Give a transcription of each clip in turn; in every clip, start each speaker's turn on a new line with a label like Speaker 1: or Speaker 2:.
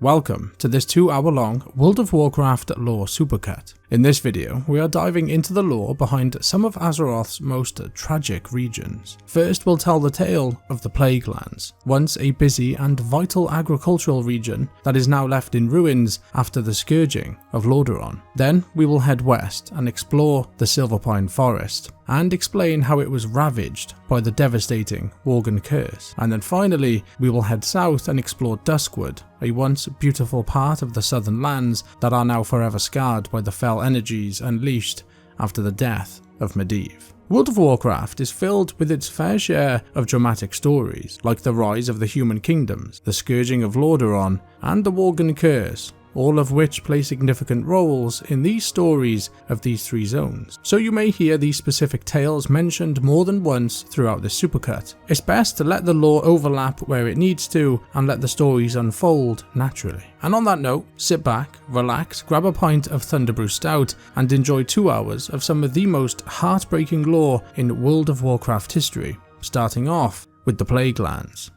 Speaker 1: Welcome to this 2-hour-long World of Warcraft lore supercut. In this video, we are diving into the lore behind some of Azeroth's most tragic regions. First, we'll tell the tale of the Plaguelands, once a busy and vital agricultural region that is now left in ruins after the scourging of Lordaeron. Then, we will head west and explore the Silverpine Forest, and explain how it was ravaged by the devastating Worgen curse. And then finally, we will head south and explore Duskwood, a once beautiful part of the southern lands that are now forever scarred by the fell energies unleashed after the death of Medivh. World of Warcraft is filled with its fair share of dramatic stories, like the rise of the human kingdoms, the scourging of Lordaeron, and the Worgen curse, all of which play significant roles in these stories of these three zones. So you may hear these specific tales mentioned more than once throughout this supercut. It's best to let the lore overlap where it needs to and let the stories unfold naturally. And on that note, sit back, relax, grab a pint of Thunderbrew Stout and enjoy 2 hours of some of the most heartbreaking lore in World of Warcraft history, starting off with the Plaguelands.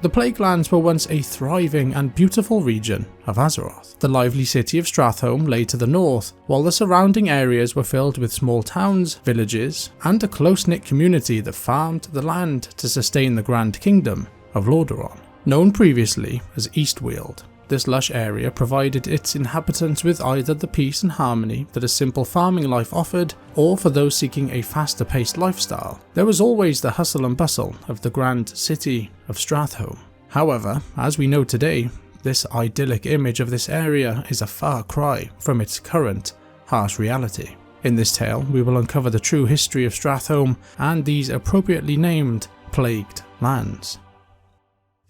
Speaker 1: The Plaguelands were once a thriving and beautiful region of Azeroth. The lively city of Stratholme lay to the north, while the surrounding areas were filled with small towns, villages, and a close-knit community that farmed the land to sustain the Grand Kingdom of Lordaeron. Known previously as Eastweald, this lush area provided its inhabitants with either the peace and harmony that a simple farming life offered, or for those seeking a faster-paced lifestyle, there was always the hustle and bustle of the grand city of Stratholme. However, as we know today, this idyllic image of this area is a far cry from its current harsh reality. In this tale, we will uncover the true history of Stratholme and these appropriately named Plagued Lands.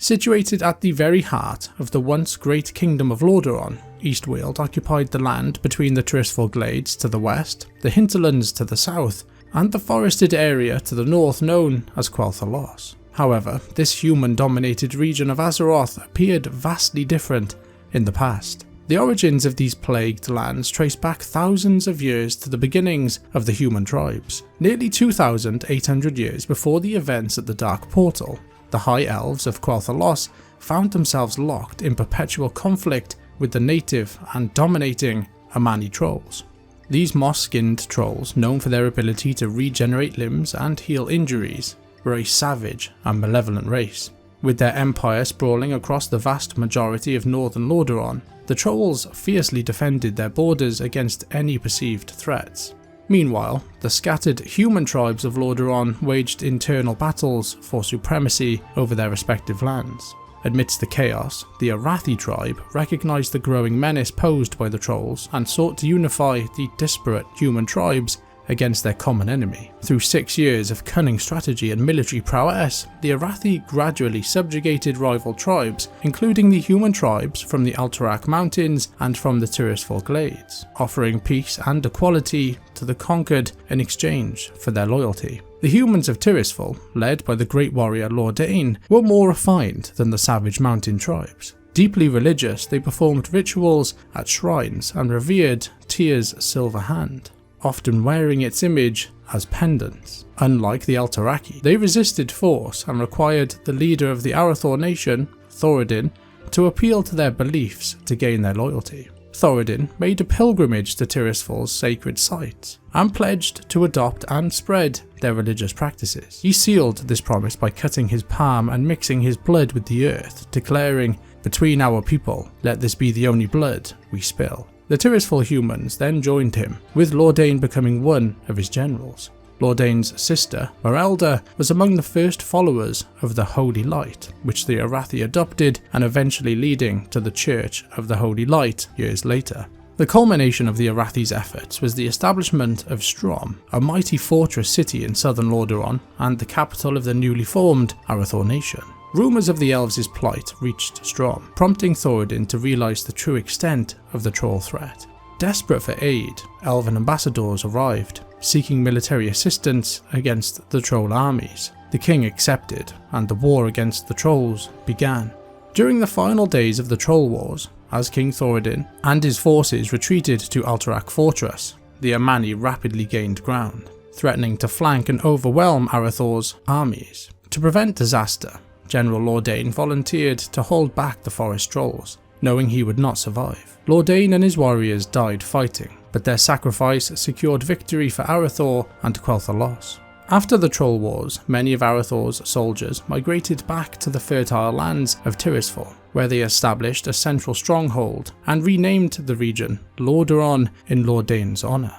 Speaker 1: Situated at the very heart of the once great kingdom of Lordaeron, Eastweald occupied the land between the Tirisfal Glades to the west, the hinterlands to the south, and the forested area to the north known as Quel'Thalas. However, this human-dominated region of Azeroth appeared vastly different in the past. The origins of these plagued lands trace back thousands of years to the beginnings of the human tribes. Nearly 2,800 years before the events at the Dark Portal, the High Elves of Quel'Thalas found themselves locked in perpetual conflict with the native and dominating Amani trolls. These moss-skinned trolls, known for their ability to regenerate limbs and heal injuries, were a savage and malevolent race. With their empire sprawling across the vast majority of northern Lordaeron, the trolls fiercely defended their borders against any perceived threats. Meanwhile, the scattered human tribes of Lordaeron waged internal battles for supremacy over their respective lands. Amidst the chaos, the Arathi tribe recognized the growing menace posed by the trolls and sought to unify the disparate human tribes against their common enemy. Through 6 years of cunning strategy and military prowess, the Arathi gradually subjugated rival tribes, including the human tribes from the Alterac Mountains and from the Tirisfal Glades, offering peace and equality to the conquered in exchange for their loyalty. The humans of Tirisfal, led by the great warrior Lordaeron, were more refined than the savage mountain tribes. Deeply religious, they performed rituals at shrines and revered Tyr's silver hand, often wearing its image as pendants. Unlike the Eltaraki, they resisted force and required the leader of the Arathor nation, Thoradin, to appeal to their beliefs to gain their loyalty. Thoradin made a pilgrimage to Tirisfal's sacred sites and pledged to adopt and spread their religious practices. He sealed this promise by cutting his palm and mixing his blood with the earth, declaring, "Between our people, let this be the only blood we spill." The Tirisfal humans then joined him, with Lordaeron becoming one of his generals. Lordaeron's sister, Merelda, was among the first followers of the Holy Light, which the Arathi adopted and eventually leading to the Church of the Holy Light years later. The culmination of the Arathi's efforts was the establishment of Strom, a mighty fortress city in southern Lordaeron and the capital of the newly formed Arathor nation. Rumours of the elves' plight reached Strom, prompting Thoradin to realise the true extent of the troll threat. Desperate for aid, elven ambassadors arrived, seeking military assistance against the troll armies. The king accepted, and the war against the trolls began. During the final days of the Troll Wars, as King Thoradin and his forces retreated to Alterac Fortress, the Amani rapidly gained ground, threatening to flank and overwhelm Arathor's armies. To prevent disaster, General Lordaeron volunteered to hold back the forest trolls, knowing he would not survive. Lordaeron and his warriors died fighting, but their sacrifice secured victory for Arathor and Quel'Thalas. After the Troll Wars, many of Arathor's soldiers migrated back to the fertile lands of Tirisfal, where they established a central stronghold and renamed the region Lordaeron in Lordaeron's honour.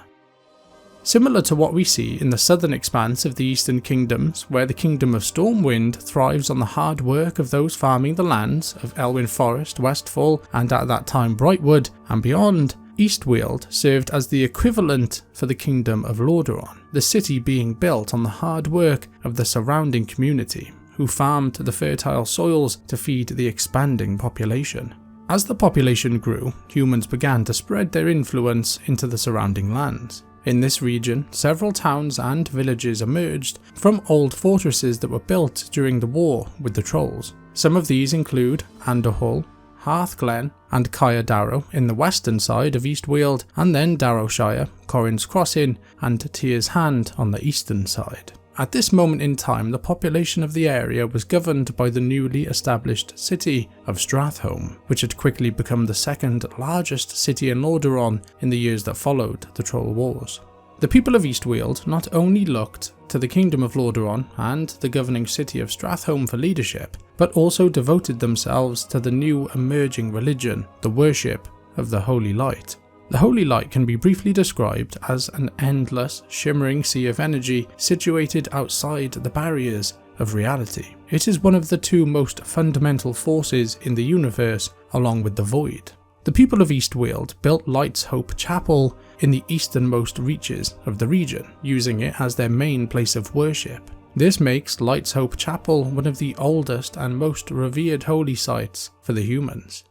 Speaker 1: Similar to what we see in the southern expanse of the Eastern Kingdoms, where the Kingdom of Stormwind thrives on the hard work of those farming the lands of Elwyn Forest, Westfall, and at that time Brightwood and beyond, Eastweald served as the equivalent for the Kingdom of Lordaeron, the city being built on the hard work of the surrounding community, who farmed the fertile soils to feed the expanding population. As the population grew, humans began to spread their influence into the surrounding lands. In this region, several towns and villages emerged from old fortresses that were built during the war with the Trolls. Some of these include Anderhall, Hearthglen and Caer Darrow in the western side of Eastweald, and then Darrowshire, Corin's Crossing and Tyr's Hand on the eastern side. At this moment in time, the population of the area was governed by the newly established city of Stratholme, which had quickly become the second largest city in Lordaeron in the years that followed the Troll Wars. The people of Eastweald not only looked to the Kingdom of Lordaeron and the governing city of Stratholme for leadership, but also devoted themselves to the new emerging religion, the worship of the Holy Light. The Holy Light can be briefly described as an endless, shimmering sea of energy situated outside the barriers of reality. It is one of the two most fundamental forces in the universe, along with the Void. The people of Eastweald built Light's Hope Chapel in the easternmost reaches of the region, using it as their main place of worship. This makes Light's Hope Chapel one of the oldest and most revered holy sites for the humans.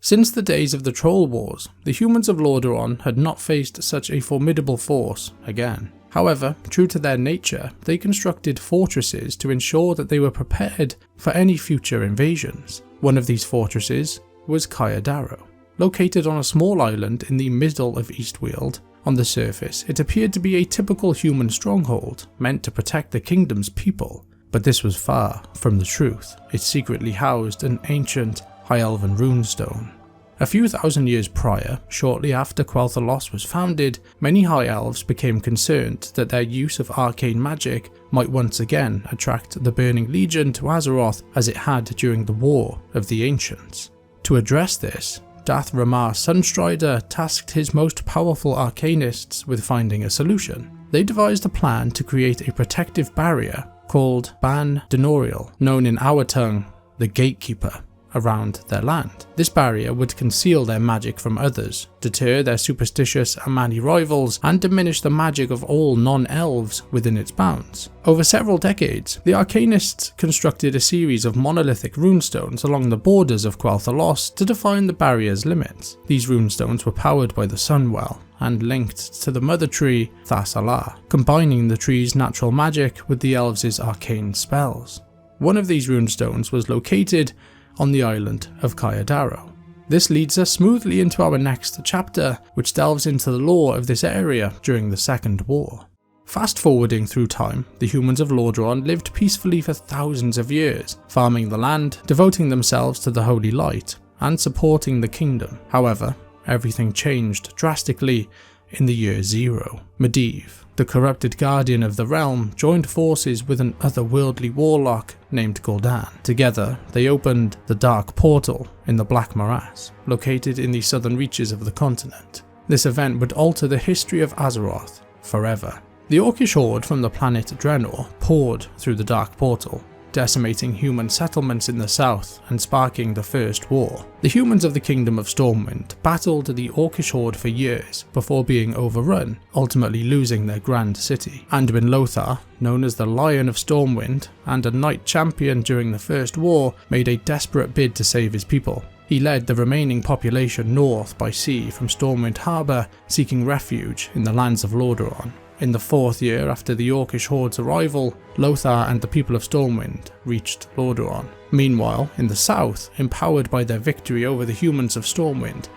Speaker 1: Since the days of the Troll Wars, the humans of Lordaeron had not faced such a formidable force again. However, true to their nature, they constructed fortresses to ensure that they were prepared for any future invasions. One of these fortresses was Caer Darrow. Located on a small island in the middle of Eastweald, on the surface it appeared to be a typical human stronghold, meant to protect the kingdom's people. But this was far from the truth. It secretly housed an ancient High Elven runestone. A few thousand years prior, shortly after Quel'Thalas was founded, many High Elves became concerned that their use of arcane magic might once again attract the Burning Legion to Azeroth as it had during the War of the Ancients. To address this, Dath Ramar Sunstrider tasked his most powerful arcanists with finding a solution. They devised a plan to create a protective barrier called Ban Denorial, known in our tongue, the Gatekeeper, around their land. This barrier would conceal their magic from others, deter their superstitious Amani rivals, and diminish the magic of all non-elves within its bounds. Over several decades, the Arcanists constructed a series of monolithic runestones along the borders of Quel'Thalas to define the barrier's limits. These runestones were powered by the Sunwell and linked to the mother tree Thassalar, combining the tree's natural magic with the elves' arcane spells. One of these runestones was located on the island of Caer Darrow. This leads us smoothly into our next chapter, which delves into the lore of this area during the Second War. Fast forwarding through time, the humans of Lordaeron lived peacefully for thousands of years, farming the land, devoting themselves to the Holy Light, and supporting the kingdom. However, everything changed drastically in the year 0. Medivh, the corrupted guardian of the realm, joined forces with an otherworldly warlock named Gul'dan. Together, they opened the Dark Portal in the Black Morass, located in the southern reaches of the continent. This event would alter the history of Azeroth forever. The Orcish horde from the planet Draenor poured through the Dark Portal, decimating human settlements in the south and sparking the First War. The humans of the Kingdom of Stormwind battled the Orcish horde for years before being overrun, ultimately losing their grand city. Anduin Lothar, known as the Lion of Stormwind and a knight champion during the First War, made a desperate bid to save his people. He led the remaining population north by sea from Stormwind Harbour, seeking refuge in the lands of Lordaeron. In the 4th year after the Orcish horde's arrival, Lothar and the people of Stormwind reached Lordaeron. Meanwhile, in the south, empowered by their victory over the humans of Stormwind,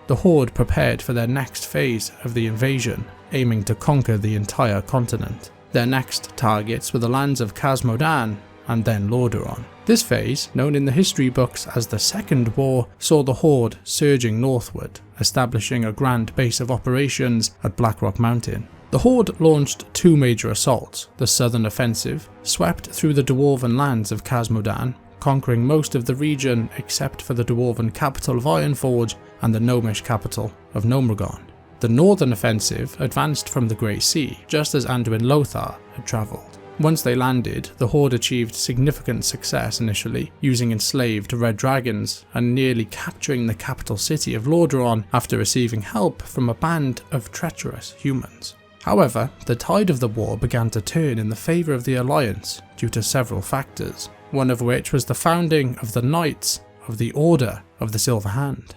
Speaker 1: the horde prepared for their next phase of the invasion, aiming to conquer the entire continent. Their next targets were the lands of Khaz Modan and then Lordaeron. This phase, known in the history books as the Second War, saw the Horde surging northward, establishing a grand base of operations at Blackrock Mountain. The Horde launched two major assaults. The Southern Offensive swept through the dwarven lands of Khazmodan, conquering most of the region except for the dwarven capital of Ironforge and the gnomish capital of Gnomeregan. The Northern Offensive advanced from the Grey Sea, just as Anduin Lothar had travelled. Once they landed, the Horde achieved significant success initially, using enslaved red dragons and nearly capturing the capital city of Lordaeron after receiving help from a band of treacherous humans. However, the tide of the war began to turn in the favour of the Alliance due to several factors, one of which was the founding of the Knights of the Order of the Silver Hand.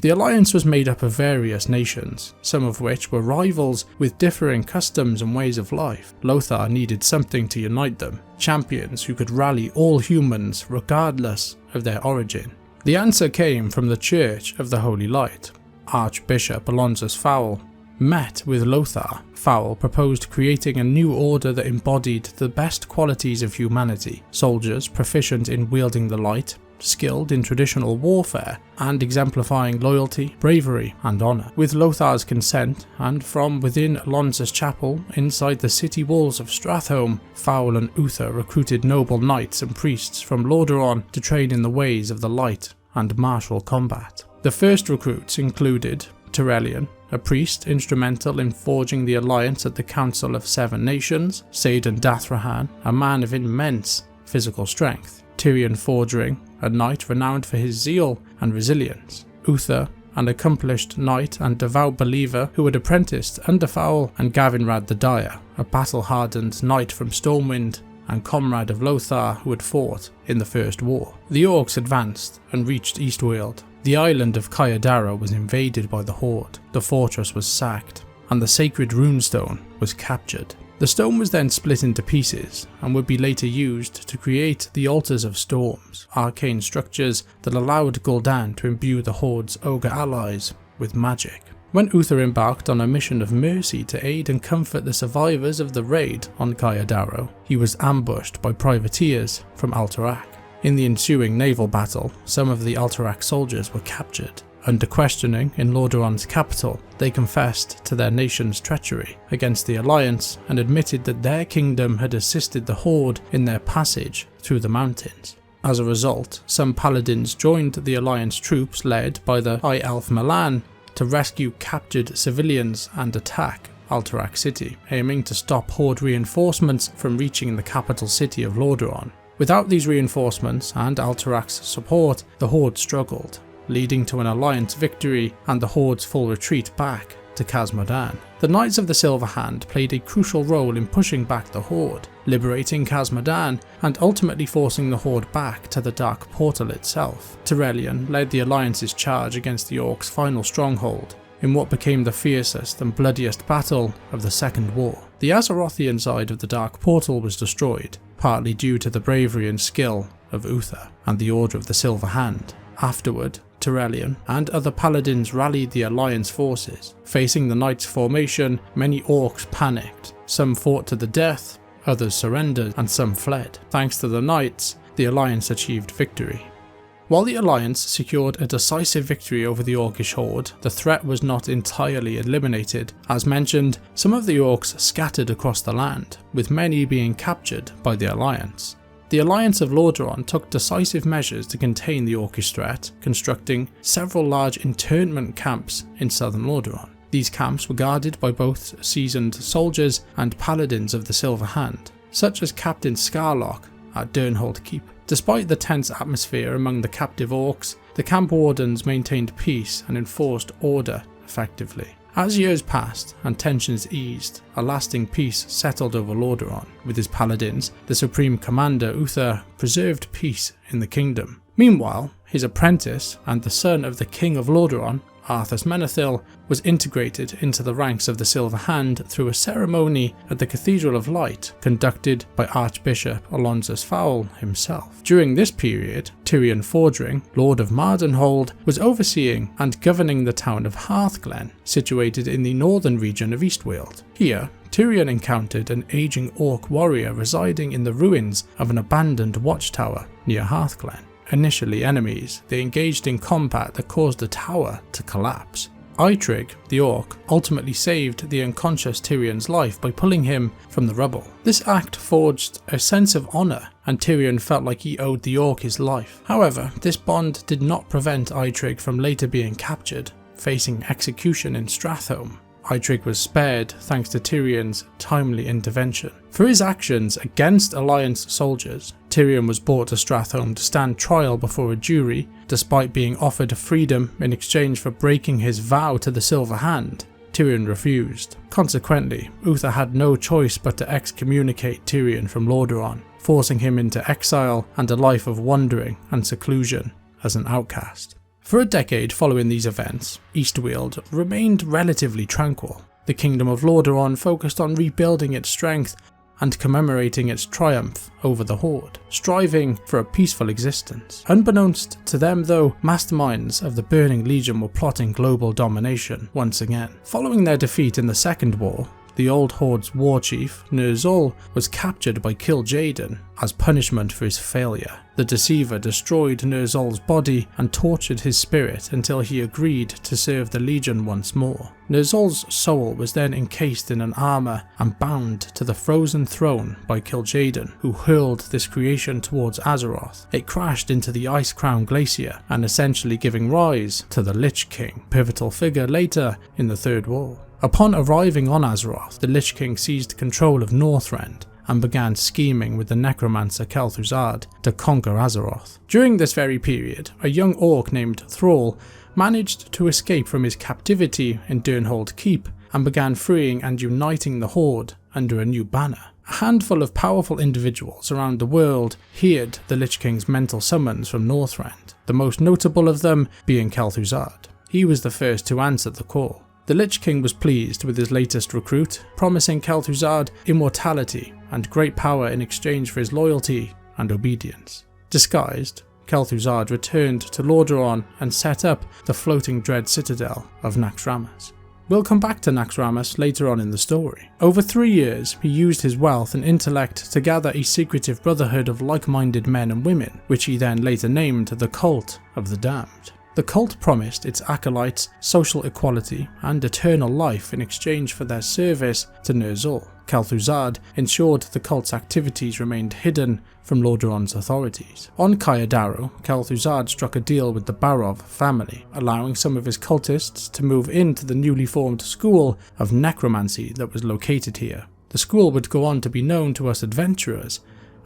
Speaker 1: The Alliance was made up of various nations, some of which were rivals with differing customs and ways of life. Lothar needed something to unite them, champions who could rally all humans regardless of their origin. The answer came from the Church of the Holy Light. Archbishop Alonsus Fowl met with Lothar. Fowl proposed creating a new order that embodied the best qualities of humanity: soldiers proficient in wielding the light, skilled in traditional warfare, and exemplifying loyalty, bravery, and honour. With Lothar's consent, and from within Alonsus Chapel, inside the city walls of Stratholme, Fowl and Uther recruited noble knights and priests from Lordaeron to train in the ways of the light and martial combat. The first recruits included Tyrellian, a priest instrumental in forging the alliance at the Council of Seven Nations; Saidan Dathrahan, a man of immense physical strength; Tyrion Fordring, a knight renowned for his zeal and resilience; Uther, an accomplished knight and devout believer who had apprenticed under Fowl; and Gavinrad the Dire, a battle-hardened knight from Stormwind and comrade of Lothar who had fought in the First War. The Orcs advanced and reached Eastweald. The island of Kayadara was invaded by the Horde, the fortress was sacked, and the sacred runestone was captured. The stone was then split into pieces and would be later used to create the Altars of Storms, arcane structures that allowed Gul'dan to imbue the Horde's ogre allies with magic. When Uther embarked on a mission of mercy to aid and comfort the survivors of the raid on Kayadaro, he was ambushed by privateers from Alterac. In the ensuing naval battle, some of the Alterac soldiers were captured. Under questioning in Lordaeron's capital, they confessed to their nation's treachery against the Alliance and admitted that their kingdom had assisted the Horde in their passage through the mountains. As a result, some paladins joined the Alliance troops led by the High Elf Milan to rescue captured civilians and attack Alterac City, aiming to stop Horde reinforcements from reaching the capital city of Lordaeron. Without these reinforcements and Alterac's support, the Horde struggled, leading to an Alliance victory and the Horde's full retreat back to Khazmodan. The Knights of the Silver Hand played a crucial role in pushing back the Horde, liberating Khazmodan and ultimately forcing the Horde back to the Dark Portal itself. Tyrellian led the Alliance's charge against the Orcs' final stronghold, in what became the fiercest and bloodiest battle of the Second War. The Azerothian side of the Dark Portal was destroyed, partly due to the bravery and skill of Uther and the Order of the Silver Hand. Afterward, Tyrellian and other paladins rallied the Alliance forces. Facing the Knights' formation, many Orcs panicked. Some fought to the death, others surrendered, and some fled. Thanks to the Knights, the Alliance achieved victory. While the Alliance secured a decisive victory over the Orcish Horde, the threat was not entirely eliminated. As mentioned, some of the Orcs scattered across the land, with many being captured by the Alliance. The Alliance of Lordaeron took decisive measures to contain the Orcish threat, constructing several large internment camps in southern Lordaeron. These camps were guarded by both seasoned soldiers and paladins of the Silver Hand, such as Captain Scarlock at Durnhold Keep. Despite the tense atmosphere among the captive Orcs, the camp wardens maintained peace and enforced order effectively. As years passed and tensions eased, a lasting peace settled over Lordaeron. With his paladins, the Supreme Commander Uther preserved peace in the kingdom, Meanwhile, his apprentice and the son of the King of Lordaeron, Arthas Menethil, was integrated into the ranks of the Silver Hand through a ceremony at the Cathedral of Light conducted by Archbishop Alonsus Fowl himself. During this period, Tyrion Fordring, Lord of Mardenhold, was overseeing and governing the town of Hearthglen, situated in the northern region of Eastweald. Here, Tyrion encountered an aging orc warrior residing in the ruins of an abandoned watchtower near Hearthglen. Initially enemies, they engaged in combat that caused the tower to collapse. Eitrig, the orc, ultimately saved the unconscious Tyrion's life by pulling him from the rubble. This act forged a sense of honour, and Tyrion felt like he owed the orc his life. However, this bond did not prevent Eitrig from later being captured, facing execution in Stratholme. Eitrig was spared thanks to Tyrion's timely intervention. For his actions against Alliance soldiers, Tyrion was brought to Stratholme to stand trial before a jury, despite being offered freedom in exchange for breaking his vow to the Silver Hand. Tyrion refused. Consequently, Uther had no choice but to excommunicate Tyrion from Lordaeron, forcing him into exile and a life of wandering and seclusion as an outcast. For a decade following these events, Eastweald remained relatively tranquil. The Kingdom of Lordaeron focused on rebuilding its strength and commemorating its triumph over the Horde, striving for a peaceful existence. Unbeknownst to them though, masterminds of the Burning Legion were plotting global domination once again. Following their defeat in the Second War, the Old Horde's war chief, Ner'zhul, was captured by Kil'jaeden as punishment for his failure. The Deceiver destroyed Ner'zhul's body and tortured his spirit until he agreed to serve the Legion once more. Ner'zhul's soul was then encased in an armour and bound to the frozen throne by Kil'jaeden, who hurled this creation towards Azeroth. It crashed into the Ice Crown Glacier and essentially giving rise to the Lich King, pivotal figure later in the Third War. Upon arriving on Azeroth, the Lich King seized control of Northrend and began scheming with the necromancer Kel'Thuzad to conquer Azeroth. During this very period, a young orc named Thrall managed to escape from his captivity in Durnhold Keep and began freeing and uniting the Horde under a new banner. A handful of powerful individuals around the world heard the Lich King's mental summons from Northrend, the most notable of them being Kel'Thuzad. He was the first to answer the call. The Lich King was pleased with his latest recruit, promising Kel'Thuzad immortality and great power in exchange for his loyalty and obedience. Disguised, Kel'Thuzad returned to Lordaeron and set up the floating dread citadel of Naxxramas. We'll come back to Naxxramas later on in the story. Over 3 years, he used his wealth and intellect to gather a secretive brotherhood of like-minded men and women, which he then later named the Cult of the Damned. The cult promised its acolytes social equality and eternal life in exchange for their service to Ner'zhul. Kel'Thuzad ensured the cult's activities remained hidden from Lordaeron's authorities. On Kayadaro, Kel'Thuzad struck a deal with the Barov family, allowing some of his cultists to move into the newly formed school of necromancy that was located here. The school would go on to be known to us adventurers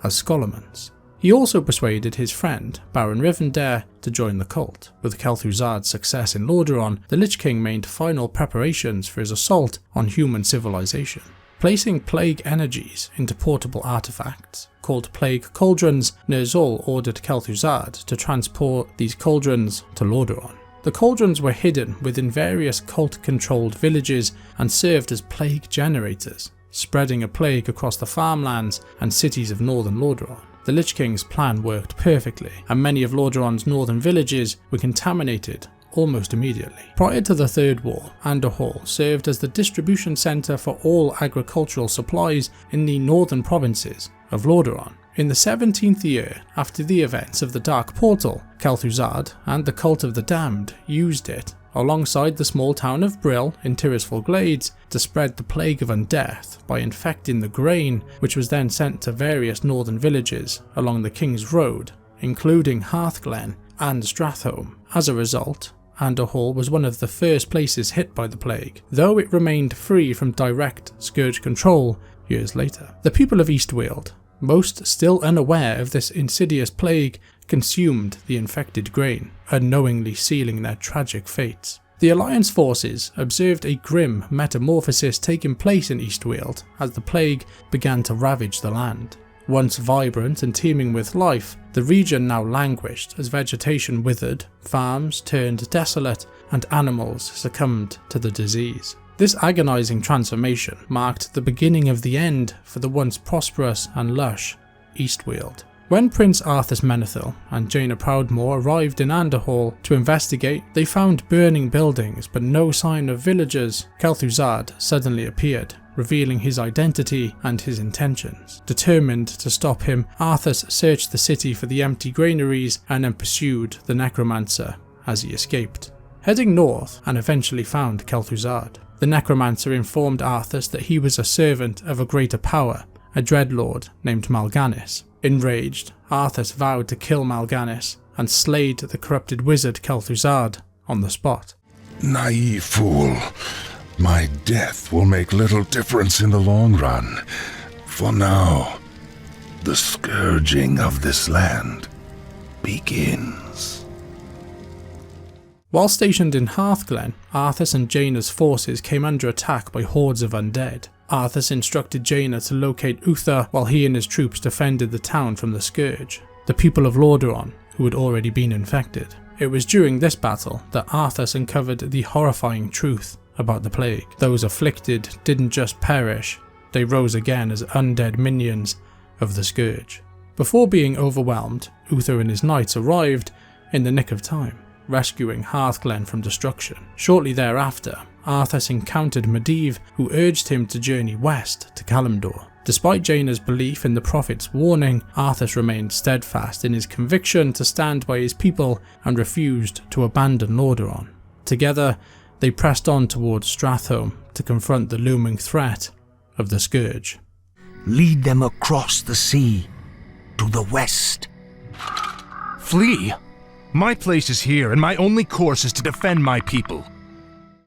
Speaker 1: as Scholarmans. He also persuaded his friend, Baron Rivendare, to join the cult. With Kel'Thuzad's success in Lordaeron, the Lich King made final preparations for his assault on human civilization. Placing plague energies into portable artifacts, called plague cauldrons, Ner'zhul ordered Kel'Thuzad to transport these cauldrons to Lordaeron. The cauldrons were hidden within various cult-controlled villages and served as plague generators, spreading a plague across the farmlands and cities of northern Lordaeron. The Lich King's plan worked perfectly, and many of Lordaeron's northern villages were contaminated almost immediately. Prior to the Third War, Anderhall served as the distribution centre for all agricultural supplies in the northern provinces of Lordaeron. In the 17th year after the events of the Dark Portal, Kel'Thuzad and the Cult of the Damned used it alongside the small town of Brill in Tirisfal Glades to spread the plague of undeath by infecting the grain, which was then sent to various northern villages along the King's Road, including Hearthglen and Stratholme. As a result, Anderhall was one of the first places hit by the plague, though it remained free from direct Scourge control years later. The people of Eastweald, most still unaware of this insidious plague, consumed the infected grain, unknowingly sealing their tragic fates. The Alliance forces observed a grim metamorphosis taking place in Eastweald as the plague began to ravage the land. Once vibrant and teeming with life, the region now languished as vegetation withered, farms turned desolate, and animals succumbed to the disease. This agonizing transformation marked the beginning of the end for the once prosperous and lush Eastweald. When Prince Arthas Menethil and Jaina Proudmoore arrived in Anderhall to investigate, they found burning buildings but no sign of villagers. Kel'Thuzad suddenly appeared, revealing his identity and his intentions. Determined to stop him, Arthas searched the city for the empty granaries and then pursued the necromancer as he escaped. Heading north and eventually found Kel'Thuzad. The necromancer informed Arthas that he was a servant of a greater power, a dreadlord named Mal'Ganis. Enraged, Arthas vowed to kill Mal'Ganis and slayed the corrupted wizard Kel'Thuzad on the spot.
Speaker 2: Naive fool. My death will make little difference in the long run. For now, the scourging of this land begins.
Speaker 1: While stationed in Hearthglen, Arthas and Jaina's forces came under attack by hordes of undead. Arthas instructed Jaina to locate Uther while he and his troops defended the town from the Scourge, the people of Lordaeron who had already been infected. It was during this battle that Arthas uncovered the horrifying truth about the plague. Those afflicted didn't just perish, they rose again as undead minions of the Scourge. Before being overwhelmed, Uther and his knights arrived in the nick of time, rescuing Hearthglen from destruction. Shortly thereafter, Arthas encountered Medivh, who urged him to journey west to Kalimdor. Despite Jaina's belief in the prophet's warning, Arthas remained steadfast in his conviction to stand by his people and refused to abandon Lordaeron. Together, they pressed on towards Stratholme to confront the looming threat of the Scourge.
Speaker 3: Lead them across the sea, to the west.
Speaker 4: Flee? My place is here, and my only course is to defend my people.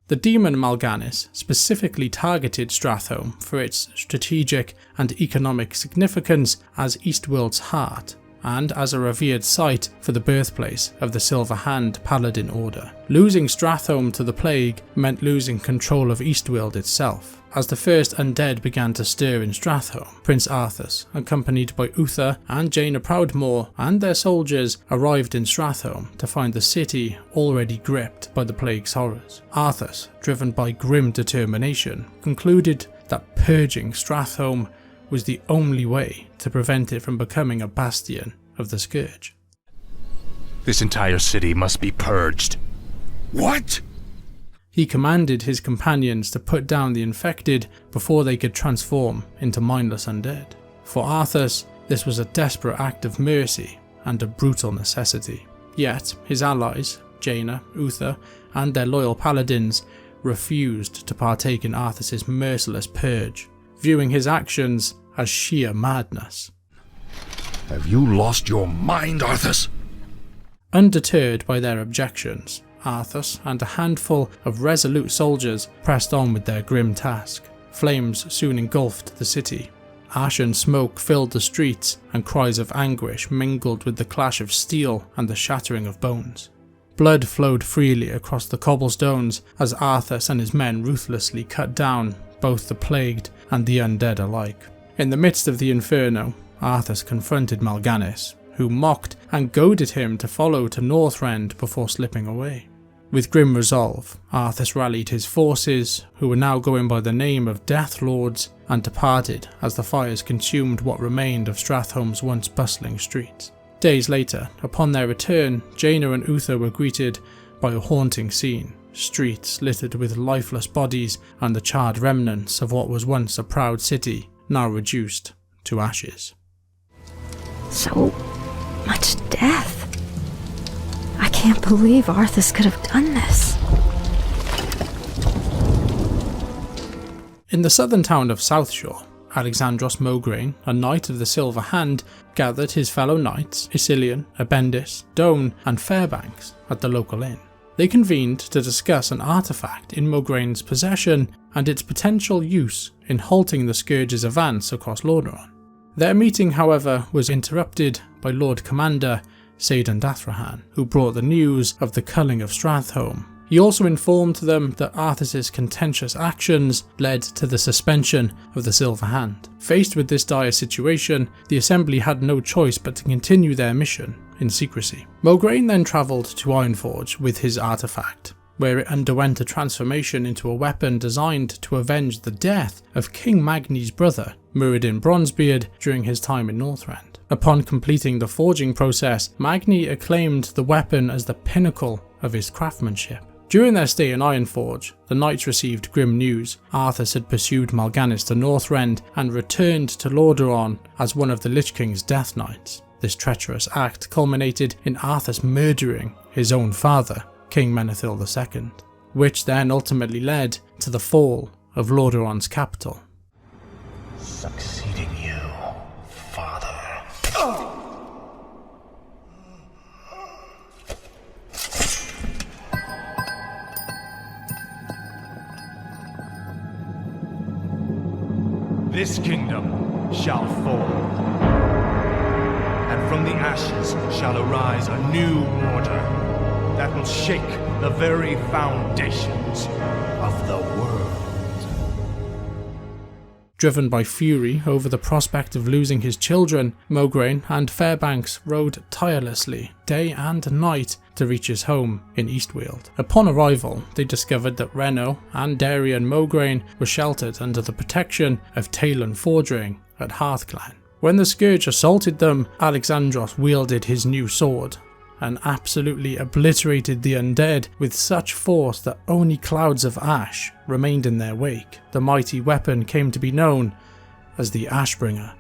Speaker 1: The demon Mal'Ganis specifically targeted Stratholme for its strategic and economic significance as Eastweald's heart, and as a revered site for the birthplace of the Silver Hand Paladin Order. Losing Stratholme to the plague meant losing control of Eastweald itself. As the first undead began to stir in Stratholme, Prince Arthas, accompanied by Uther and Jaina Proudmoore and their soldiers, arrived in Stratholme to find the city already gripped by the plague's horrors. Arthas, driven by grim determination, concluded that purging Stratholme was the only way to prevent it from becoming a bastion of the Scourge.
Speaker 4: This entire city must be purged.
Speaker 2: What?
Speaker 1: He commanded his companions to put down the infected before they could transform into mindless undead. For Arthas, this was a desperate act of mercy and a brutal necessity. Yet, his allies, Jaina, Uther, and their loyal paladins, refused to partake in Arthas's merciless purge, viewing his actions as sheer madness.
Speaker 2: Have you lost your mind, Arthas?
Speaker 1: Undeterred by their objections, Arthas and a handful of resolute soldiers pressed on with their grim task. Flames soon engulfed the city. Ash and smoke filled the streets, and cries of anguish mingled with the clash of steel and the shattering of bones. Blood flowed freely across the cobblestones as Arthas and his men ruthlessly cut down both the plagued and the undead alike. In the midst of the inferno, Arthas confronted Mal'Ganis, who mocked and goaded him to follow to Northrend before slipping away. With grim resolve, Arthas rallied his forces, who were now going by the name of Death Lords, and departed as the fires consumed what remained of Stratholme's once bustling streets. Days later, upon their return, Jaina and Uther were greeted by a haunting scene. Streets littered with lifeless bodies and the charred remnants of what was once a proud city, now reduced to ashes.
Speaker 5: So much death. I can't believe Arthas could have done this.
Speaker 1: In the southern town of Southshore, Alexandros Mograine, a knight of the Silver Hand, gathered his fellow knights, Isilian, Abendis, Doan and Fairbanks at the local inn. They convened to discuss an artifact in Mograine's possession and its potential use in halting the Scourge's advance across Lordaeron. Their meeting, however, was interrupted by Lord Commander Saidan Dathrahan, who brought the news of the culling of Stratholme He also informed them that Arthas's contentious actions led to the suspension of the Silver Hand. Faced with this dire situation, the Assembly had no choice but to continue their mission in secrecy. Mograine then travelled to Ironforge with his artifact, where it underwent a transformation into a weapon designed to avenge the death of King Magni's brother, Muradin Bronzebeard, during his time in Northrend. Upon completing the forging process, Magni acclaimed the weapon as the pinnacle of his craftsmanship. During their stay in Ironforge, the knights received grim news. Arthas had pursued Mal'Ganis to Northrend and returned to Lordaeron as one of the Lich King's Death Knights. This treacherous act culminated in Arthas murdering his own father, King Menethil II, which then ultimately led to the fall of Lordaeron's capital.
Speaker 4: Succeeding you, father. This kingdom shall fall, and from the ashes shall arise a new order that will shake the very foundations of the world.
Speaker 1: Driven by fury over the prospect of losing his children, Mograine and Fairbanks rode tirelessly, day and night, to reach his home in Eastweald. Upon arrival, they discovered that Reno and Darien Mograine were sheltered under the protection of Talon Fordring at Hearthclan. When the Scourge assaulted them, Alexandros wielded his new sword and absolutely obliterated the undead with such force that only clouds of ash remained in their wake. The mighty weapon came to be known as the Ashbringer.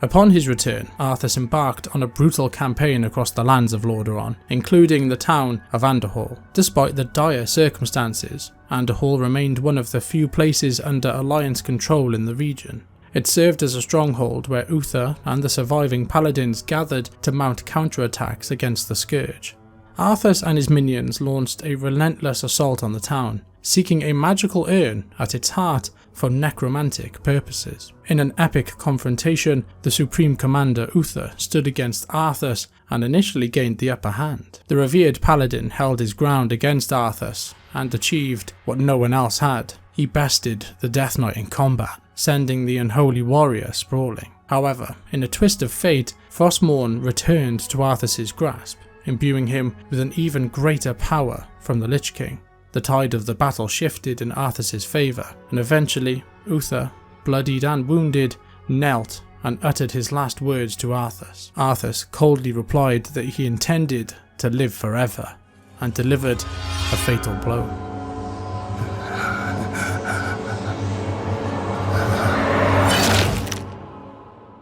Speaker 1: Upon his return, Arthas embarked on a brutal campaign across the lands of Lordaeron, including the town of Underhall. Despite the dire circumstances, Underhall remained one of the few places under Alliance control in the region. It served as a stronghold where Uther and the surviving paladins gathered to mount counterattacks against the Scourge. Arthas and his minions launched a relentless assault on the town, seeking a magical urn at its heart for necromantic purposes. In an epic confrontation, the Supreme Commander Uther stood against Arthas and initially gained the upper hand. The revered paladin held his ground against Arthas and achieved what no one else had. He bested the Death Knight in combat, sending the unholy warrior sprawling. However, in a twist of fate, Frostmourne returned to Arthas's grasp, imbuing him with an even greater power from the Lich King. The tide of the battle shifted in Arthas's favour, and eventually Uther, bloodied and wounded, knelt and uttered his last words to Arthas. Arthas coldly replied that he intended to live forever, and delivered a fatal blow.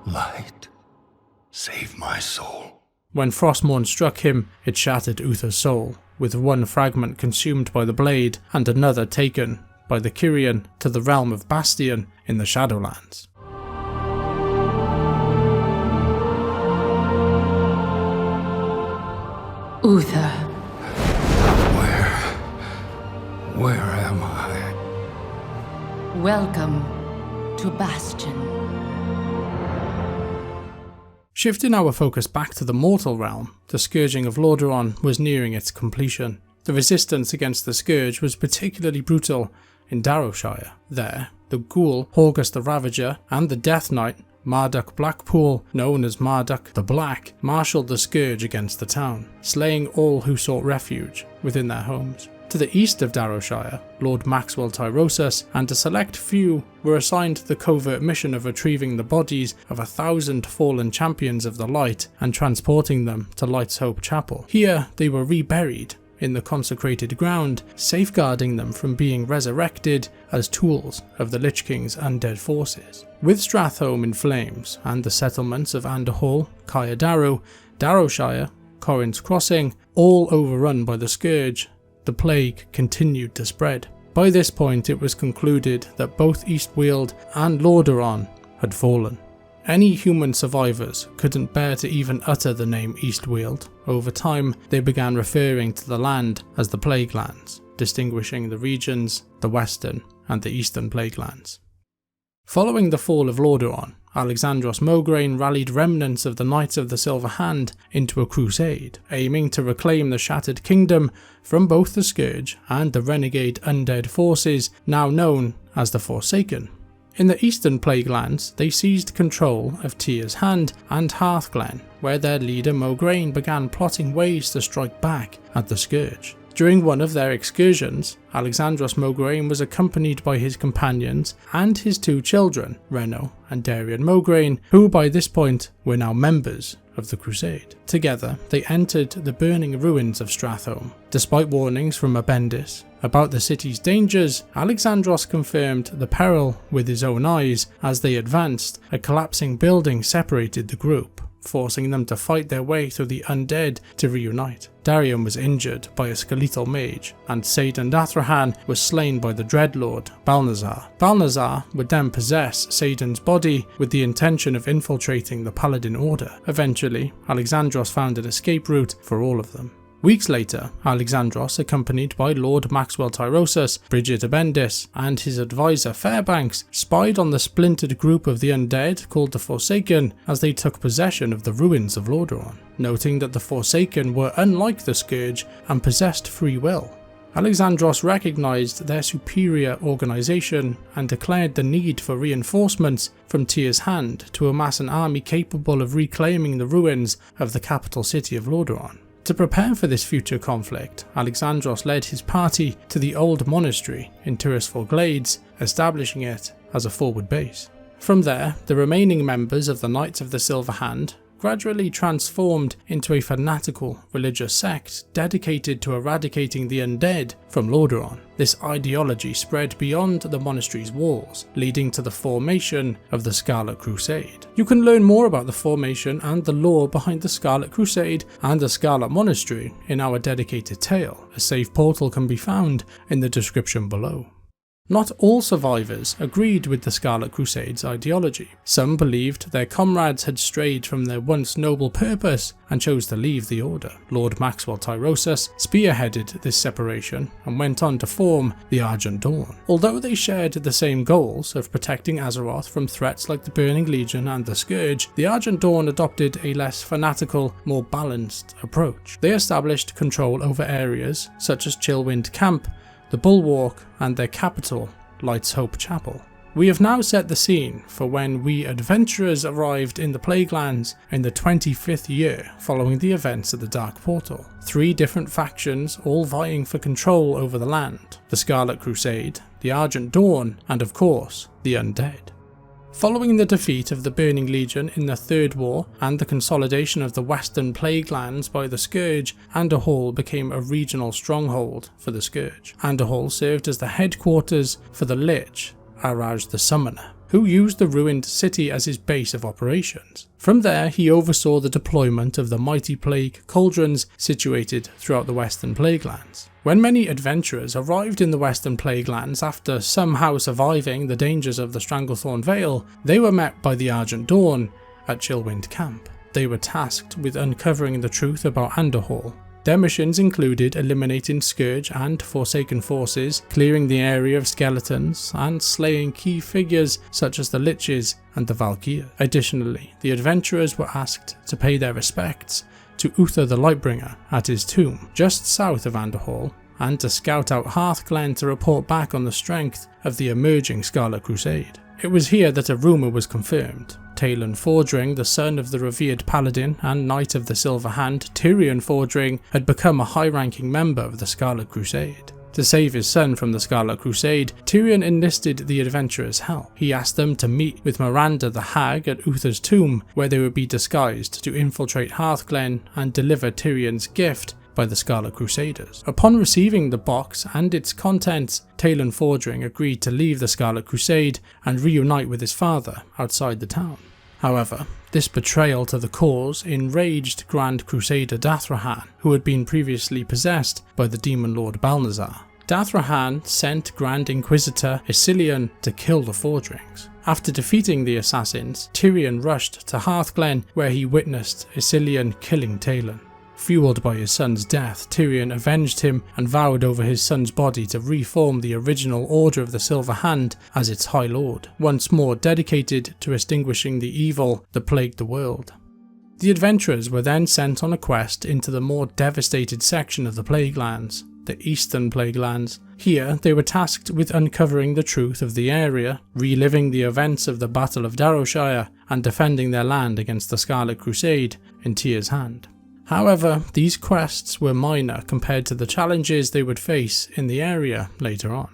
Speaker 2: Light, save my soul.
Speaker 1: When Frostmourne struck him, it shattered Uther's soul, with one fragment consumed by the blade and another taken by the Kyrian to the realm of Bastion in the Shadowlands.
Speaker 6: Uther.
Speaker 2: Where am I?
Speaker 6: Welcome to Bastion.
Speaker 1: Shifting our focus back to the mortal realm, the Scourging of Lordaeron was nearing its completion. The resistance against the Scourge was particularly brutal in Darkshire. There, the Ghoul, Horgus the Ravager, and the Death Knight, Marduk Blackpool, known as Marduk the Black, marshalled the Scourge against the town, slaying all who sought refuge within their homes. To the east of Darkshire, Lord Maxwell Tyrosus and a select few were assigned the covert mission of retrieving the bodies of 1,000 fallen champions of the light and transporting them to Light's Hope Chapel. Here they were reburied in the consecrated ground, safeguarding them from being resurrected as tools of the Lich King's undead forces. With Stratholme in flames and the settlements of Underhall, Kayadaru, Darkshire, Corin's Crossing, all overrun by the Scourge, the plague continued to spread. By this point it was concluded that both Eastweald and Lordaeron had fallen. Any human survivors couldn't bear to even utter the name Eastweald. Over time they began referring to the land as the Plaguelands, distinguishing the regions, the Western and the Eastern Plaguelands. Following the fall of Lordaeron, Alexandros Mograine rallied remnants of the Knights of the Silver Hand into a crusade, aiming to reclaim the Shattered Kingdom from both the Scourge and the renegade undead forces now known as the Forsaken. In the eastern Plaguelands, they seized control of Tyr's Hand and Hearthglen, where their leader Mograine began plotting ways to strike back at the Scourge. During one of their excursions, Alexandros Mograine was accompanied by his companions and his 2 children, Reno and Darian Mograine, who by this point were now members of the crusade. Together, they entered the burning ruins of Stratholme. Despite warnings from Abendis about the city's dangers, Alexandros confirmed the peril with his own eyes. As they advanced, a collapsing building separated the group, forcing them to fight their way through the undead to reunite. Darian was injured by a skeletal mage, and Saidan Dathrahan was slain by the Dreadlord, Balnazar. Balnazar would then possess Saidan's body with the intention of infiltrating the Paladin Order. Eventually, Alexandros found an escape route for all of them. Weeks later, Alexandros, accompanied by Lord Maxwell Tyrosus, Bridget Abendis, and his advisor Fairbanks, spied on the splintered group of the undead called the Forsaken as they took possession of the ruins of Lordaeron, noting that the Forsaken were unlike the Scourge and possessed free will. Alexandros recognized their superior organization and declared the need for reinforcements from Tyr's Hand to amass an army capable of reclaiming the ruins of the capital city of Lordaeron. To prepare for this future conflict, Alexandros led his party to the old monastery in Tirisfal Glades, establishing it as a forward base. From there, the remaining members of the Knights of the Silver Hand gradually transformed into a fanatical religious sect dedicated to eradicating the undead from Lordaeron. This ideology spread beyond the monastery's walls, leading to the formation of the Scarlet Crusade. You can learn more about the formation and the lore behind the Scarlet Crusade and the Scarlet Monastery in our dedicated tale. A safe portal can be found in the description below. Not all survivors agreed with the Scarlet Crusade's ideology. Some believed their comrades had strayed from their once noble purpose and chose to leave the Order. Lord Maxwell Tyrosus spearheaded this separation and went on to form the Argent Dawn. Although they shared the same goals of protecting Azeroth from threats like the Burning Legion and the Scourge, the Argent Dawn adopted a less fanatical, more balanced approach. They established control over areas such as Chillwind Camp, the Bulwark, and their capital, Light's Hope Chapel. We have now set the scene for when we adventurers arrived in the Plaguelands in the 25th year following the events of the Dark Portal. 3 different factions all vying for control over the land: the Scarlet Crusade, the Argent Dawn, and of course, the Undead. Following the defeat of the Burning Legion in the Third War and the consolidation of the Western Plaguelands by the Scourge, Anderhall became a regional stronghold for the Scourge. Anderhall served as the headquarters for the Lich, Araj the Summoner, who used the ruined city as his base of operations. From there, he oversaw the deployment of the mighty plague cauldrons situated throughout the Western Plaguelands. When many adventurers arrived in the Western Plaguelands after somehow surviving the dangers of the Stranglethorn Vale, they were met by the Argent Dawn at Chillwind Camp. They were tasked with uncovering the truth about Anderhall. Their missions included eliminating Scourge and Forsaken forces, clearing the area of skeletons, and slaying key figures such as the Liches and the Valkyr. Additionally, the adventurers were asked to pay their respects to Uther the Lightbringer at his tomb, just south of Anderhall, and to scout out Hearthglen to report back on the strength of the emerging Scarlet Crusade. It was here that a rumour was confirmed. Talon Fordring, the son of the revered Paladin and Knight of the Silver Hand, Tyrion Fordring, had become a high-ranking member of the Scarlet Crusade. To save his son from the Scarlet Crusade, Tyrion enlisted the adventurers' help. He asked them to meet with Miranda the Hag at Uther's tomb, where they would be disguised to infiltrate Hearthglen and deliver Tyrion's gift by the Scarlet Crusaders. Upon receiving the box and its contents, Talon Fordring agreed to leave the Scarlet Crusade and reunite with his father outside the town. However, this betrayal to the cause enraged Grand Crusader Dathrahan, who had been previously possessed by the Demon Lord Balnazar. Dathrahan sent Grand Inquisitor Isilion to kill the Fordrings. After defeating the assassins, Tyrion rushed to Hearthglen, where he witnessed Isilion killing Talon. Fueled by his son's death, Tyrion avenged him and vowed over his son's body to reform the original Order of the Silver Hand as its High Lord, once more dedicated to extinguishing the evil that plagued the world. The adventurers were then sent on a quest into the more devastated section of the Plaguelands, the Eastern Plaguelands. Here they were tasked with uncovering the truth of the area, reliving the events of the Battle of Darkshire, and defending their land against the Scarlet Crusade in Tyr's hand. However, these quests were minor compared to the challenges they would face in the area later on.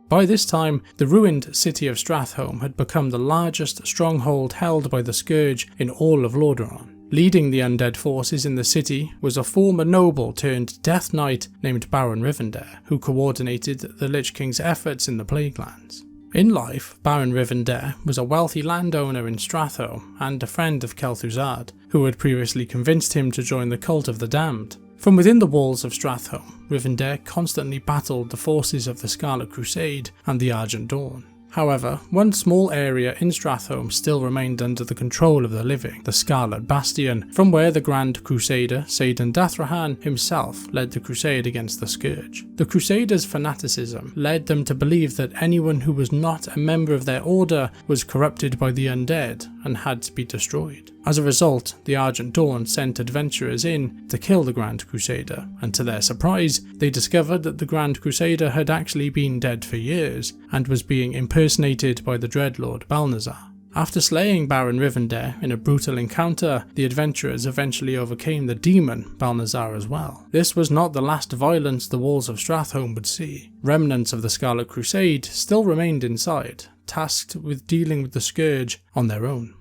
Speaker 1: By this time, the ruined city of Stratholme had become the largest stronghold held by the Scourge in all of Lordaeron. Leading the undead forces in the city was a former noble turned Death Knight named Baron Rivendare, who coordinated the Lich King's efforts in the Plaguelands. In life, Baron Rivendare was a wealthy landowner in Stratholme and a friend of Kel'Thuzad, who had previously convinced him to join the Cult of the Damned. From within the walls of Stratholme, Rivendare constantly battled the forces of the Scarlet Crusade and the Argent Dawn. However, one small area in Stratholme still remained under the control of the living, the Scarlet Bastion, from where the Grand Crusader Saidan Dathrahan himself led the crusade against the Scourge. The Crusaders' fanaticism led them to believe that anyone who was not a member of their order was corrupted by the undead and had to be destroyed. As a result, the Argent Dawn sent adventurers in to kill the Grand Crusader, and to their surprise, they discovered that the Grand Crusader had actually been dead for years and was being impersonated by the Dreadlord Balnazar. After slaying Baron Rivendare in a brutal encounter, the adventurers eventually overcame the demon Balnazar as well. This was not the last violence the walls of Stratholme would see. Remnants of the Scarlet Crusade still remained inside, tasked with dealing with the Scourge on their own.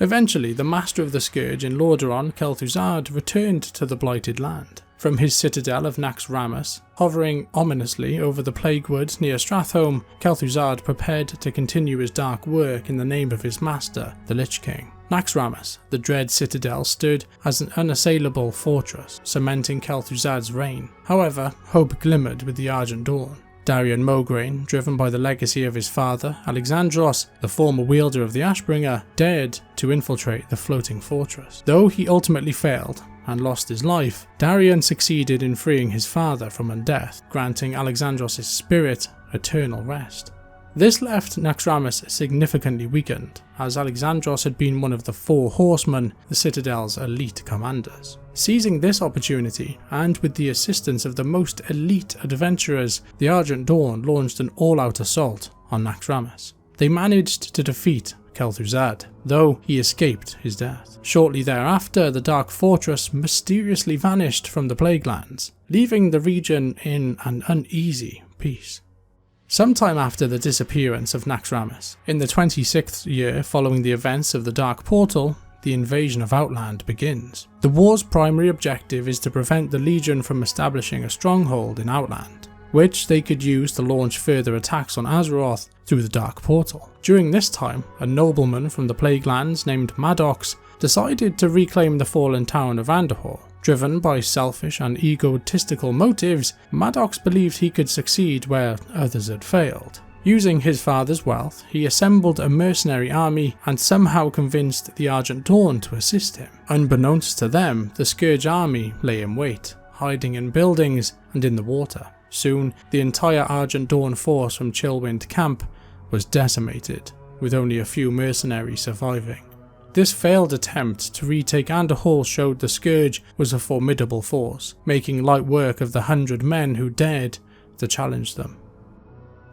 Speaker 1: Eventually, the master of the Scourge in Lordaeron, Kel'Thuzad, returned to the Blighted Land. From his citadel of Naxxramas, hovering ominously over the Plaguewood near Stratholme, Kel'Thuzad prepared to continue his dark work in the name of his master, the Lich King. Naxxramas, the dread citadel, stood as an unassailable fortress, cementing Kel'Thuzad's reign. However, hope glimmered with the Argent Dawn. Darion Mograine, driven by the legacy of his father, Alexandros, the former wielder of the Ashbringer, dared to infiltrate the floating fortress. Though he ultimately failed and lost his life, Darion succeeded in freeing his father from undeath, granting Alexandros' spirit eternal rest. This left Naxxramas significantly weakened, as Alexandros had been one of the 4 horsemen, the Citadel's elite commanders. Seizing this opportunity, and with the assistance of the most elite adventurers, the Argent Dawn launched an all-out assault on Naxxramas. They managed to defeat Kel'Thuzad, though he escaped his death. Shortly thereafter, the Dark Fortress mysteriously vanished from the Plaguelands, leaving the region in an uneasy peace. Sometime after the disappearance of Naxxramas, in the 26th year following the events of the Dark Portal, the invasion of Outland begins. The war's primary objective is to prevent the Legion from establishing a stronghold in Outland, which they could use to launch further attacks on Azeroth through the Dark Portal. During this time, a nobleman from the Plaguelands named Maddox decided to reclaim the fallen town of Andahor. Driven by selfish and egotistical motives, Maddox believed he could succeed where others had failed. Using his father's wealth, he assembled a mercenary army and somehow convinced the Argent Dawn to assist him. Unbeknownst to them, the Scourge army lay in wait, hiding in buildings and in the water. Soon, the entire Argent Dawn force from Chillwind Camp was decimated, with only a few mercenaries surviving. This failed attempt to retake Andahor showed the Scourge was a formidable force, making light work of the 100 men who dared to challenge them.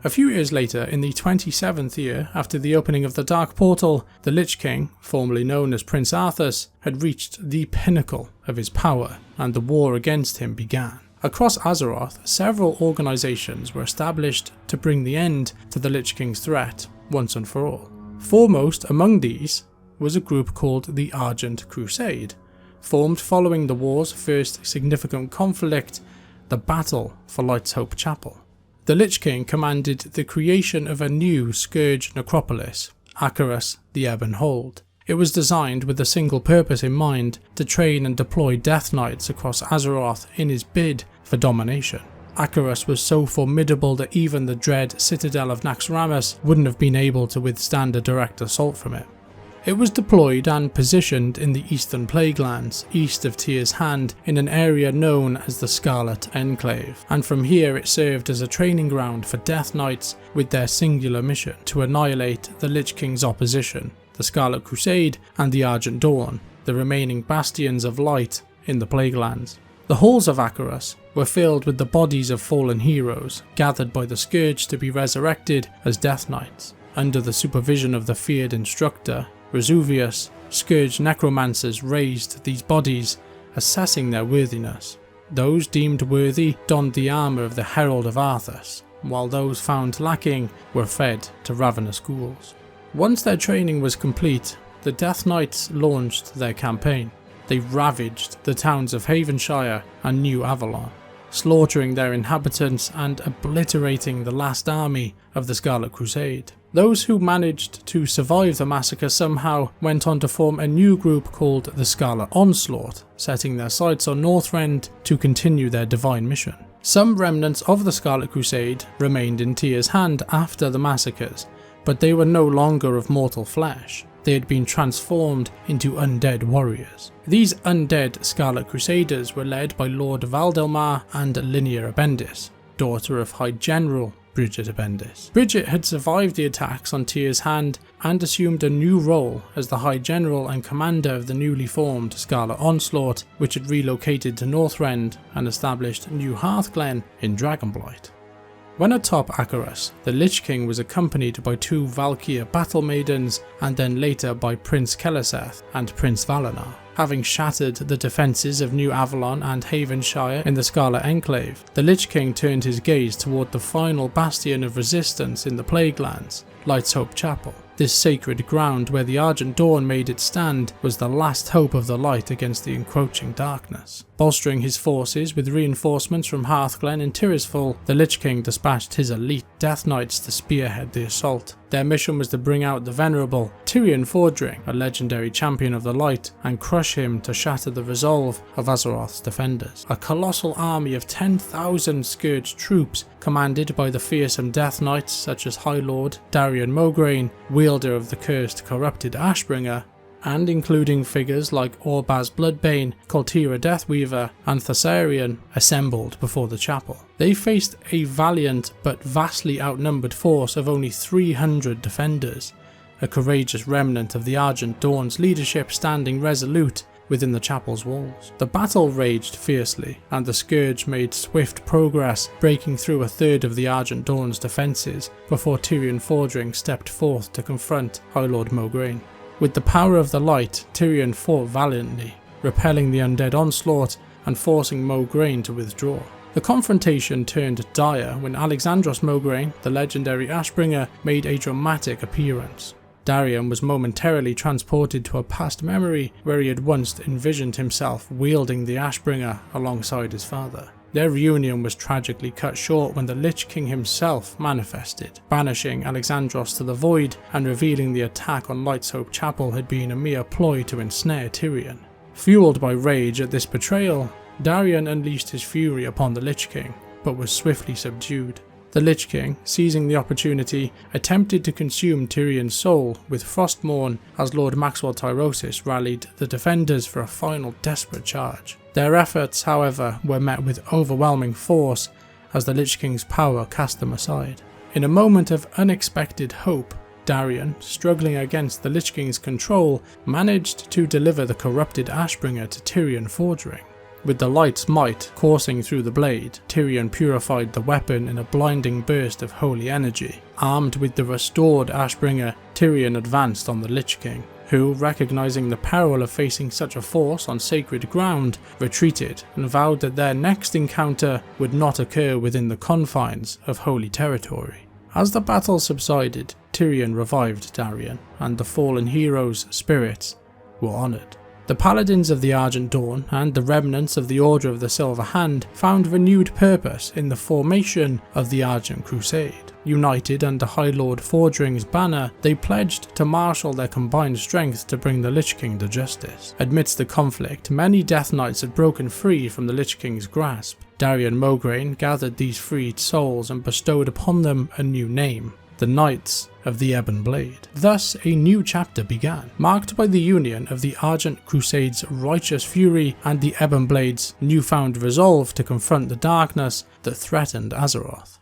Speaker 1: A few years later, in the 27th year after the opening of the Dark Portal, the Lich King, formerly known as Prince Arthas, had reached the pinnacle of his power, and the war against him began. Across Azeroth, several organisations were established to bring the end to the Lich King's threat, once and for all. Foremost among these was a group called the Argent Crusade, formed following the war's first significant conflict, the Battle for Light's Hope Chapel. The Lich King commanded the creation of a new Scourge necropolis, Acheras the Ebon Hold. It was designed with a single purpose in mind, to train and deploy Death Knights across Azeroth in his bid for domination. Acheras was so formidable that even the dread citadel of Naxxramas wouldn't have been able to withstand a direct assault from it. It was deployed and positioned in the eastern Plaguelands, east of Tyr's Hand, in an area known as the Scarlet Enclave, and from here it served as a training ground for Death Knights with their singular mission to annihilate the Lich King's opposition, the Scarlet Crusade and the Argent Dawn, the remaining bastions of light in the Plaguelands. The halls of Acheras were filled with the bodies of fallen heroes, gathered by the Scourge to be resurrected as Death Knights. Under the supervision of the feared instructor, Resuvius, Scourge necromancers raised these bodies, assessing their worthiness. Those deemed worthy donned the armour of the Herald of Arthas, while those found lacking were fed to ravenous ghouls. Once their training was complete, the Death Knights launched their campaign. They ravaged the towns of Havenshire and New Avalon, slaughtering their inhabitants and obliterating the last army of the Scarlet Crusade. Those who managed to survive the massacre somehow went on to form a new group called the Scarlet Onslaught, setting their sights on Northrend to continue their divine mission. Some remnants of the Scarlet Crusade remained in Tyr's Hand after the massacres, but they were no longer of mortal flesh. They had been transformed into undead warriors. These undead Scarlet Crusaders were led by Lord Valdelmar and Linnea Abendis, daughter of High General Bridget Abendis. Bridget had survived the attacks on Tyr's Hand and assumed a new role as the High General and commander of the newly formed Scarlet Onslaught, which had relocated to Northrend and established New Hearthglen in Dragonblight. When atop Acheras, the Lich King was accompanied by 2 Valkyr battle maidens and then later by Prince Keleseth and Prince Valenar. Having shattered the defences of New Avalon and Havenshire in the Scarlet Enclave, the Lich King turned his gaze toward the final bastion of resistance in the Plaguelands, Light's Hope Chapel. This sacred ground where the Argent Dawn made its stand was the last hope of the light against the encroaching darkness. Bolstering his forces with reinforcements from Hearthglen and Tirisfal, the Lich King dispatched his elite Death Knights to spearhead the assault. Their mission was to bring out the venerable Tirion Fordring, a legendary champion of the light, and crush him to shatter the resolve of Azeroth's defenders. A colossal army of 10,000 Scourge troops, commanded by the fearsome Death Knights such as High Lord Darion Mograine, wielder of the cursed corrupted Ashbringer, and including figures like Orbaz Bloodbane, Koltira Deathweaver, and Thessarion, assembled before the chapel. They faced a valiant but vastly outnumbered force of only 300 defenders, a courageous remnant of the Argent Dawn's leadership standing resolute within the chapel's walls. The battle raged fiercely, and the Scourge made swift progress, breaking through a third of the Argent Dawn's defences before Tirion Fordring stepped forth to confront High Lord Mograine. With the power of the light, Tirion fought valiantly, repelling the undead onslaught and forcing Mograine to withdraw. The confrontation turned dire when Alexandros Mograine, the legendary Ashbringer, made a dramatic appearance. Darion was momentarily transported to a past memory where he had once envisioned himself wielding the Ashbringer alongside his father. Their reunion was tragically cut short when the Lich King himself manifested, banishing Alexandros to the void and revealing the attack on Light's Hope Chapel had been a mere ploy to ensnare Tirion. Fueled by rage at this betrayal, Darion unleashed his fury upon the Lich King, but was swiftly subdued. The Lich King, seizing the opportunity, attempted to consume Tyrion's soul with Frostmourne as Lord Maxwell Tyrosis rallied the defenders for a final desperate charge. Their efforts, however, were met with overwhelming force as the Lich King's power cast them aside. In a moment of unexpected hope, Darion, struggling against the Lich King's control, managed to deliver the corrupted Ashbringer to Tirion Fordring. With the light's might coursing through the blade, Tirion purified the weapon in a blinding burst of holy energy. Armed with the restored Ashbringer, Tirion advanced on the Lich King, who, recognizing the peril of facing such a force on sacred ground, retreated and vowed that their next encounter would not occur within the confines of holy territory. As the battle subsided, Tirion revived Darion, and the fallen hero's spirits were honoured. The Paladins of the Argent Dawn and the remnants of the Order of the Silver Hand found renewed purpose in the formation of the Argent Crusade. United under High Lord Fordring's banner, they pledged to marshal their combined strength to bring the Lich King to justice. Amidst the conflict, many Death Knights had broken free from the Lich King's grasp. Darion Mograine gathered these freed souls and bestowed upon them a new name, the Knights of the Ebon Blade. Thus, a new chapter began, marked by the union of the Argent Crusade's righteous fury and the Ebon Blade's newfound resolve to confront the darkness that threatened Azeroth.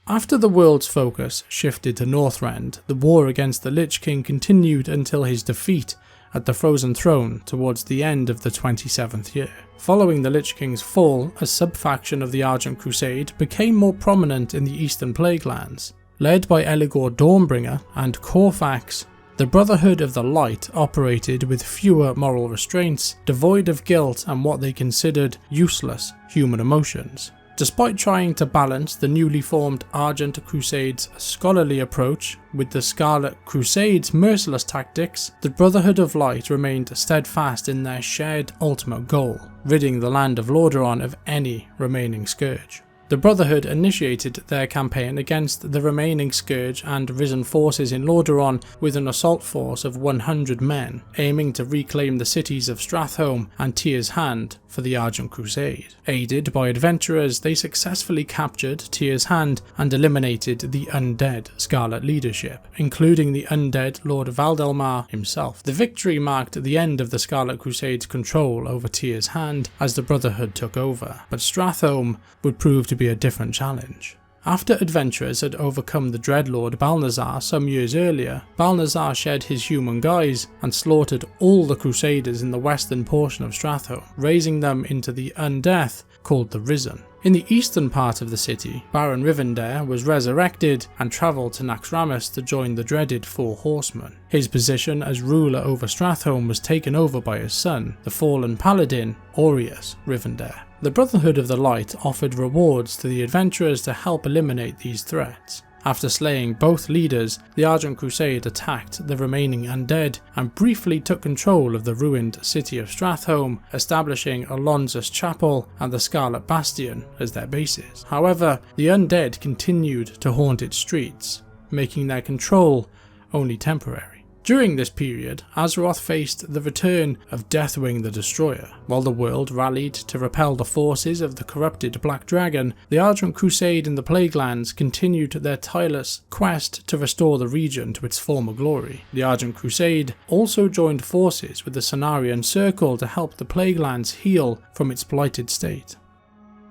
Speaker 1: After the world's focus shifted to Northrend, the war against the Lich King continued until his defeat at the Frozen Throne towards the end of the 27th year. Following the Lich King's fall, a sub-faction of the Argent Crusade became more prominent in the Eastern Plaguelands. Led by Eligor Dawnbringer and Corfax, the Brotherhood of the Light operated with fewer moral restraints, devoid of guilt and what they considered useless human emotions. Despite trying to balance the newly formed Argent Crusade's scholarly approach with the Scarlet Crusade's merciless tactics, the Brotherhood of Light remained steadfast in their shared ultimate goal, ridding the land of Lordaeron of any remaining Scourge. The Brotherhood initiated their campaign against the remaining Scourge and Risen forces in Lordaeron with an assault force of 100 men, aiming to reclaim the cities of Stratholme and Tyr's Hand for the Argent Crusade. Aided by adventurers, they successfully captured Tyr's Hand and eliminated the undead Scarlet leadership, including the undead Lord Valdelmar himself. The victory marked the end of the Scarlet Crusade's control over Tyr's Hand as the Brotherhood took over, but Stratholme would prove to be a different challenge. After adventurers had overcome the Dreadlord Balnazar some years earlier, Balnazar shed his human guise and slaughtered all the Crusaders in the western portion of Stratholme, raising them into the undeath called the Risen. In the eastern part of the city, Baron Rivendare was resurrected and travelled to Naxxramas to join the dreaded Four Horsemen. His position as ruler over Stratholme was taken over by his son, the fallen paladin Aureus Rivendare. The Brotherhood of the Light offered rewards to the adventurers to help eliminate these threats. After slaying both leaders, the Argent Crusade attacked the remaining undead and briefly took control of the ruined city of Stratholme, establishing Alonzus Chapel and the Scarlet Bastion as their bases. However, the undead continued to haunt its streets, making their control only temporary. During this period, Azeroth faced the return of Deathwing the Destroyer. While the world rallied to repel the forces of the corrupted Black Dragon, the Argent Crusade in the Plaguelands continued their tireless quest to restore the region to its former glory. The Argent Crusade also joined forces with the Cenarian Circle to help the Plaguelands heal from its blighted state.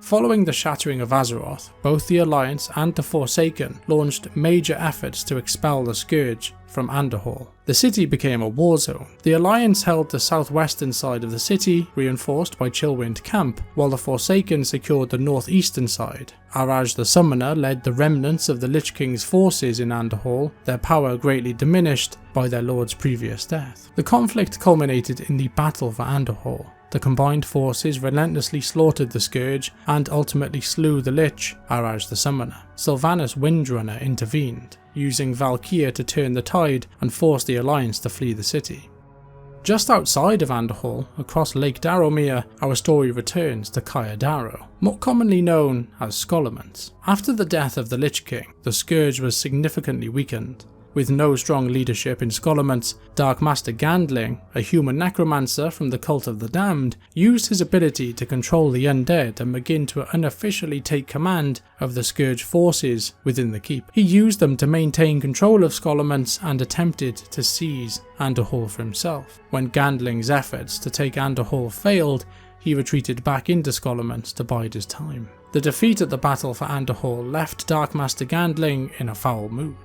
Speaker 1: Following the shattering of Azeroth, both the Alliance and the Forsaken launched major efforts to expel the Scourge from Underhall. The city became a war zone. The Alliance held the southwestern side of the city, reinforced by Chillwind Camp, while the Forsaken secured the northeastern side. Araj the Summoner led the remnants of the Lich King's forces in Underhall, their power greatly diminished by their lord's previous death. The conflict culminated in the Battle for Underhall. The combined forces relentlessly slaughtered the Scourge and ultimately slew the Lich, Araj the Summoner. Sylvanas Windrunner intervened, using Valkyr to turn the tide and force the Alliance to flee the city. Just outside of Underhall, across Lake Darrowmere, our story returns to Caer Darrow, more commonly known as Scholomance. After the death of the Lich King, the Scourge was significantly weakened. With no strong leadership in Scholomance, Dark Master Gandling, a human necromancer from the Cult of the Damned, used his ability to control the undead and begin to unofficially take command of the Scourge forces within the keep. He used them to maintain control of Scholomance and attempted to seize Underhall for himself. When Gandling's efforts to take Underhall failed, he retreated back into Scholomance to bide his time. The defeat at the Battle for Underhall left Dark Master Gandling in a foul mood.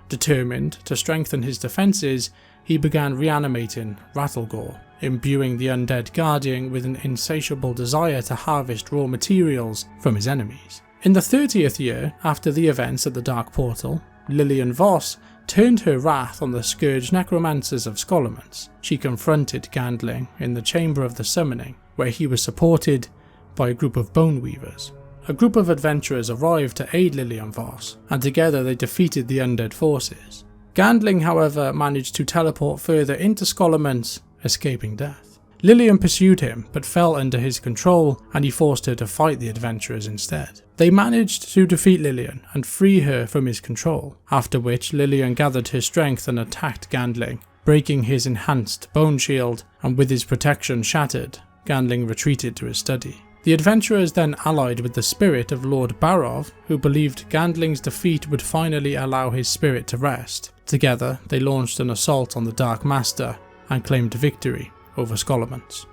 Speaker 1: Determined to strengthen his defences, he began reanimating Rattlegore, imbuing the undead Guardian with an insatiable desire to harvest raw materials from his enemies. In the 30th year after the events at the Dark Portal, Lillian Voss turned her wrath on the Scourge necromancers of Scholomance. She confronted Gandling in the Chamber of the Summoning, where he was supported by a group of Bone Weavers. A group of adventurers arrived to aid Lillian Voss, and together they defeated the undead forces. Gandling, however, managed to teleport further into Scholomance, escaping death. Lillian pursued him, but fell under his control, and he forced her to fight the adventurers instead. They managed to defeat Lillian and free her from his control, after which Lillian gathered her strength and attacked Gandling, breaking his enhanced bone shield, and with his protection shattered, Gandling retreated to his study. The adventurers then allied with the spirit of Lord Barov, who believed Gandling's defeat would finally allow his spirit to rest. Together, they launched an assault on the Dark Master and claimed victory over Scholomance.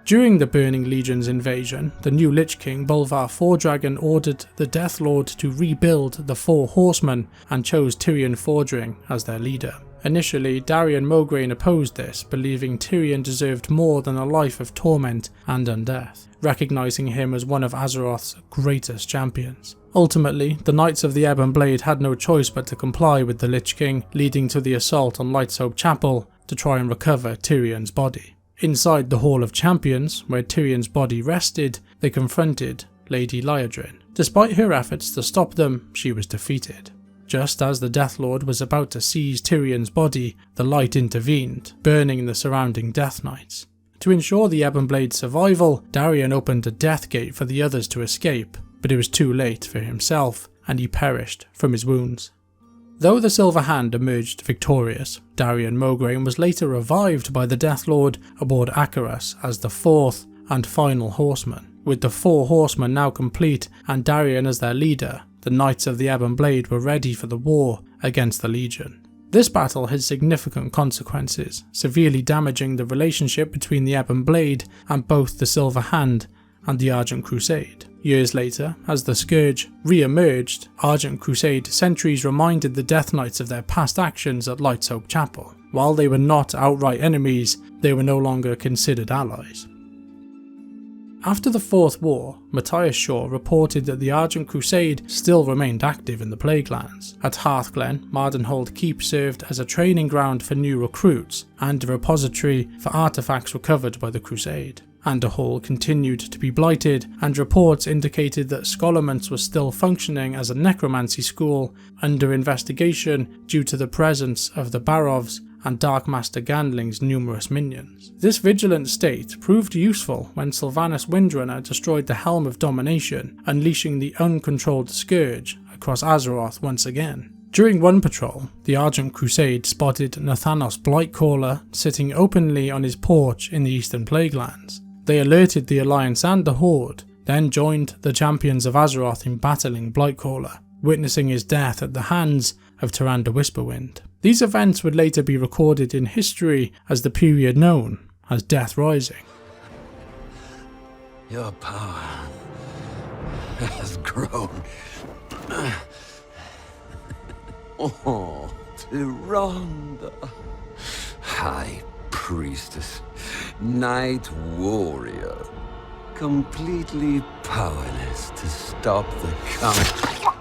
Speaker 1: During the Burning Legion's invasion, the new Lich King Bolvar Fordragon ordered the Death Lord to rebuild the Four Horsemen and chose Tyrion Fordring as their leader. Initially, Darion Mograine opposed this, believing Tyrion deserved more than a life of torment and undeath, recognising him as one of Azeroth's greatest champions. Ultimately, the Knights of the Ebon Blade had no choice but to comply with the Lich King, leading to the assault on Light's Hope Chapel to try and recover Tyrion's body. Inside the Hall of Champions, where Tyrion's body rested, they confronted Lady Liadrin. Despite her efforts to stop them, she was defeated. Just as the Death Lord was about to seize Tyrion's body, the light intervened, burning the surrounding Death Knights. To ensure the Ebon Blade's survival, Darion opened a death gate for the others to escape, but it was too late for himself, and he perished from his wounds. Though the Silver Hand emerged victorious, Darion Mograine was later revived by the Death Lord aboard Acheras as the fourth and final horseman. With the Four Horsemen now complete and Darion as their leader, the Knights of the Ebon Blade were ready for the war against the Legion. This battle had significant consequences, severely damaging the relationship between the Ebon Blade and both the Silver Hand and the Argent Crusade. Years later, as the Scourge re-emerged, Argent Crusade sentries reminded the Death Knights of their past actions at Light's Hope Chapel. While they were not outright enemies, they were no longer considered allies. After the Fourth War, Matthias Shaw reported that the Argent Crusade still remained active in the Plaguelands. At Hearthglen, Mardenhold Keep served as a training ground for new recruits and a repository for artefacts recovered by the Crusade. Anderhall continued to be blighted, and reports indicated that Scholomance was still functioning as a necromancy school under investigation due to the presence of the Barovs and Dark Master Gandling's numerous minions. This vigilant state proved useful when Sylvanas Windrunner destroyed the Helm of Domination, unleashing the uncontrolled Scourge across Azeroth once again. During one patrol, the Argent Crusade spotted Nathanos Blightcaller sitting openly on his porch in the Eastern Plaguelands. They alerted the Alliance and the Horde, then joined the champions of Azeroth in battling Blightcaller, witnessing his death at the hands of Tyrande Whisperwind. These events would later be recorded in history as the period known as Death Rising.
Speaker 7: Your power has grown. Oh, Tyrande, High Priestess, Night Warrior, completely powerless to stop the coming.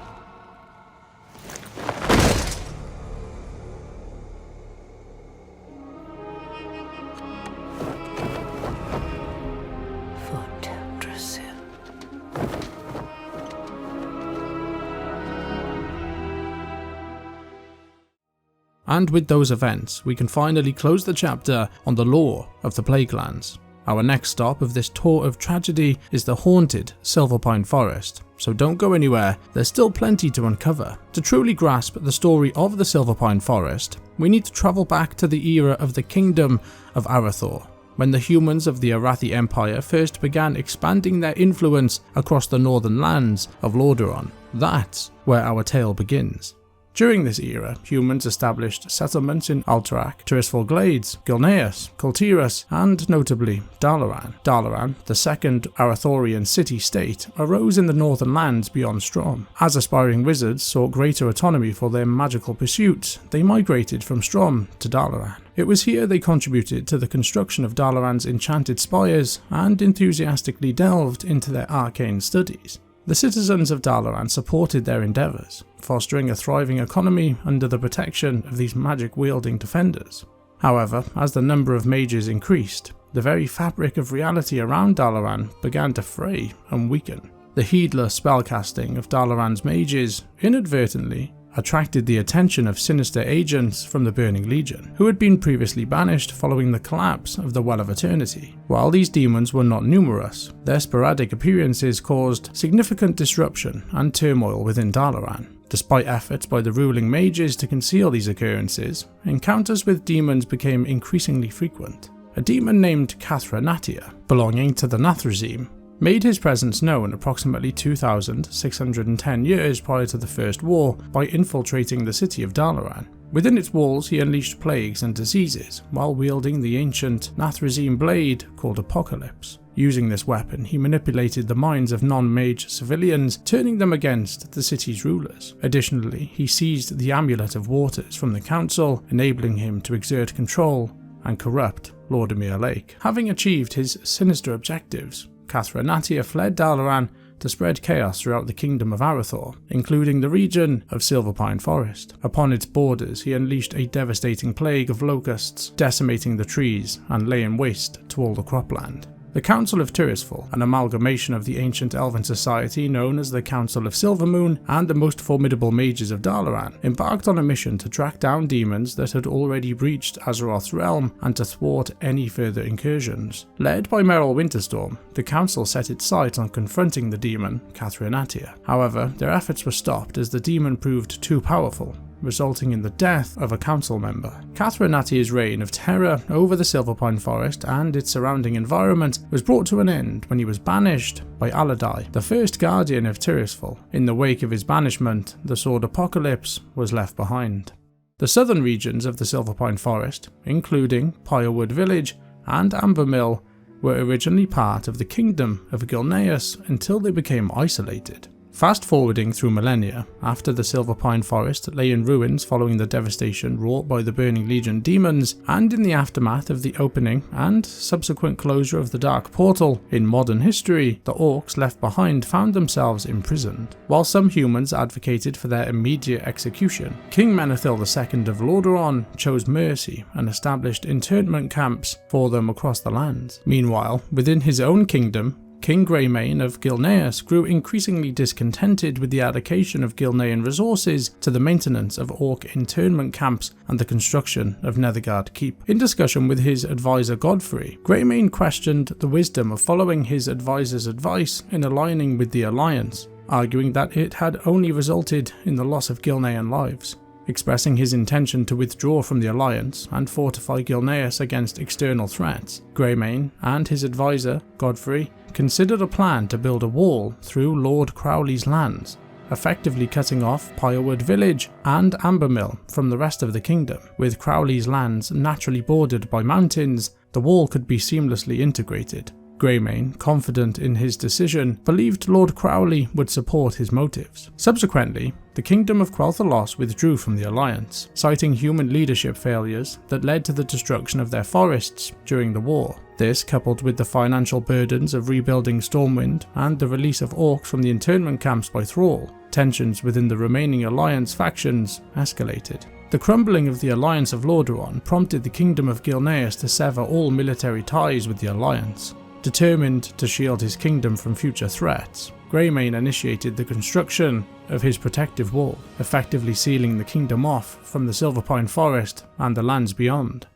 Speaker 1: And with those events, we can finally close the chapter on the lore of the Plaguelands. Our next stop of this tour of tragedy is the haunted Silverpine Forest, so don't go anywhere, there's still plenty to uncover. To truly grasp the story of the Silverpine Forest, we need to travel back to the era of the Kingdom of Arathor, when the humans of the Arathi Empire first began expanding their influence across the northern lands of Lordaeron. That's where our tale begins. During this era, humans established settlements in Alterac, Tirisfal Glades, Gilneas, Kultiras, and notably Dalaran. Dalaran, the second Arathorian city-state, arose in the northern lands beyond Strom. As aspiring wizards sought greater autonomy for their magical pursuits, they migrated from Strom to Dalaran. It was here they contributed to the construction of Dalaran's enchanted spires and enthusiastically delved into their arcane studies. The citizens of Dalaran supported their endeavours, fostering a thriving economy under the protection of these magic-wielding defenders. However, as the number of mages increased, the very fabric of reality around Dalaran began to fray and weaken. The heedless spellcasting of Dalaran's mages inadvertently attracted the attention of sinister agents from the Burning Legion, who had been previously banished following the collapse of the Well of Eternity. While these demons were not numerous, their sporadic appearances caused significant disruption and turmoil within Dalaran. Despite efforts by the ruling mages to conceal these occurrences, encounters with demons became increasingly frequent. A demon named Cathranatia, belonging to the Nathrezim, made his presence known approximately 2,610 years prior to the First War by infiltrating the city of Dalaran. Within its walls he unleashed plagues and diseases while wielding the ancient Nathrezim blade called Apocalypse. Using this weapon, he manipulated the minds of non-mage civilians, turning them against the city's rulers. Additionally, he seized the Amulet of Waters from the Council, enabling him to exert control and corrupt Lordaeron Lake. Having achieved his sinister objectives, Cathranatia fled Dalaran to spread chaos throughout the kingdom of Arathor, including the region of Silverpine Forest. Upon its borders, he unleashed a devastating plague of locusts, decimating the trees and laying waste to all the cropland. The Council of Tirisfal, an amalgamation of the ancient elven society known as the Council of Silvermoon and the most formidable mages of Dalaran, embarked on a mission to track down demons that had already breached Azeroth's realm and to thwart any further incursions. Led by Merrill Winterstorm, the Council set its sights on confronting the demon, Cathranatia. However, their efforts were stopped as the demon proved too powerful, resulting in the death of a council member. Cathranatia's reign of terror over the Silverpine Forest and its surrounding environment was brought to an end when he was banished by Aladai, the first guardian of Tirisfal. In the wake of his banishment, the sword Apocalypse was left behind. The southern regions of the Silverpine Forest, including Pyrewood Village and Ambermill, were originally part of the kingdom of Gilneas until they became isolated. Fast forwarding through millennia, after the Silverpine Forest lay in ruins following the devastation wrought by the Burning Legion demons, and in the aftermath of the opening and subsequent closure of the Dark Portal, in modern history, the orcs left behind found themselves imprisoned. While some humans advocated for their immediate execution, King Menethil II of Lordaeron chose mercy and established internment camps for them across the lands. Meanwhile, within his own kingdom, King Greymane of Gilneas grew increasingly discontented with the allocation of Gilnean resources to the maintenance of orc internment camps and the construction of Netherguard Keep. In discussion with his advisor Godfrey, Greymane questioned the wisdom of following his advisor's advice in aligning with the Alliance, arguing that it had only resulted in the loss of Gilnean lives. Expressing his intention to withdraw from the Alliance and fortify Gilneas against external threats, Greymane and his advisor, Godfrey, considered a plan to build a wall through Lord Crowley's lands, effectively cutting off Pyrewood Village and Ambermill from the rest of the kingdom. With Crowley's lands naturally bordered by mountains, the wall could be seamlessly integrated. Greymane, confident in his decision, believed Lord Crowley would support his motives. Subsequently, the Kingdom of Quel'Thalas withdrew from the Alliance, citing human leadership failures that led to the destruction of their forests during the war. This, coupled with the financial burdens of rebuilding Stormwind and the release of orcs from the internment camps by Thrall, tensions within the remaining Alliance factions escalated. The crumbling of the Alliance of Lordaeron prompted the Kingdom of Gilneas to sever all military ties with the Alliance. Determined to shield his kingdom from future threats, Greymane initiated the construction of his protective wall, effectively sealing the kingdom off from the Silverpine Forest and the lands beyond.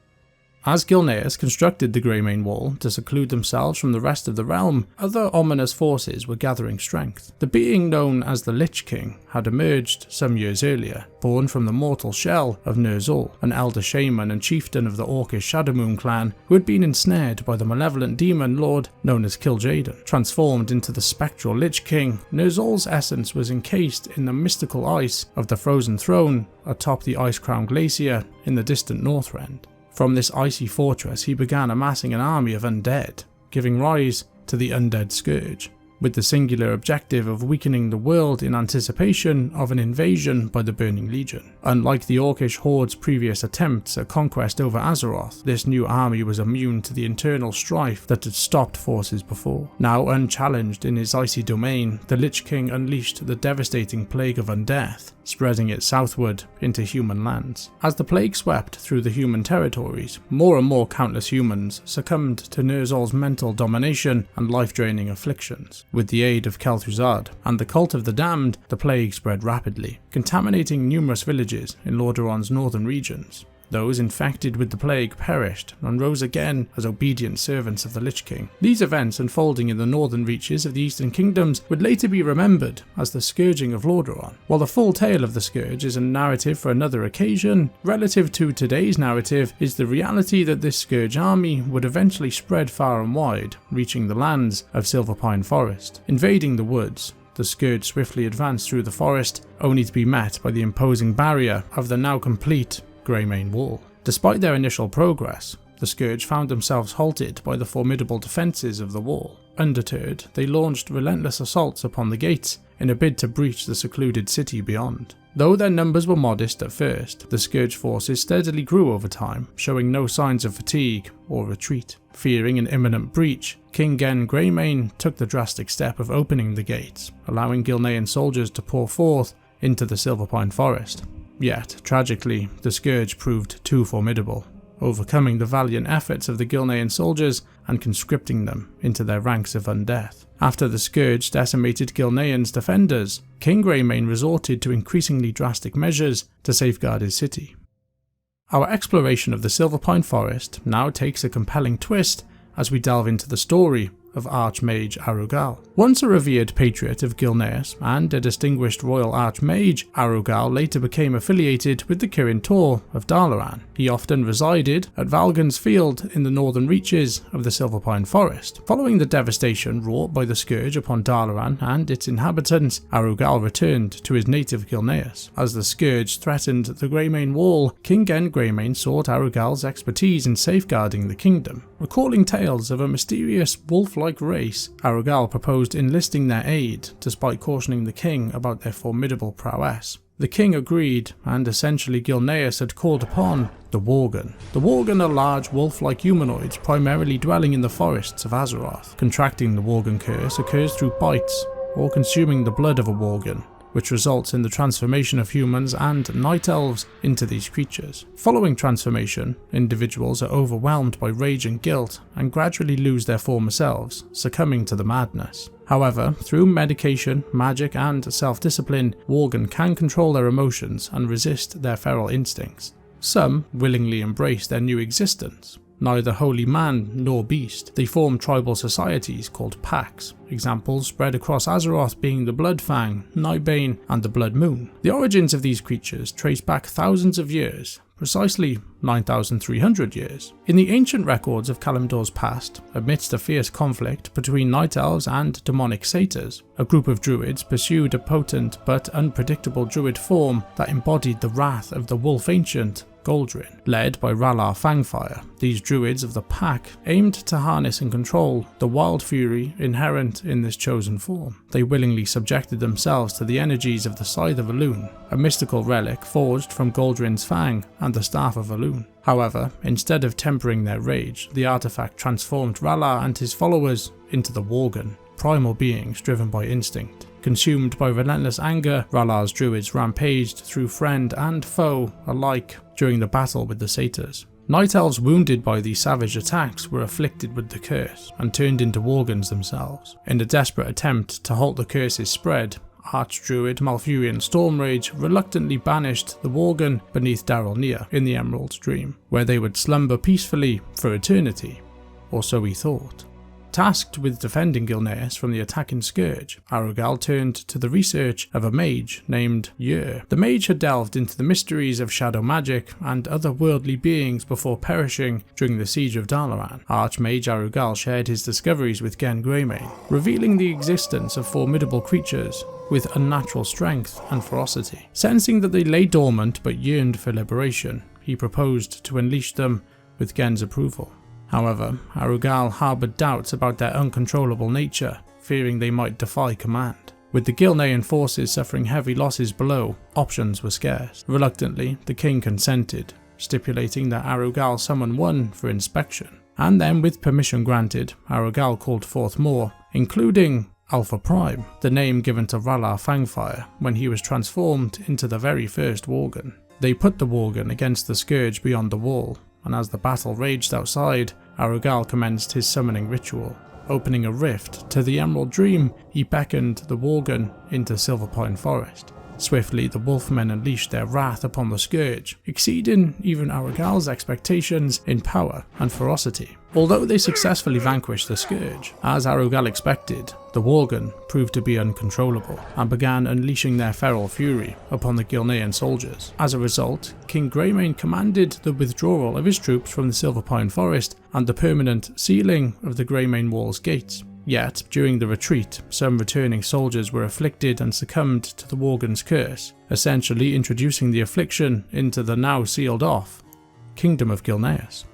Speaker 1: As Gilneas constructed the Greymane Wall to seclude themselves from the rest of the realm, other ominous forces were gathering strength. The being known as the Lich King had emerged some years earlier, born from the mortal shell of Ner'zhul, an elder shaman and chieftain of the Orcish Shadowmoon clan who had been ensnared by the malevolent demon lord known as Kil'jaeden. Transformed into the spectral Lich King, Ner'zhul's essence was encased in the mystical ice of the Frozen Throne atop the Ice-Crowned Glacier in the distant Northrend. From this icy fortress he began amassing an army of undead, giving rise to the undead Scourge, with the singular objective of weakening the world in anticipation of an invasion by the Burning Legion. Unlike the Orcish Horde's previous attempts at conquest over Azeroth, this new army was immune to the internal strife that had stopped forces before. Now unchallenged in his icy domain, the Lich King unleashed the devastating plague of undeath, spreading it southward into human lands. As the plague swept through the human territories, more and more countless humans succumbed to Ner'zhul's mental domination and life-draining afflictions. With the aid of Kel'Thuzad and the Cult of the Damned, the plague spread rapidly, contaminating numerous villages in Lordaeron's northern regions. Those infected with the plague perished and rose again as obedient servants of the Lich King. These events unfolding in the northern reaches of the Eastern Kingdoms would later be remembered as the Scourging of Lordaeron. While the full tale of the Scourge is a narrative for another occasion, relative to today's narrative is the reality that this Scourge army would eventually spread far and wide, reaching the lands of Silverpine Forest. Invading the woods, the Scourge swiftly advanced through the forest, only to be met by the imposing barrier of the now complete Greymane Wall. Despite their initial progress, the Scourge found themselves halted by the formidable defences of the wall. Undeterred, they launched relentless assaults upon the gates in a bid to breach the secluded city beyond. Though their numbers were modest at first, the Scourge forces steadily grew over time, showing no signs of fatigue or retreat. Fearing an imminent breach, King Gen Greymane took the drastic step of opening the gates, allowing Gilnean soldiers to pour forth into the Silverpine Forest. Yet, tragically, the Scourge proved too formidable, overcoming the valiant efforts of the Gilnean soldiers and conscripting them into their ranks of undeath. After the Scourge decimated Gilnean's defenders, King Greymane resorted to increasingly drastic measures to safeguard his city. Our exploration of the Silverpine Forest now takes a compelling twist as we delve into the story of Archmage Arugal. Once a revered patriot of Gilneas and a distinguished royal archmage, Arugal later became affiliated with the Kirin Tor of Darkshire. He often resided at Valgan's Field in the northern reaches of the Silverpine Forest. Following the devastation wrought by the Scourge upon Darkshire and its inhabitants, Arugal returned to his native Gilneas. As the Scourge threatened the Greymane Wall, King Gen Greymane sought Arugal's expertise in safeguarding the kingdom. Recalling tales of a mysterious wolf-like race, Arugal proposed enlisting their aid, despite cautioning the king about their formidable prowess. The king agreed, and essentially Gilneas had called upon the Worgen. The Worgen are large wolf-like humanoids primarily dwelling in the forests of Azeroth. Contracting the Worgen curse occurs through bites, or consuming the blood of a Worgen, which results in the transformation of humans and night elves into these creatures. Following transformation, individuals are overwhelmed by rage and guilt and gradually lose their former selves, succumbing to the madness. However, through medication, magic and self-discipline, Worgen can control their emotions and resist their feral instincts. Some willingly embrace their new existence. Neither holy man nor beast, they form tribal societies called packs, examples spread across Azeroth being the Bloodfang, Nightbane and the Blood Moon. The origins of these creatures trace back thousands of years, precisely 9,300 years. In the ancient records of Kalimdor's past, amidst a fierce conflict between night elves and demonic satyrs, a group of druids pursued a potent but unpredictable druid form that embodied the wrath of the wolf ancient Goldrin. Led by R'hllor Fangfire, these druids of the pack aimed to harness and control the wild fury inherent in this chosen form. They willingly subjected themselves to the energies of the Scythe of Elune, a mystical relic forged from Goldrin's fang and the Staff of Elune. However, instead of tempering their rage, the artifact transformed R'hllor and his followers into the Worgen, primal beings driven by instinct. Consumed by relentless anger, R'hllor's druids rampaged through friend and foe alike during the battle with the satyrs. Night elves wounded by these savage attacks were afflicted with the curse and turned into Worgens themselves. In a desperate attempt to halt the curse's spread, Archdruid Malfurion Stormrage reluctantly banished the Worgen beneath Darrelnir in the Emerald Dream, where they would slumber peacefully for eternity, or so he thought. Tasked with defending Gilneas from the attacking Scourge, Arugal turned to the research of a mage named Eerie. The mage had delved into the mysteries of shadow magic and other worldly beings before perishing during the siege of Darkshire. Archmage Arugal shared his discoveries with Gen Greymane, revealing the existence of formidable creatures with unnatural strength and ferocity. Sensing that they lay dormant but yearned for liberation, he proposed to unleash them with Gen's approval. However, Arugal harboured doubts about their uncontrollable nature, fearing they might defy command. With the Gilnean forces suffering heavy losses below, options were scarce. Reluctantly, the king consented, stipulating that Arugal summon one for inspection. And then, with permission granted, Arugal called forth more, including Alpha Prime, the name given to R'hllor Fangfire when he was transformed into the very first Worgen. They put the Worgen against the Scourge beyond the wall, and as the battle raged outside, Arugal commenced his summoning ritual. opening a rift to the Emerald Dream, he beckoned the Worgen into Silverpine Forest. Swiftly, the Wolfmen unleashed their wrath upon the Scourge, exceeding even Arugal's expectations in power and ferocity. Although they successfully vanquished the Scourge, as Arugal expected, the Worgen proved to be uncontrollable and began unleashing their feral fury upon the Gilnean soldiers. As a result, King Greymane commanded the withdrawal of his troops from the Silverpine Forest and the permanent sealing of the Greymane Wall's gates. Yet, during the retreat, some returning soldiers were afflicted and succumbed to the Worgen's curse, essentially introducing the affliction into the now sealed off Kingdom of Gilneas.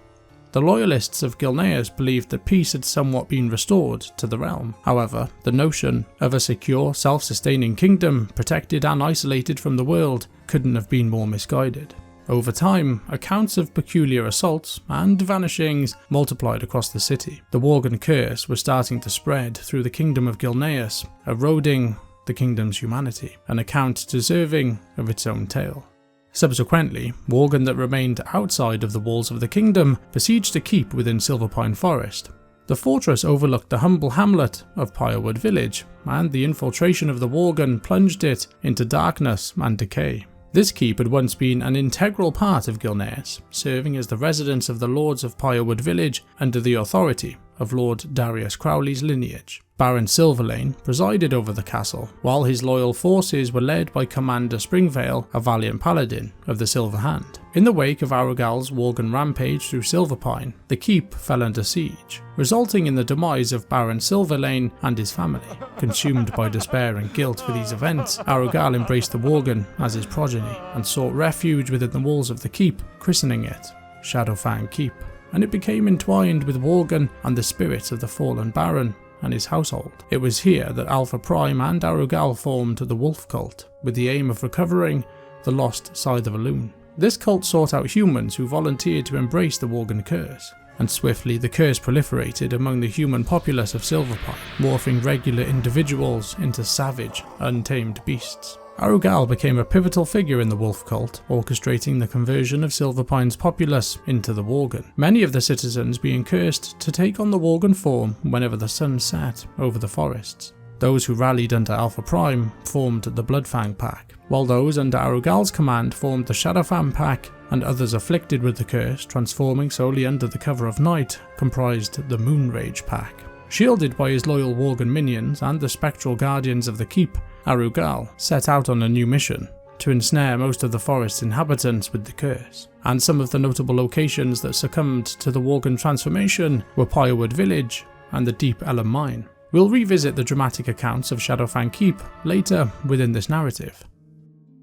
Speaker 1: The loyalists of Gilneas believed that peace had somewhat been restored to the realm. However, the notion of a secure, self-sustaining kingdom, protected and isolated from the world, couldn't have been more misguided. Over time, accounts of peculiar assaults and vanishings multiplied across the city. The Worgen curse was starting to spread through the kingdom of Gilneas, eroding the kingdom's humanity, an account deserving of its own tale. Subsequently, Worgen that remained outside of the walls of the kingdom besieged a keep within Silverpine Forest. The fortress overlooked the humble hamlet of Pyrewood Village, and the infiltration of the Worgen plunged it into darkness and decay. This keep had once been an integral part of Gilneas, serving as the residence of the Lords of Pyrewood Village under the authority of Lord Darius Crowley's lineage. Baron Silverlane presided over the castle, while his loyal forces were led by Commander Springvale, a valiant paladin of the Silver Hand. In the wake of Arugal's Worgen rampage through Silverpine, the keep fell under siege, resulting in the demise of Baron Silverlane and his family. Consumed by despair and guilt for these events, Arugal embraced the Worgen as his progeny and sought refuge within the walls of the keep, christening it Shadowfang Keep, and it became entwined with Worgen and the spirit of the fallen Baron and his household. It was here that Alpha Prime and Arugal formed the Wolf Cult, with the aim of recovering the lost Scythe of Elune. This cult sought out humans who volunteered to embrace the Worgen curse, and swiftly the curse proliferated among the human populace of Silverpine, morphing regular individuals into savage, untamed beasts. Arugal became a pivotal figure in the Wolf Cult, orchestrating the conversion of Silverpine's populace into the Worgen, many of the citizens being cursed to take on the Worgen form whenever the sun set over the forests. Those who rallied under Alpha Prime formed the Bloodfang Pack, while those under Arugal's command formed the Shadowfang Pack, and others afflicted with the curse, transforming solely under the cover of night, comprised the Moonrage Pack. Shielded by his loyal Worgen minions and the spectral guardians of the keep, Arugal set out on a new mission to ensnare most of the forest's inhabitants with the curse, and some of the notable locations that succumbed to the Worgen transformation were Pyrewood Village and the Deep Ellum Mine. We'll revisit the dramatic accounts of Shadowfang Keep later within this narrative.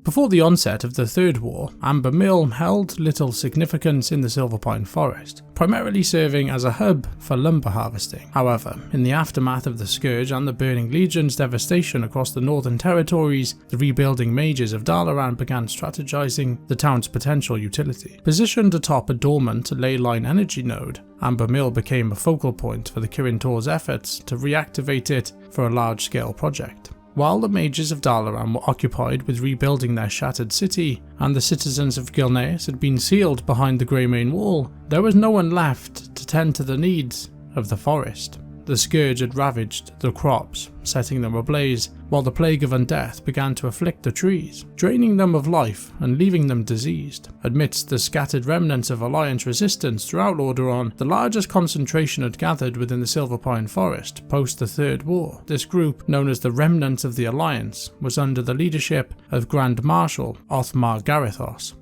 Speaker 1: Before the onset of the Third War, Amber Mill held little significance in the Silverpine Forest, primarily serving as a hub for lumber harvesting. However, in the aftermath of the Scourge and the Burning Legion's devastation across the Northern Territories, the rebuilding mages of Dalaran began strategizing the town's potential utility. Positioned atop a dormant ley line energy node, Amber Mill became a focal point for the Kirin Tor's efforts to reactivate it for a large-scale project. While the mages of Dalaran were occupied with rebuilding their shattered city, and the citizens of Gilneas had been sealed behind the Greymane Wall, there was no one left to tend to the needs of the forest. The Scourge had ravaged the crops, setting them ablaze, while the plague of undeath began to afflict the trees, draining them of life and leaving them diseased. Amidst the scattered remnants of Alliance resistance throughout Lordaeron, the largest concentration had gathered within the Silverpine Forest post the Third War. This group, known as the Remnant of the Alliance, was under the leadership of Grand Marshal Othmar Garithos.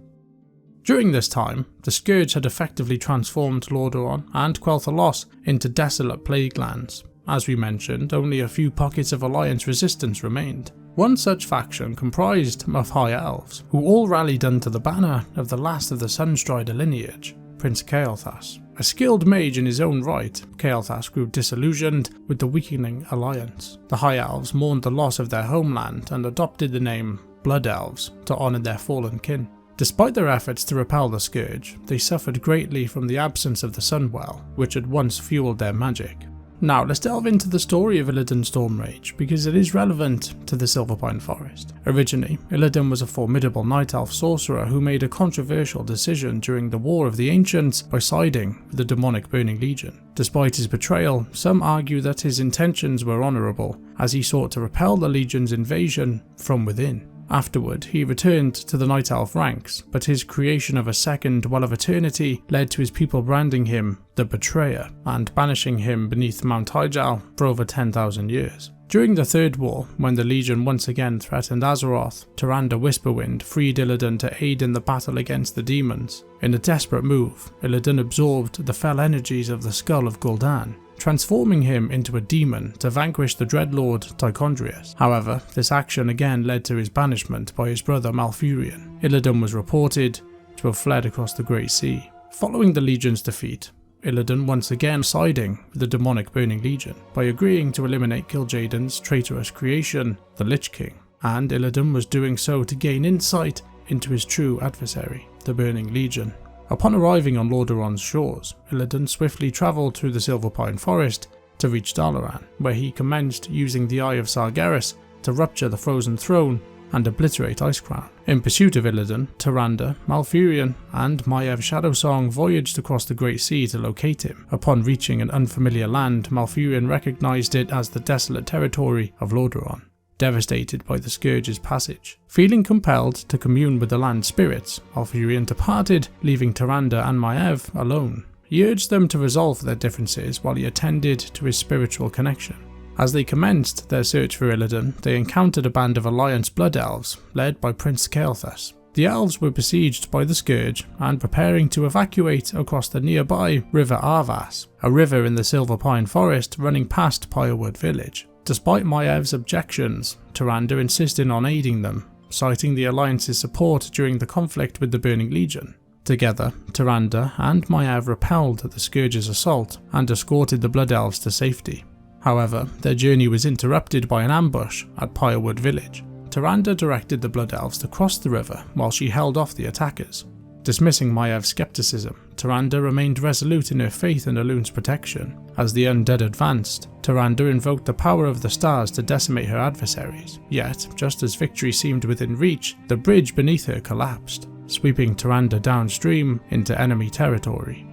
Speaker 1: During this time, the Scourge had effectively transformed Lordaeron and Quel'Thalos into desolate Plaguelands. As we mentioned, only a few pockets of Alliance resistance remained. One such faction comprised of High Elves, who all rallied under the banner of the last of the Sunstrider lineage, Prince Kael'thas. A skilled mage in his own right, Kael'thas grew disillusioned with the weakening alliance. The High Elves mourned the loss of their homeland and adopted the name Blood Elves to honour their fallen kin. Despite their efforts to repel the Scourge, they suffered greatly from the absence of the Sunwell, which had once fueled their magic. Now let's delve into the story of Illidan Stormrage because it is relevant to the Silverpine Forest. Originally, Illidan was a formidable night elf sorcerer who made a controversial decision during the War of the Ancients by siding with the demonic Burning Legion. Despite his betrayal, some argue that his intentions were honourable as he sought to repel the Legion's invasion from within. Afterward, he returned to the Night Elf ranks, but his creation of a second Well of Eternity led to his people branding him the Betrayer and banishing him beneath Mount Hyjal for over 10,000 years. During the Third War, when the Legion once again threatened Azeroth, Tyrande Whisperwind freed Illidan to aid in the battle against the demons. In a desperate move, Illidan absorbed the fell energies of the Skull of Gul'dan, transforming him into a demon to vanquish the Dreadlord Tychondrius. However, this action again led to his banishment by his brother Malfurion. Illidan was reported to have fled across the Great Sea. Following the Legion's defeat, Illidan once again siding with the demonic Burning Legion by agreeing to eliminate Kil'jaeden's traitorous creation, the Lich King, and Illidan was doing so to gain insight into his true adversary, the Burning Legion. Upon arriving on Lordaeron's shores, Illidan swiftly travelled through the Silverpine Forest to reach Dalaran, where he commenced using the Eye of Sargeras to rupture the Frozen Throne and obliterate Icecrown. In pursuit of Illidan, Tyrande, Malfurion, and Maiev Shadowsong voyaged across the Great Sea to locate him. Upon reaching an unfamiliar land, Malfurion recognised it as the desolate territory of Lordaeron, devastated by the Scourge's passage. Feeling compelled to commune with the land spirits, Malfurion departed, leaving Tyrande and Maiev alone. He urged them to resolve their differences while he attended to his spiritual connection. As they commenced their search for Illidan, they encountered a band of Alliance Blood Elves, led by Prince Kael'thas. The elves were besieged by the Scourge and preparing to evacuate across the nearby River Arvas, a river in the Silverpine Forest running past Pyrewood Village. Despite Maiev's objections, Tyrande insisted on aiding them, citing the Alliance's support during the conflict with the Burning Legion. Together, Tyrande and Maiev repelled the Scourge's assault and escorted the Blood Elves to safety. However, their journey was interrupted by an ambush at Pyrewood Village. Tyrande directed the Blood Elves to cross the river while she held off the attackers. Dismissing Maiev's skepticism, Tyrande remained resolute in her faith in Elune's protection. As the undead advanced, Tyrande invoked the power of the stars to decimate her adversaries. Yet, just as victory seemed within reach, the bridge beneath her collapsed, sweeping Tyrande downstream into enemy territory.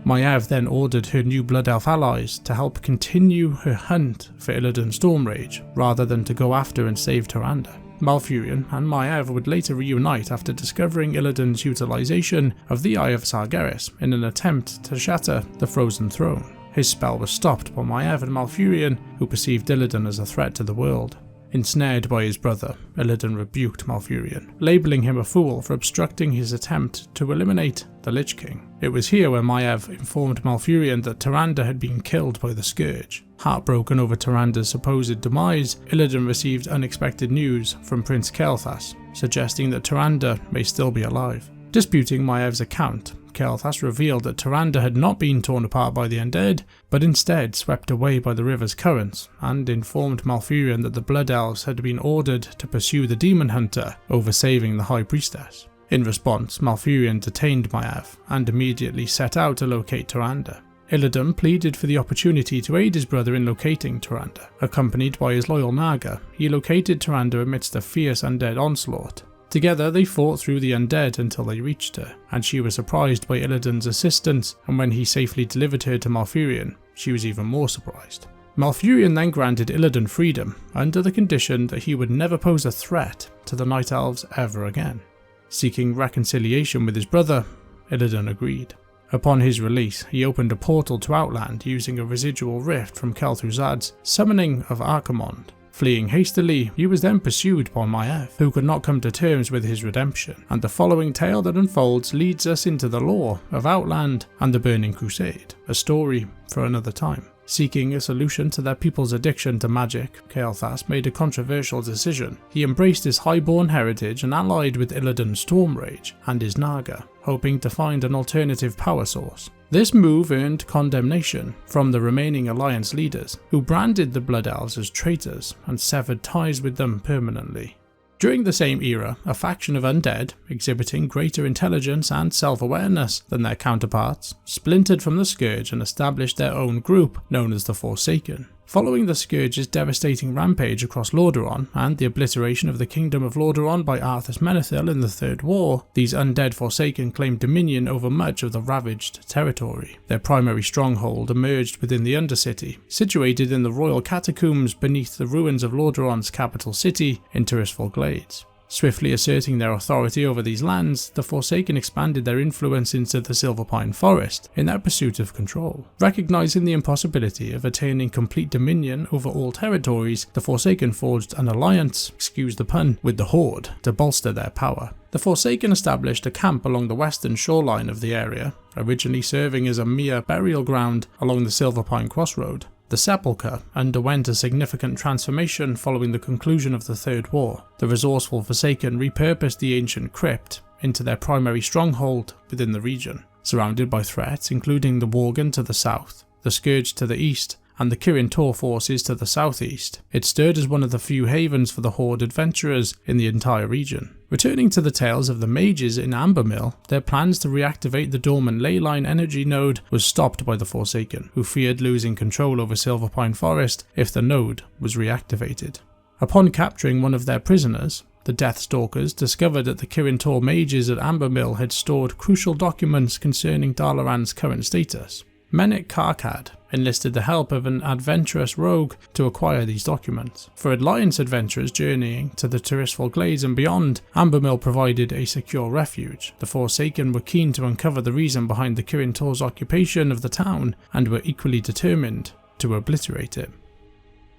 Speaker 1: Maiev then ordered her new Blood Elf allies to help continue her hunt for Illidan Stormrage, rather than to go after and save Tyrande. Malfurion and Maiev would later reunite after discovering Illidan's utilization of the Eye of Sargeras in an attempt to shatter the Frozen Throne. His spell was stopped by Maiev and Malfurion, who perceived Illidan as a threat to the world. Ensnared by his brother, Illidan rebuked Malfurion, labelling him a fool for obstructing his attempt to eliminate the Lich King. It was here where Maiev informed Malfurion that Tyrande had been killed by the Scourge. Heartbroken over Tyrande's supposed demise, Illidan received unexpected news from Prince Kael'thas, suggesting that Tyrande may still be alive. Disputing Maiev's account, Kael'thas revealed that Tyrande had not been torn apart by the undead, but instead swept away by the river's currents, and informed Malfurion that the Blood Elves had been ordered to pursue the Demon Hunter over saving the High Priestess. In response, Malfurion detained Maiev and immediately set out to locate Tyrande. Illidan pleaded for the opportunity to aid his brother in locating Tyrande. Accompanied by his loyal Naga, he located Tyrande amidst a fierce undead onslaught. Together they fought through the undead until they reached her, and she was surprised by Illidan's assistance, and when he safely delivered her to Malfurion, she was even more surprised. Malfurion then granted Illidan freedom, under the condition that he would never pose a threat to the Night Elves ever again. Seeking reconciliation with his brother, Illidan agreed. Upon his release, he opened a portal to Outland using a residual rift from Kel'Thuzad's summoning of Archimonde. Fleeing hastily, he was then pursued by Maiev, who could not come to terms with his redemption, and the following tale that unfolds leads us into the lore of Outland and the Burning Crusade, a story for another time. Seeking a solution to their people's addiction to magic, Kael'thas made a controversial decision. He embraced his highborn heritage and allied with Illidan Stormrage and his Naga, hoping to find an alternative power source. This move earned condemnation from the remaining Alliance leaders, who branded the Blood Elves as traitors and severed ties with them permanently. During the same era, a faction of undead, exhibiting greater intelligence and self-awareness than their counterparts, splintered from the Scourge and established their own group known as the Forsaken. Following the Scourge's devastating rampage across Lordaeron and the obliteration of the Kingdom of Lordaeron by Arthas Menethil in the Third War, these undead Forsaken claimed dominion over much of the ravaged territory. Their primary stronghold emerged within the Undercity, situated in the royal catacombs beneath the ruins of Lordaeron's capital city in Tirisfal Glades. Swiftly asserting their authority over these lands, the Forsaken expanded their influence into the Silverpine Forest in their pursuit of control. Recognizing the impossibility of attaining complete dominion over all territories, the Forsaken forged an alliance, excuse the pun, with the Horde to bolster their power. The Forsaken established a camp along the western shoreline of the area, originally serving as a mere burial ground along the Silverpine Crossroad. The Sepulchre underwent a significant transformation following the conclusion of the Third War. The resourceful Forsaken repurposed the ancient crypt into their primary stronghold within the region, surrounded by threats including the Worgen to the south, the Scourge to the east, and the Kirin Tor forces to the southeast. It stood as one of the few havens for the Horde adventurers in the entire region. Returning to the tales of the mages in Ambermill, their plans to reactivate the dormant leyline energy node was stopped by the Forsaken, who feared losing control over Silverpine Forest if the node was reactivated. Upon capturing one of their prisoners, the Deathstalkers discovered that the Kirin Tor mages at Ambermill had stored crucial documents concerning Dalaran's current status. Menek Karkad enlisted the help of an adventurous rogue to acquire these documents. For Alliance adventurers journeying to the Tirisfal Glades and beyond, Ambermill provided a secure refuge. The Forsaken were keen to uncover the reason behind the Kirin Tor's occupation of the town and were equally determined to obliterate it.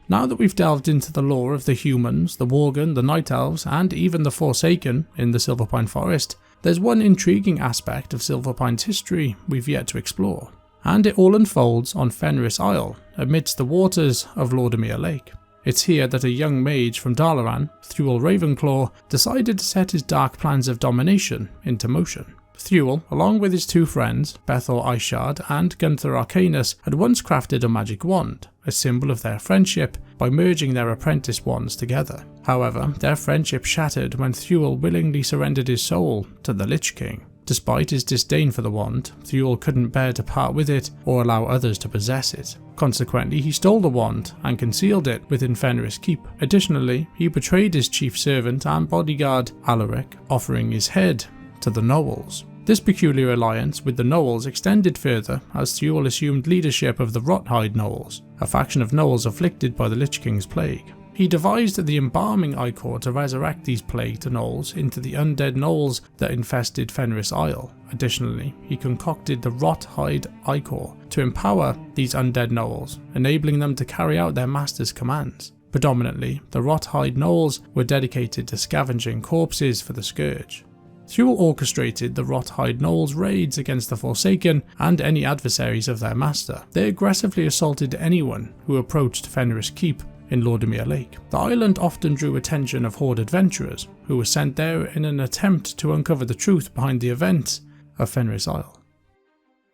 Speaker 1: Now that we've delved into the lore of the humans, the Worgen, the Night Elves, and even the Forsaken in the Silverpine Forest, there's one intriguing aspect of Silverpine's history we've yet to explore. And it all unfolds on Fenris Isle, amidst the waters of Lordaeron Lake. It's here that a young mage from Dalaran, Thruel Ravenclaw, decided to set his dark plans of domination into motion. Thruel, along with his two friends, Bethor Ishard and Gunther Arcanus, had once crafted a magic wand, a symbol of their friendship, by merging their apprentice wands together. However, their friendship shattered when Thruel willingly surrendered his soul to the Lich King. Despite his disdain for the wand, Thruel couldn't bear to part with it or allow others to possess it. Consequently, he stole the wand and concealed it within Fenris Keep. Additionally, he betrayed his chief servant and bodyguard, Alaric, offering his head to the Gnolls. This peculiar alliance with the Gnolls extended further as Thruel assumed leadership of the Rothhide Gnolls, a faction of Gnolls afflicted by the Lich King's plague. He devised the embalming ichor to resurrect these plagued gnolls into the undead gnolls that infested Fenris Isle. Additionally, he concocted the Rothhide ichor to empower these undead gnolls, enabling them to carry out their master's commands. Predominantly, the Rothhide gnolls were dedicated to scavenging corpses for the Scourge. Thruel orchestrated the Rothhide gnolls' raids against the Forsaken and any adversaries of their master. They aggressively assaulted anyone who approached Fenris Keep in Lordaeron Lake. The island often drew attention of Horde adventurers, who were sent there in an attempt to uncover the truth behind the events of Fenris Isle.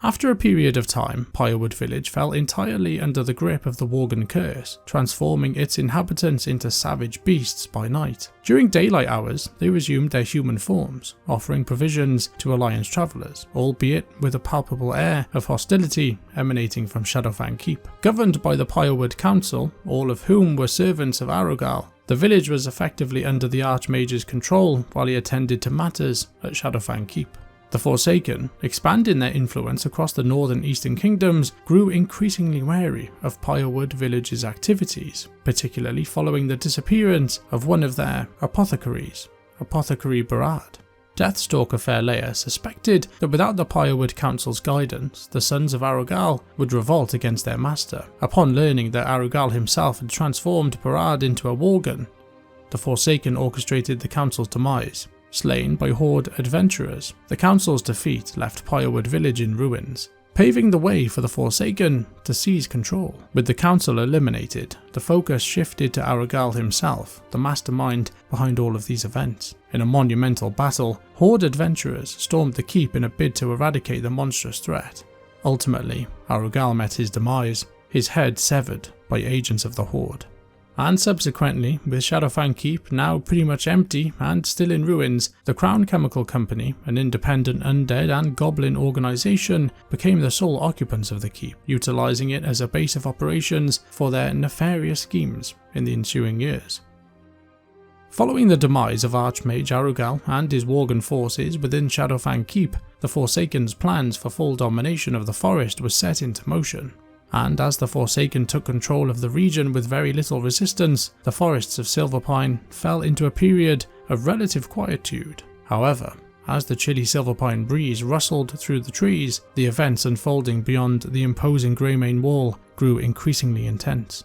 Speaker 1: After a period of time, Pyrewood Village fell entirely under the grip of the Worgen curse, transforming its inhabitants into savage beasts by night. During daylight hours, they resumed their human forms, offering provisions to Alliance travellers, albeit with a palpable air of hostility emanating from Shadowfang Keep. Governed by the Pyrewood Council, all of whom were servants of Arogal, the village was effectively under the Archmage's control while he attended to matters at Shadowfang Keep. The Forsaken, expanding their influence across the northern eastern kingdoms, grew increasingly wary of Pyrewood Village's activities, particularly following the disappearance of one of their apothecaries, Apothecary Barad. Deathstalker Fairleia suspected that without the Pyrewood Council's guidance, the sons of Arogal would revolt against their master. Upon learning that Arogal himself had transformed Barad into a Worgen, the Forsaken orchestrated the council's demise. Slain by Horde adventurers, the council's defeat left Pyrewood Village in ruins, paving the way for the Forsaken to seize control. With the council eliminated, the focus shifted to Arogal himself, the mastermind behind all of these events. In a monumental battle, Horde adventurers stormed the keep in a bid to eradicate the monstrous threat. Ultimately, Arogal met his demise, his head severed by agents of the Horde. And subsequently, with Shadowfang Keep now pretty much empty and still in ruins, the Crown Chemical Company, an independent undead and goblin organisation, became the sole occupants of the keep, utilising it as a base of operations for their nefarious schemes in the ensuing years. Following the demise of Archmage Arugal and his Worgen forces within Shadowfang Keep, the Forsaken's plans for full domination of the forest were set into motion. And as the Forsaken took control of the region with very little resistance, the forests of Silverpine fell into a period of relative quietude. However, as the chilly Silverpine breeze rustled through the trees, the events unfolding beyond the imposing Greymane Wall grew increasingly intense.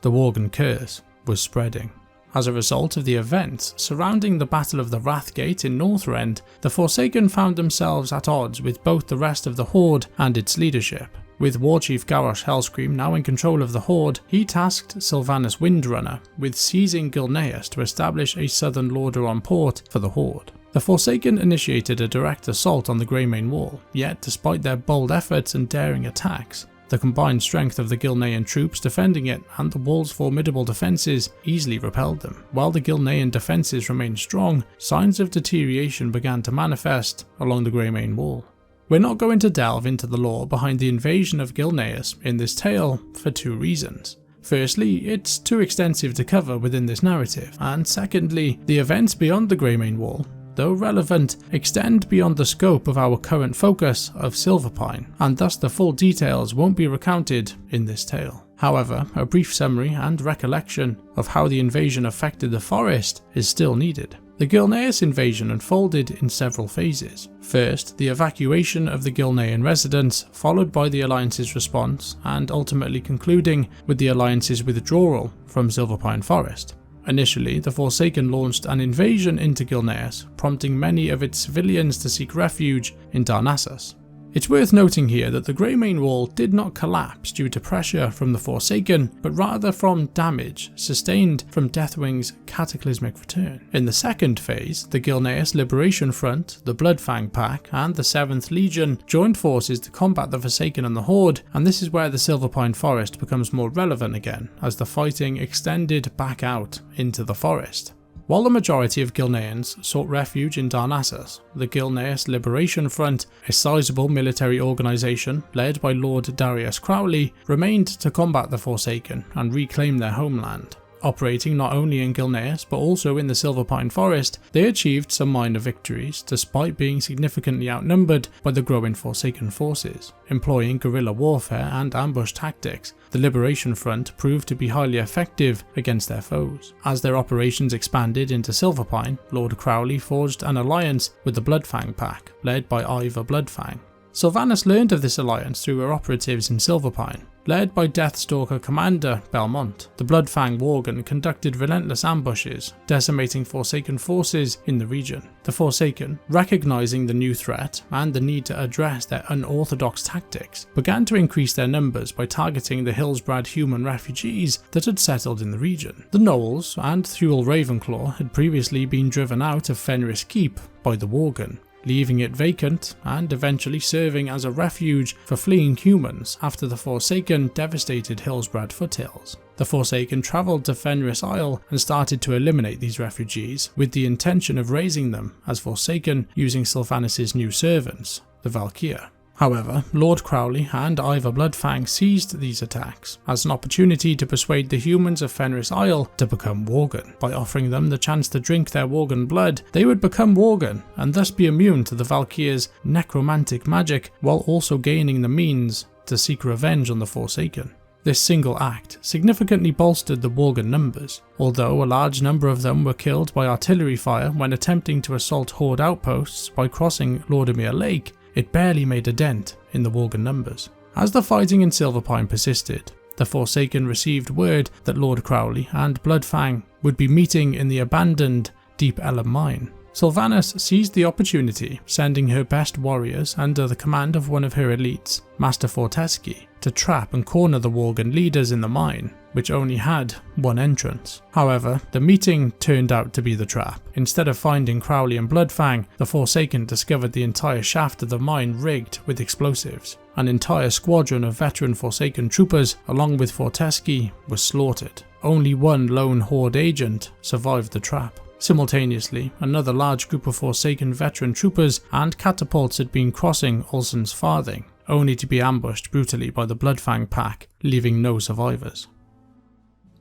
Speaker 1: The Worgen curse was spreading. As a result of the events surrounding the Battle of the Wrathgate in Northrend, the Forsaken found themselves at odds with both the rest of the Horde and its leadership. With Warchief Garrosh Hellscream now in control of the Horde, he tasked Sylvanas Windrunner with seizing Gilneas to establish a southern Lordaeron port for the Horde. The Forsaken initiated a direct assault on the Greymane Wall, yet despite their bold efforts and daring attacks, the combined strength of the Gilnean troops defending it and the wall's formidable defences easily repelled them. While the Gilnean defences remained strong, signs of deterioration began to manifest along the Greymane Wall. We're not going to delve into the lore behind the invasion of Gilneas in this tale for two reasons. Firstly, it's too extensive to cover within this narrative, and secondly, the events beyond the Greymane Wall, though relevant, extend beyond the scope of our current focus of Silverpine, and thus the full details won't be recounted in this tale. However, a brief summary and recollection of how the invasion affected the forest is still needed. The Gilneas invasion unfolded in several phases. First, the evacuation of the Gilnean residents, followed by the Alliance's response, and ultimately concluding with the Alliance's withdrawal from Silverpine Forest. Initially, the Forsaken launched an invasion into Gilneas, prompting many of its civilians to seek refuge in Darnassus. It's worth noting here that the Greymane Wall did not collapse due to pressure from the Forsaken, but rather from damage sustained from Deathwing's cataclysmic return. In the second phase, the Gilneas Liberation Front, the Bloodfang Pack, and the 7th Legion joined forces to combat the Forsaken and the Horde, and this is where the Silverpine Forest becomes more relevant again, as the fighting extended back out into the forest. While the majority of Gilneans sought refuge in Darnassus, the Gilneas Liberation Front, a sizable military organisation led by Lord Darius Crowley, remained to combat the Forsaken and reclaim their homeland. Operating not only in Gilneas but also in the Silverpine Forest, they achieved some minor victories despite being significantly outnumbered by the growing Forsaken forces. Employing guerrilla warfare and ambush tactics, the Liberation Front proved to be highly effective against their foes. As their operations expanded into Silverpine, Lord Crowley forged an alliance with the Bloodfang Pack, led by Ivor Bloodfang. Sylvanas learned of this alliance through her operatives in Silverpine. Led by Deathstalker Commander Belmont, the Bloodfang Worgen conducted relentless ambushes, decimating Forsaken forces in the region. The Forsaken, recognizing the new threat and the need to address their unorthodox tactics, began to increase their numbers by targeting the Hillsbrad human refugees that had settled in the region. The Gnolls and Thule Ravenclaw had previously been driven out of Fenris Keep by the Worgen, leaving it vacant and eventually serving as a refuge for fleeing humans after the Forsaken devastated Hillsbrad foothills. The Forsaken travelled to Fenris Isle and started to eliminate these refugees with the intention of raising them as Forsaken using Sylvanas' new servants, the Valkyr. However, Lord Crowley and Ivor Bloodfang seized these attacks as an opportunity to persuade the humans of Fenris Isle to become Worgen. By offering them the chance to drink their Worgen blood, they would become Worgen and thus be immune to the Valkyr's necromantic magic, while also gaining the means to seek revenge on the Forsaken. This single act significantly bolstered the Worgen numbers. Although a large number of them were killed by artillery fire when attempting to assault Horde outposts by crossing Lordemere Lake, it barely made a dent in the Worgen numbers. As the fighting in Silverpine persisted, the Forsaken received word that Lord Crowley and Bloodfang would be meeting in the abandoned Deep Ellum mine. Sylvanas seized the opportunity, sending her best warriors under the command of one of her elites, Master Fortescue, to trap and corner the Worgen leaders in the mine, which only had one entrance. However, the meeting turned out to be the trap. Instead of finding Crowley and Bloodfang, the Forsaken discovered the entire shaft of the mine rigged with explosives. An entire squadron of veteran Forsaken troopers, along with Fortescue, was slaughtered. only one lone Horde agent survived the trap. Simultaneously, another large group of Forsaken veteran troopers and catapults had been crossing Ulsan's Farthing, only to be ambushed brutally by the Bloodfang pack, leaving no survivors.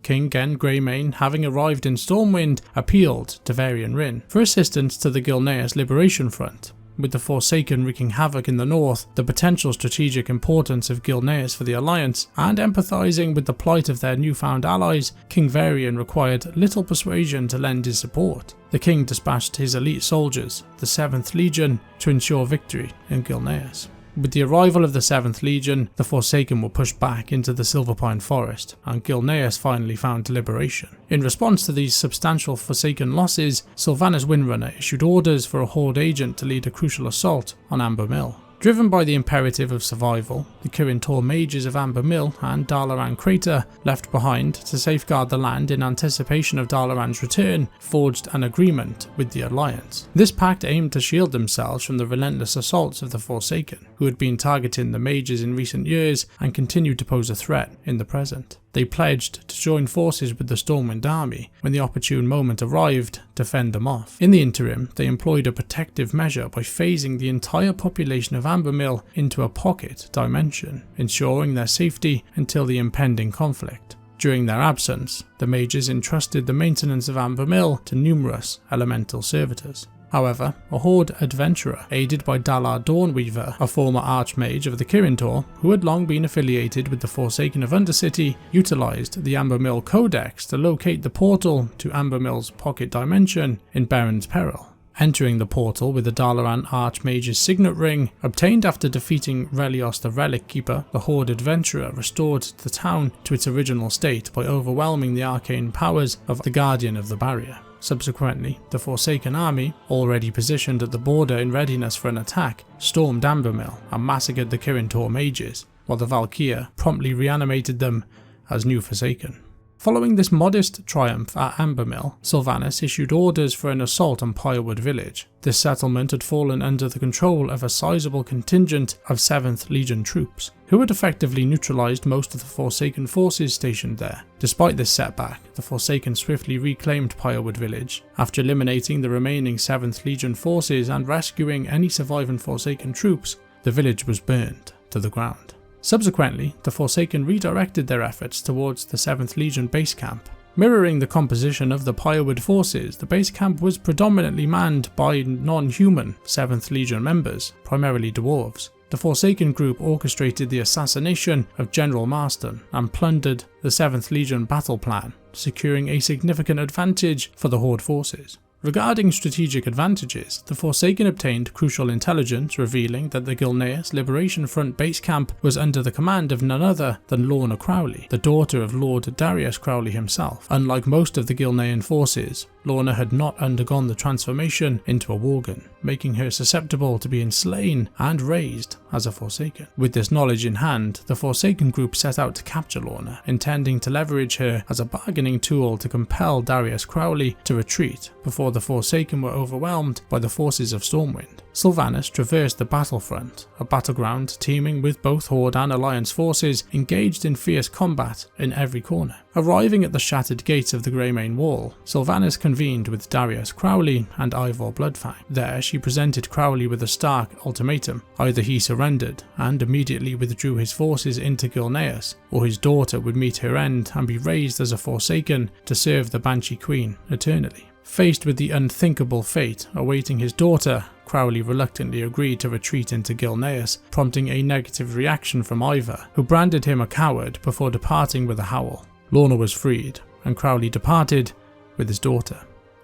Speaker 1: King Genn Greymane, having arrived in Stormwind, appealed to Varian Wrynn for assistance to the Gilneas Liberation Front. With the Forsaken wreaking havoc in the north, the potential strategic importance of Gilneas for the Alliance, and empathising with the plight of their newfound allies, King Varian required little persuasion to lend his support. The king dispatched his elite soldiers, the 7th Legion, to ensure victory in Gilneas. With the arrival of the 7th Legion, the Forsaken were pushed back into the Silverpine Forest, and Gilneas finally found liberation. In response to these substantial Forsaken losses, Sylvanas Windrunner issued orders for a Horde agent to lead a crucial assault on Amber Mill. Driven by the imperative of survival, the Kirin Tor mages of Amber Mill and Dalaran Crater, left behind to safeguard the land in anticipation of Dalaran's return, forged an agreement with the Alliance. This pact aimed to shield themselves from the relentless assaults of the Forsaken, who had been targeting the mages in recent years and continued to pose a threat in the present. They pledged to join forces with the Stormwind army when the opportune moment arrived to fend them off. In the interim, they employed a protective measure by phasing the entire population of Ambermill into a pocket dimension, ensuring their safety until the impending conflict. During their absence, the mages entrusted the maintenance of Ambermill to numerous elemental servitors. However, a Horde adventurer, aided by Dalar Dawnweaver, a former archmage of the Kirin Tor, who had long been affiliated with the Forsaken of Undercity, utilised the Ambermill Codex to locate the portal to Ambermill's pocket dimension in Baron's Peril. Entering the portal with the Dalaran Archmage's signet ring, obtained after defeating Relios the Relic Keeper, the Horde adventurer restored the town to its original state by overwhelming the arcane powers of the Guardian of the Barrier. Subsequently, the Forsaken army, already positioned at the border in readiness for an attack, stormed Ambermill and massacred the Kirin Tor mages, while the Valkyr promptly reanimated them as new Forsaken. Following this modest triumph at Ambermill, Sylvanas issued orders for an assault on Pyrewood village. This settlement had fallen under the control of a sizable contingent of 7th Legion troops, who had effectively neutralised most of the Forsaken forces stationed there. Despite this setback, the Forsaken swiftly reclaimed Pyrewood village. After eliminating the remaining 7th Legion forces and rescuing any surviving Forsaken troops, the village was burned to the ground. Subsequently, the Forsaken redirected their efforts towards the 7th Legion base camp. Mirroring the composition of the Pyrewood forces, the base camp was predominantly manned by non-human 7th Legion members, primarily dwarves. The Forsaken group orchestrated the assassination of General Marston and plundered the 7th Legion battle plan, securing a significant advantage for the Horde forces. Regarding strategic advantages, the Forsaken obtained crucial intelligence revealing that the Gilneas Liberation Front base camp was under the command of none other than Lorna Crowley, the daughter of Lord Darius Crowley himself. Unlike most of the Gilnean forces, Lorna had not undergone the transformation into a Worgen, making her susceptible to being slain and raised as a Forsaken. With this knowledge in hand, the Forsaken group set out to capture Lorna, intending to leverage her as a bargaining tool to compel Darius Crowley to retreat before the Forsaken were overwhelmed by the forces of Stormwind. Sylvanas traversed the battlefront, a battleground teeming with both Horde and Alliance forces engaged in fierce combat in every corner. Arriving at the shattered gates of the Greymane Wall, Sylvanas convened with Darius Crowley and Ivor Bloodfang. There she presented Crowley with a stark ultimatum. Either he surrendered and immediately withdrew his forces into Gilneas, or his daughter would meet her end and be raised as a Forsaken to serve the Banshee Queen eternally. Faced with the unthinkable fate awaiting his daughter, Crowley reluctantly agreed to retreat into Gilneas, prompting a negative reaction from Ivor, who branded him a coward before departing with a howl. Lorna was freed, and Crowley departed with his daughter.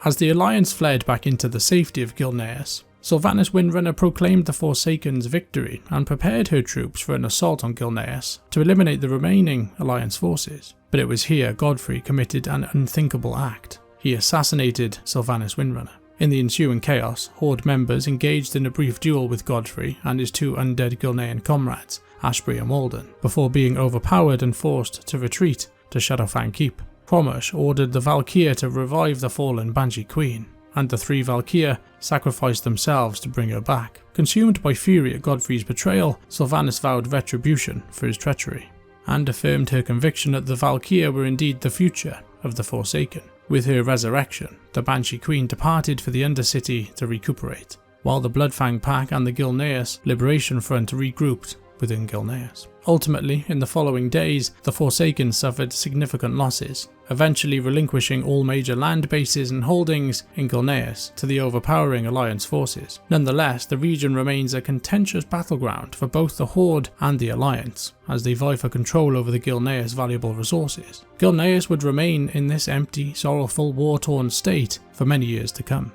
Speaker 1: As the Alliance fled back into the safety of Gilneas, Sylvanas Windrunner proclaimed the Forsaken's victory and prepared her troops for an assault on Gilneas to eliminate the remaining Alliance forces. But it was here Godfrey committed an unthinkable act. He assassinated Sylvanas Windrunner. In the ensuing chaos, Horde members engaged in a brief duel with Godfrey and his two undead Gilnean comrades, Ashbury and Walden, before being overpowered and forced to retreat to Shadowfang Keep. Cromosh ordered the Valkyr to revive the fallen Banshee Queen, and the three Valkyr sacrificed themselves to bring her back. Consumed by fury at Godfrey's betrayal, Sylvanas vowed retribution for his treachery. and affirmed her conviction that the Valkyrie were indeed the future of the Forsaken. With her resurrection, the Banshee Queen departed for the Undercity to recuperate, while the Bloodfang Pack and the Gilneas Liberation Front regrouped within Gilneas. Ultimately, in the following days, the Forsaken suffered significant losses, eventually relinquishing all major land bases and holdings in Gilneas to the overpowering Alliance forces. Nonetheless, the region remains a contentious battleground for both the Horde and the Alliance, as they vie for control over the Gilneas' valuable resources. Gilneas would remain in this empty, sorrowful, war-torn state for many years to come.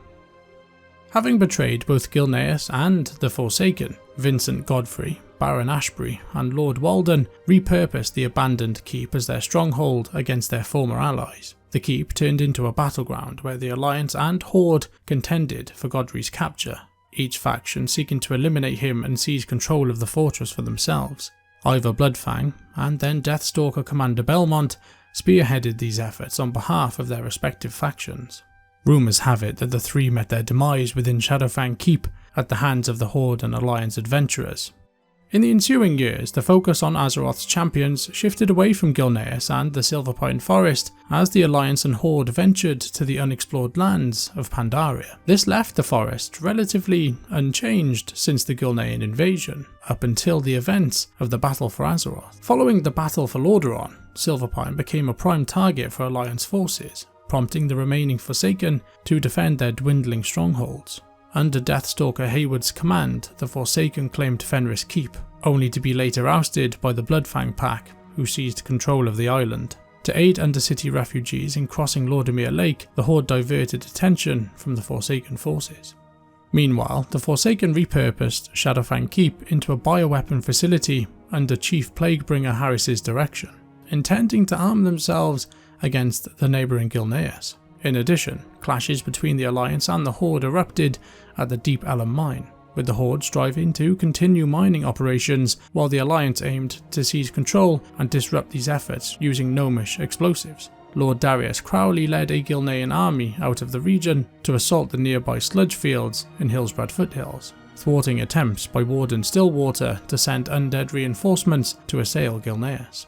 Speaker 1: Having betrayed both Gilneas and the Forsaken, Vincent Godfrey, Baron Ashbury and Lord Walden repurposed the abandoned keep as their stronghold against their former allies. The keep turned into a battleground where the Alliance and Horde contended for Godfrey's capture, each faction seeking to eliminate him and seize control of the fortress for themselves. Ivor Bloodfang and then Deathstalker Commander Belmont spearheaded these efforts on behalf of their respective factions. Rumours have it that the three met their demise within Shadowfang Keep at the hands of the Horde and Alliance adventurers. In the ensuing years, the focus on Azeroth's champions shifted away from Gilneas and the Silverpine Forest as the Alliance and Horde ventured to the unexplored lands of Pandaria. This left the forest relatively unchanged since the Gilnean invasion, up until the events of the Battle for Azeroth. Following the Battle for Lordaeron, Silverpine became a prime target for Alliance forces, prompting the remaining Forsaken to defend their dwindling strongholds. Under Deathstalker Hayward's command, the Forsaken claimed Fenris Keep, only to be later ousted by the Bloodfang Pack, who seized control of the island. To aid Undercity refugees in crossing Lordemere Lake, the Horde diverted attention from the Forsaken forces. Meanwhile, the Forsaken repurposed Shadowfang Keep into a bioweapon facility under Chief Plaguebringer Harris's direction, intending to arm themselves against the neighbouring Gilneas. In addition, clashes between the Alliance and the Horde erupted at the Deep Ellum mine, with the Horde striving to continue mining operations while the Alliance aimed to seize control and disrupt these efforts using gnomish explosives. Lord Darius Crowley led a Gilnean army out of the region to assault the nearby sludge fields in Hillsbrad foothills, thwarting attempts by Warden Stillwater to send undead reinforcements to assail Gilneas.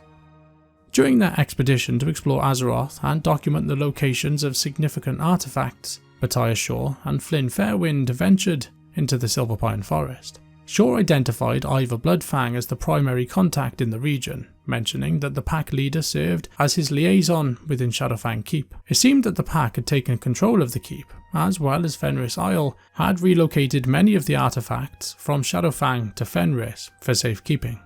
Speaker 1: During their expedition to explore Azeroth and document the locations of significant artifacts, Matthias Shaw and Flynn Fairwind ventured into the Silverpine Forest. Shaw identified Ivor Bloodfang as the primary contact in the region, mentioning that the pack leader served as his liaison within Shadowfang Keep. It seemed that the pack had taken control of the keep, as well as Fenris Isle had relocated many of the artifacts from Shadowfang to Fenris for safekeeping.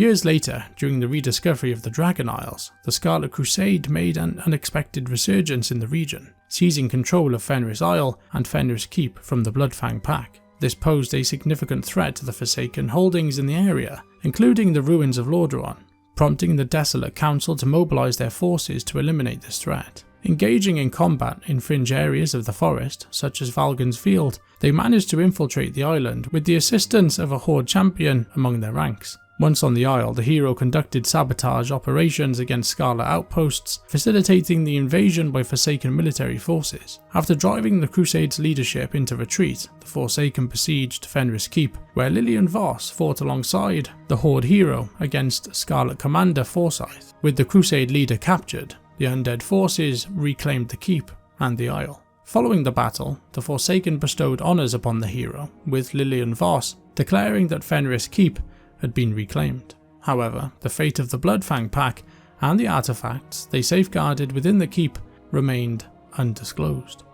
Speaker 1: Years later, during the rediscovery of the Dragon Isles, the Scarlet Crusade made an unexpected resurgence in the region, seizing control of Fenris Isle and Fenris Keep from the Bloodfang Pack. This posed a significant threat to the Forsaken holdings in the area, including the ruins of Lordaeron, prompting the Desolate Council to mobilise their forces to eliminate this threat. Engaging in combat in fringe areas of the forest, such as Valgan's Field, they managed to infiltrate the island with the assistance of a Horde champion among their ranks. Once on the Isle, the hero conducted sabotage operations against Scarlet outposts, facilitating the invasion by Forsaken military forces. After driving the Crusade's leadership into retreat, the Forsaken besieged Fenris Keep, where Lillian Voss fought alongside the Horde hero against Scarlet Commander Forsyth. With the Crusade leader captured, the undead forces reclaimed the keep and the Isle. Following the battle, the Forsaken bestowed honours upon the hero, with Lillian Voss declaring that Fenris Keep had been reclaimed. However, the fate of the Bloodfang Pack and the artifacts they safeguarded within the keep remained undisclosed.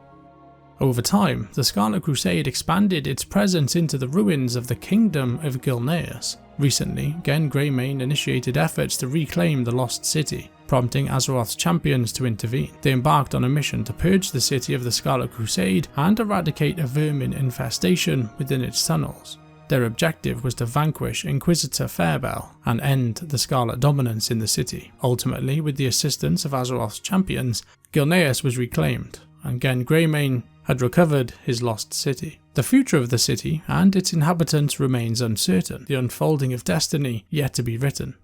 Speaker 1: Over time, the Scarlet Crusade expanded its presence into the ruins of the Kingdom of Gilneas. Recently, Gen Greymane initiated efforts to reclaim the lost city, prompting Azeroth's champions to intervene. They embarked on a mission to purge the city of the Scarlet Crusade and eradicate a vermin infestation within its tunnels. Their objective was to vanquish Inquisitor Fairbell and end the Scarlet dominance in the city. Ultimately, with the assistance of Azeroth's champions, Gilneas was reclaimed, and Gen Greymane had recovered his lost city. The future of the city and its inhabitants remains uncertain, the unfolding of destiny yet to be written.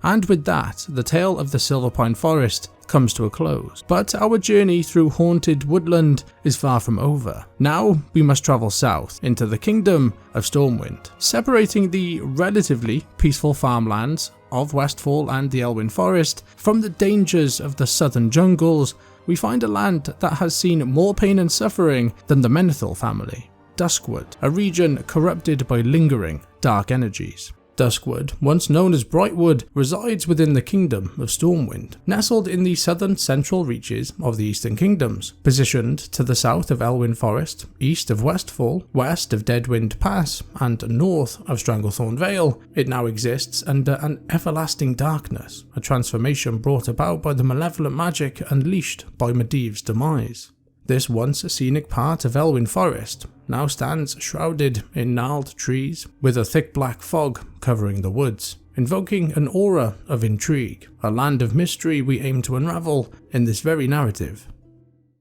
Speaker 1: And with that, the tale of the Silverpine Forest comes to a close. But our journey through haunted woodland is far from over. Now we must travel south into the Kingdom of Stormwind. Separating the relatively peaceful farmlands of Westfall and the Elwyn Forest, from the dangers of the southern jungles, we find a land that has seen more pain and suffering than the Menethil family. Duskwood, a region corrupted by lingering, dark energies. Duskwood, once known as Brightwood, resides within the Kingdom of Stormwind, nestled in the southern central reaches of the Eastern Kingdoms, positioned to the south of Elwyn Forest, east of Westfall, west of Deadwind Pass, and north of Stranglethorn Vale. It now exists under an everlasting darkness, a transformation brought about by the malevolent magic unleashed by Medivh's demise. This once scenic part of Elwyn Forest now stands shrouded in gnarled trees, with a thick black fog covering the woods, invoking an aura of intrigue, a land of mystery we aim to unravel in this very narrative.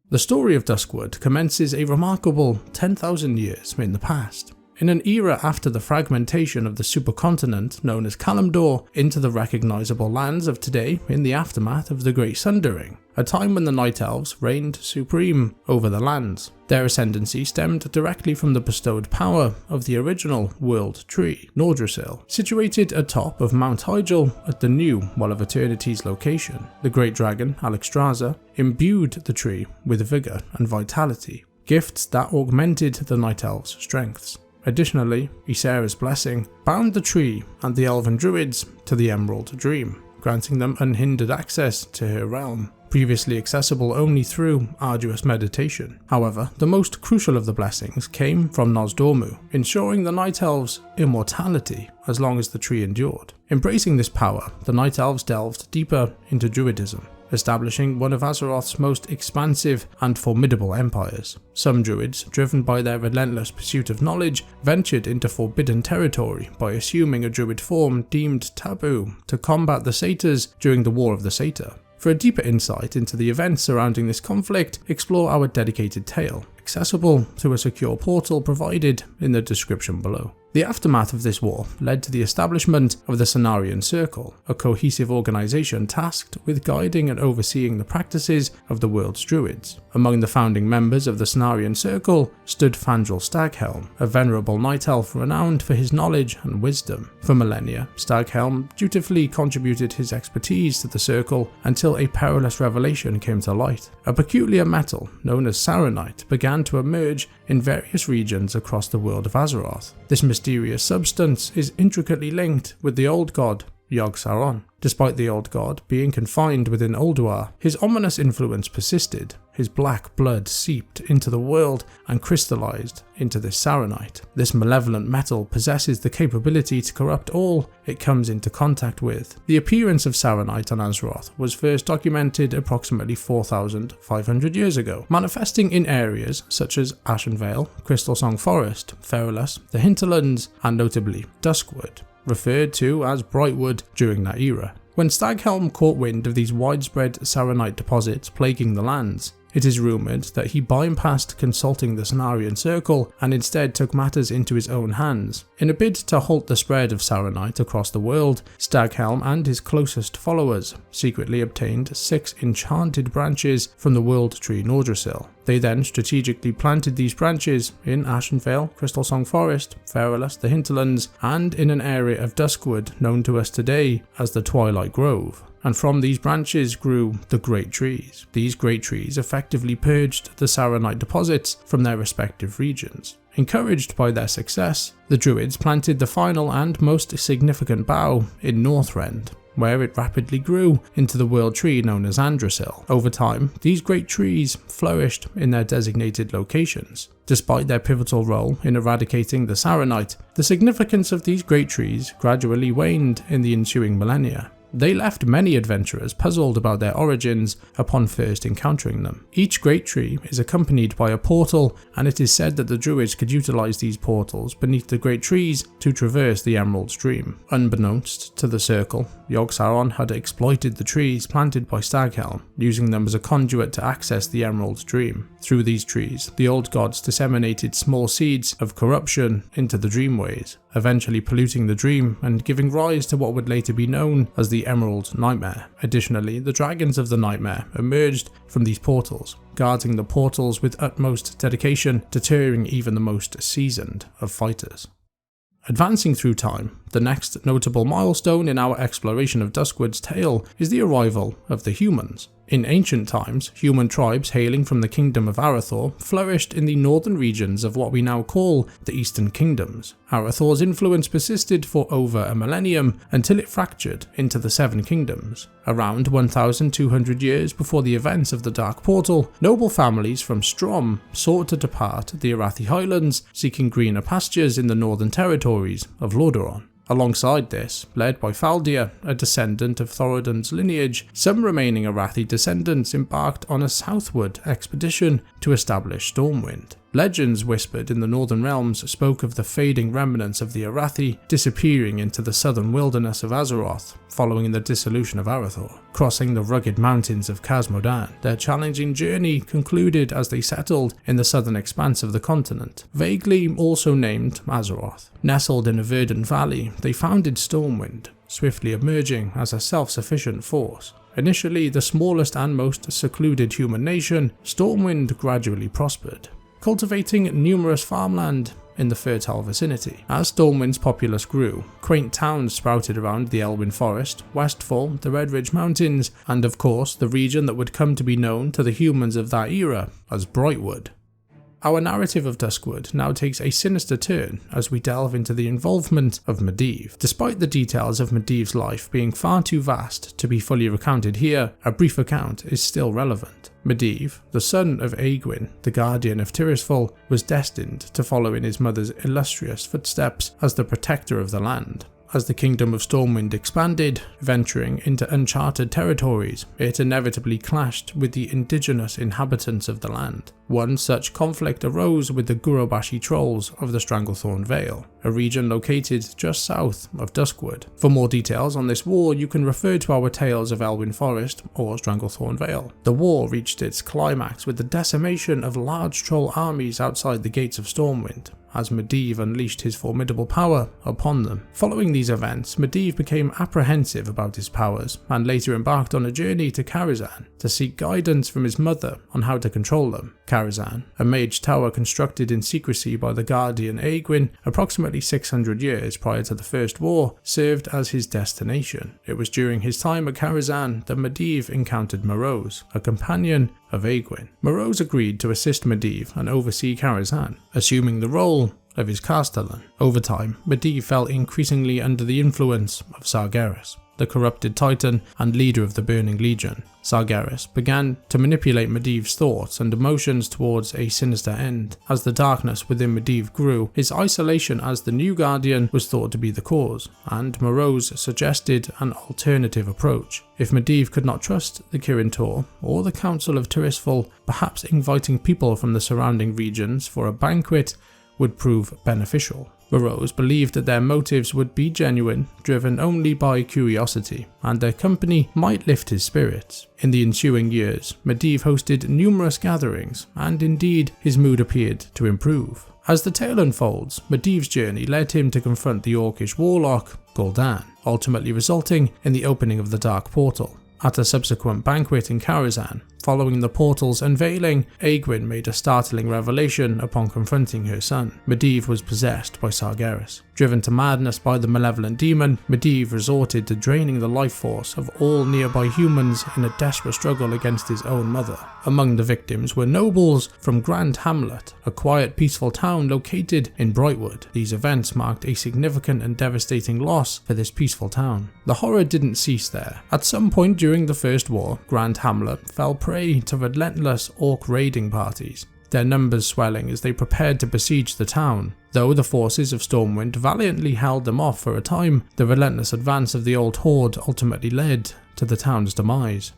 Speaker 1: The story of Duskwood commences a remarkable 10,000 years in the past, in an era after the fragmentation of the supercontinent known as Kalimdor into the recognisable lands of today in the aftermath of the Great Sundering, a time when the Night Elves reigned supreme over the lands. Their ascendancy stemmed directly from the bestowed power of the original World Tree, Nordrassil, situated atop of Mount Hyjal at the new Well of Eternity's location. The great dragon, Alexstrasza, imbued the tree with vigour and vitality, gifts that augmented the Night Elves' strengths. Additionally, Ysera's blessing bound the tree and the elven druids to the Emerald Dream, granting them unhindered access to her realm, previously accessible only through arduous meditation. However, the most crucial of the blessings came from Nosdormu, ensuring the Night Elves' immortality as long as the tree endured. Embracing this power, the Night Elves delved deeper into Druidism, establishing one of Azeroth's most expansive and formidable empires. Some druids, driven by their relentless pursuit of knowledge, ventured into forbidden territory by assuming a druid form deemed taboo to combat the satyrs during the War of the Satyr. For a deeper insight into the events surrounding this conflict, explore our dedicated tale, accessible through a secure portal provided in the description below. The aftermath of this war led to the establishment of the Cenarian Circle, a cohesive organisation tasked with guiding and overseeing the practices of the world's druids. Among the founding members of the Cenarian Circle stood Fandral Staghelm, a venerable night elf renowned for his knowledge and wisdom. For millennia, Staghelm dutifully contributed his expertise to the Circle until a perilous revelation came to light. A peculiar metal known as saronite began to emerge in various regions across the world of Azeroth. This mysterious substance is intricately linked with the old god Yogg-Saron. Despite the old god being confined within Ulduar, his ominous influence persisted. His black blood seeped into the world and crystallized into this saronite. This malevolent metal possesses the capability to corrupt all it comes into contact with. The appearance of saronite on Azeroth was first documented approximately 4,500 years ago, manifesting in areas such as Ashenvale, Crystalsong Forest, Feralus, the Hinterlands, and notably Duskwood, referred to as Brightwood during that era. When Staghelm caught wind of these widespread saronite deposits plaguing the lands, it is rumoured that he bypassed consulting the Cenarian Circle and instead took matters into his own hands. In a bid to halt the spread of saronite across the world, Staghelm and his closest followers secretly obtained 6 enchanted branches from the World Tree Nordrassil. They then strategically planted these branches in Ashenvale, Crystalsong Forest, Feralus, the Hinterlands, and in an area of Duskwood known to us today as the Twilight Grove. And from these branches grew the Great Trees. These Great Trees effectively purged the saronite deposits from their respective regions. Encouraged by their success, the Druids planted the final and most significant bough in Northrend, where it rapidly grew into the world tree known as Andrassil. Over time, these great trees flourished in their designated locations. Despite their pivotal role in eradicating the saronite, the significance of these great trees gradually waned in the ensuing millennia. They left many adventurers puzzled about their origins upon first encountering them. Each great tree is accompanied by a portal, and it is said that the druids could utilize these portals beneath the great trees to traverse the Emerald Dream. Unbeknownst to the Circle, Yogg-Saron had exploited the trees planted by Staghelm, using them as a conduit to access the Emerald Dream. Through these trees, the old gods disseminated small seeds of corruption into the Dreamways, eventually polluting the dream and giving rise to what would later be known as the Emerald Nightmare. Additionally, the dragons of the Nightmare emerged from these portals, guarding the portals with utmost dedication, deterring even the most seasoned of fighters. Advancing through time, the next notable milestone in our exploration of Duskwood's tale is the arrival of the humans. In ancient times, human tribes hailing from the kingdom of Arathor flourished in the northern regions of what we now call the Eastern Kingdoms. Arathor's influence persisted for over a millennium until it fractured into the Seven Kingdoms. Around 1,200 years before the events of the Dark Portal, noble families from Strom sought to depart the Arathi Highlands, seeking greener pastures in the northern territories of Lordaeron. Alongside this, led by Faldir, a descendant of Thoradin's lineage, some remaining Arathi descendants embarked on a southward expedition to establish Stormwind. Legends whispered in the northern realms spoke of the fading remnants of the Arathi disappearing into the southern wilderness of Azeroth following the dissolution of Arathor. Crossing the rugged mountains of Khazmodan, their challenging journey concluded as they settled in the southern expanse of the continent, vaguely also named Azeroth. Nestled in a verdant valley, they founded Stormwind, swiftly emerging as a self-sufficient force. Initially the smallest and most secluded human nation, Stormwind gradually prospered, cultivating numerous farmland in the fertile vicinity. As Stormwind's populace grew, quaint towns sprouted around the Elwyn Forest, Westfall, the Red Ridge Mountains, and of course the region that would come to be known to the humans of that era as Brightwood. Our narrative of Duskwood now takes a sinister turn as we delve into the involvement of Medivh. Despite the details of Medivh's life being far too vast to be fully recounted here, a brief account is still relevant. Medivh, the son of Aegwyn, the guardian of Tirisfal, was destined to follow in his mother's illustrious footsteps as the protector of the land. As the kingdom of Stormwind expanded, venturing into uncharted territories, it inevitably clashed with the indigenous inhabitants of the land. One such conflict arose with the Gurobashi trolls of the Stranglethorn Vale, a region located just south of Duskwood. For more details on this war, you can refer to our tales of Elwyn Forest or Stranglethorn Vale. The war reached its climax with the decimation of large troll armies outside the gates of Stormwind, as Medivh unleashed his formidable power upon them. Following these events, Medivh became apprehensive about his powers and later embarked on a journey to Karazhan to seek guidance from his mother on how to control them. Karazhan, a mage tower constructed in secrecy by the guardian Aegwyn approximately 600 years prior to the First War, served as his destination. It was during his time at Karazhan that Medivh encountered Morose, a companion of Aegwyn. Morose agreed to assist Medivh and oversee Karazhan, assuming the role of his castellan. Over time, Medivh fell increasingly under the influence of Sargeras, the corrupted titan and leader of the Burning Legion. Sargeras began to manipulate Medivh's thoughts and emotions towards a sinister end. As the darkness within Medivh grew, his isolation as the new guardian was thought to be the cause, and Morose suggested an alternative approach. If Medivh could not trust the Kirin Tor or the Council of Tirisfal, perhaps inviting people from the surrounding regions for a banquet would prove beneficial. Morose believed that their motives would be genuine, driven only by curiosity, and their company might lift his spirits. In the ensuing years, Medivh hosted numerous gatherings, and indeed his mood appeared to improve. As the tale unfolds, Medivh's journey led him to confront the Orcish warlock Gul'dan, ultimately resulting in the opening of the Dark Portal. At a subsequent banquet in Karazhan, following the portal's unveiling, Aegwyn made a startling revelation upon confronting her son. Medivh was possessed by Sargeras. Driven to madness by the malevolent demon, Medivh resorted to draining the life force of all nearby humans in a desperate struggle against his own mother. Among the victims were nobles from Grand Hamlet, a quiet, peaceful town located in Brightwood. These events marked a significant and devastating loss for this peaceful town. The horror didn't cease there. At some point during the First War, Grand Hamlet fell prey to relentless orc raiding parties, their numbers swelling as they prepared to besiege the town. Though the forces of Stormwind valiantly held them off for a time, the relentless advance of the old horde ultimately led to the town's demise.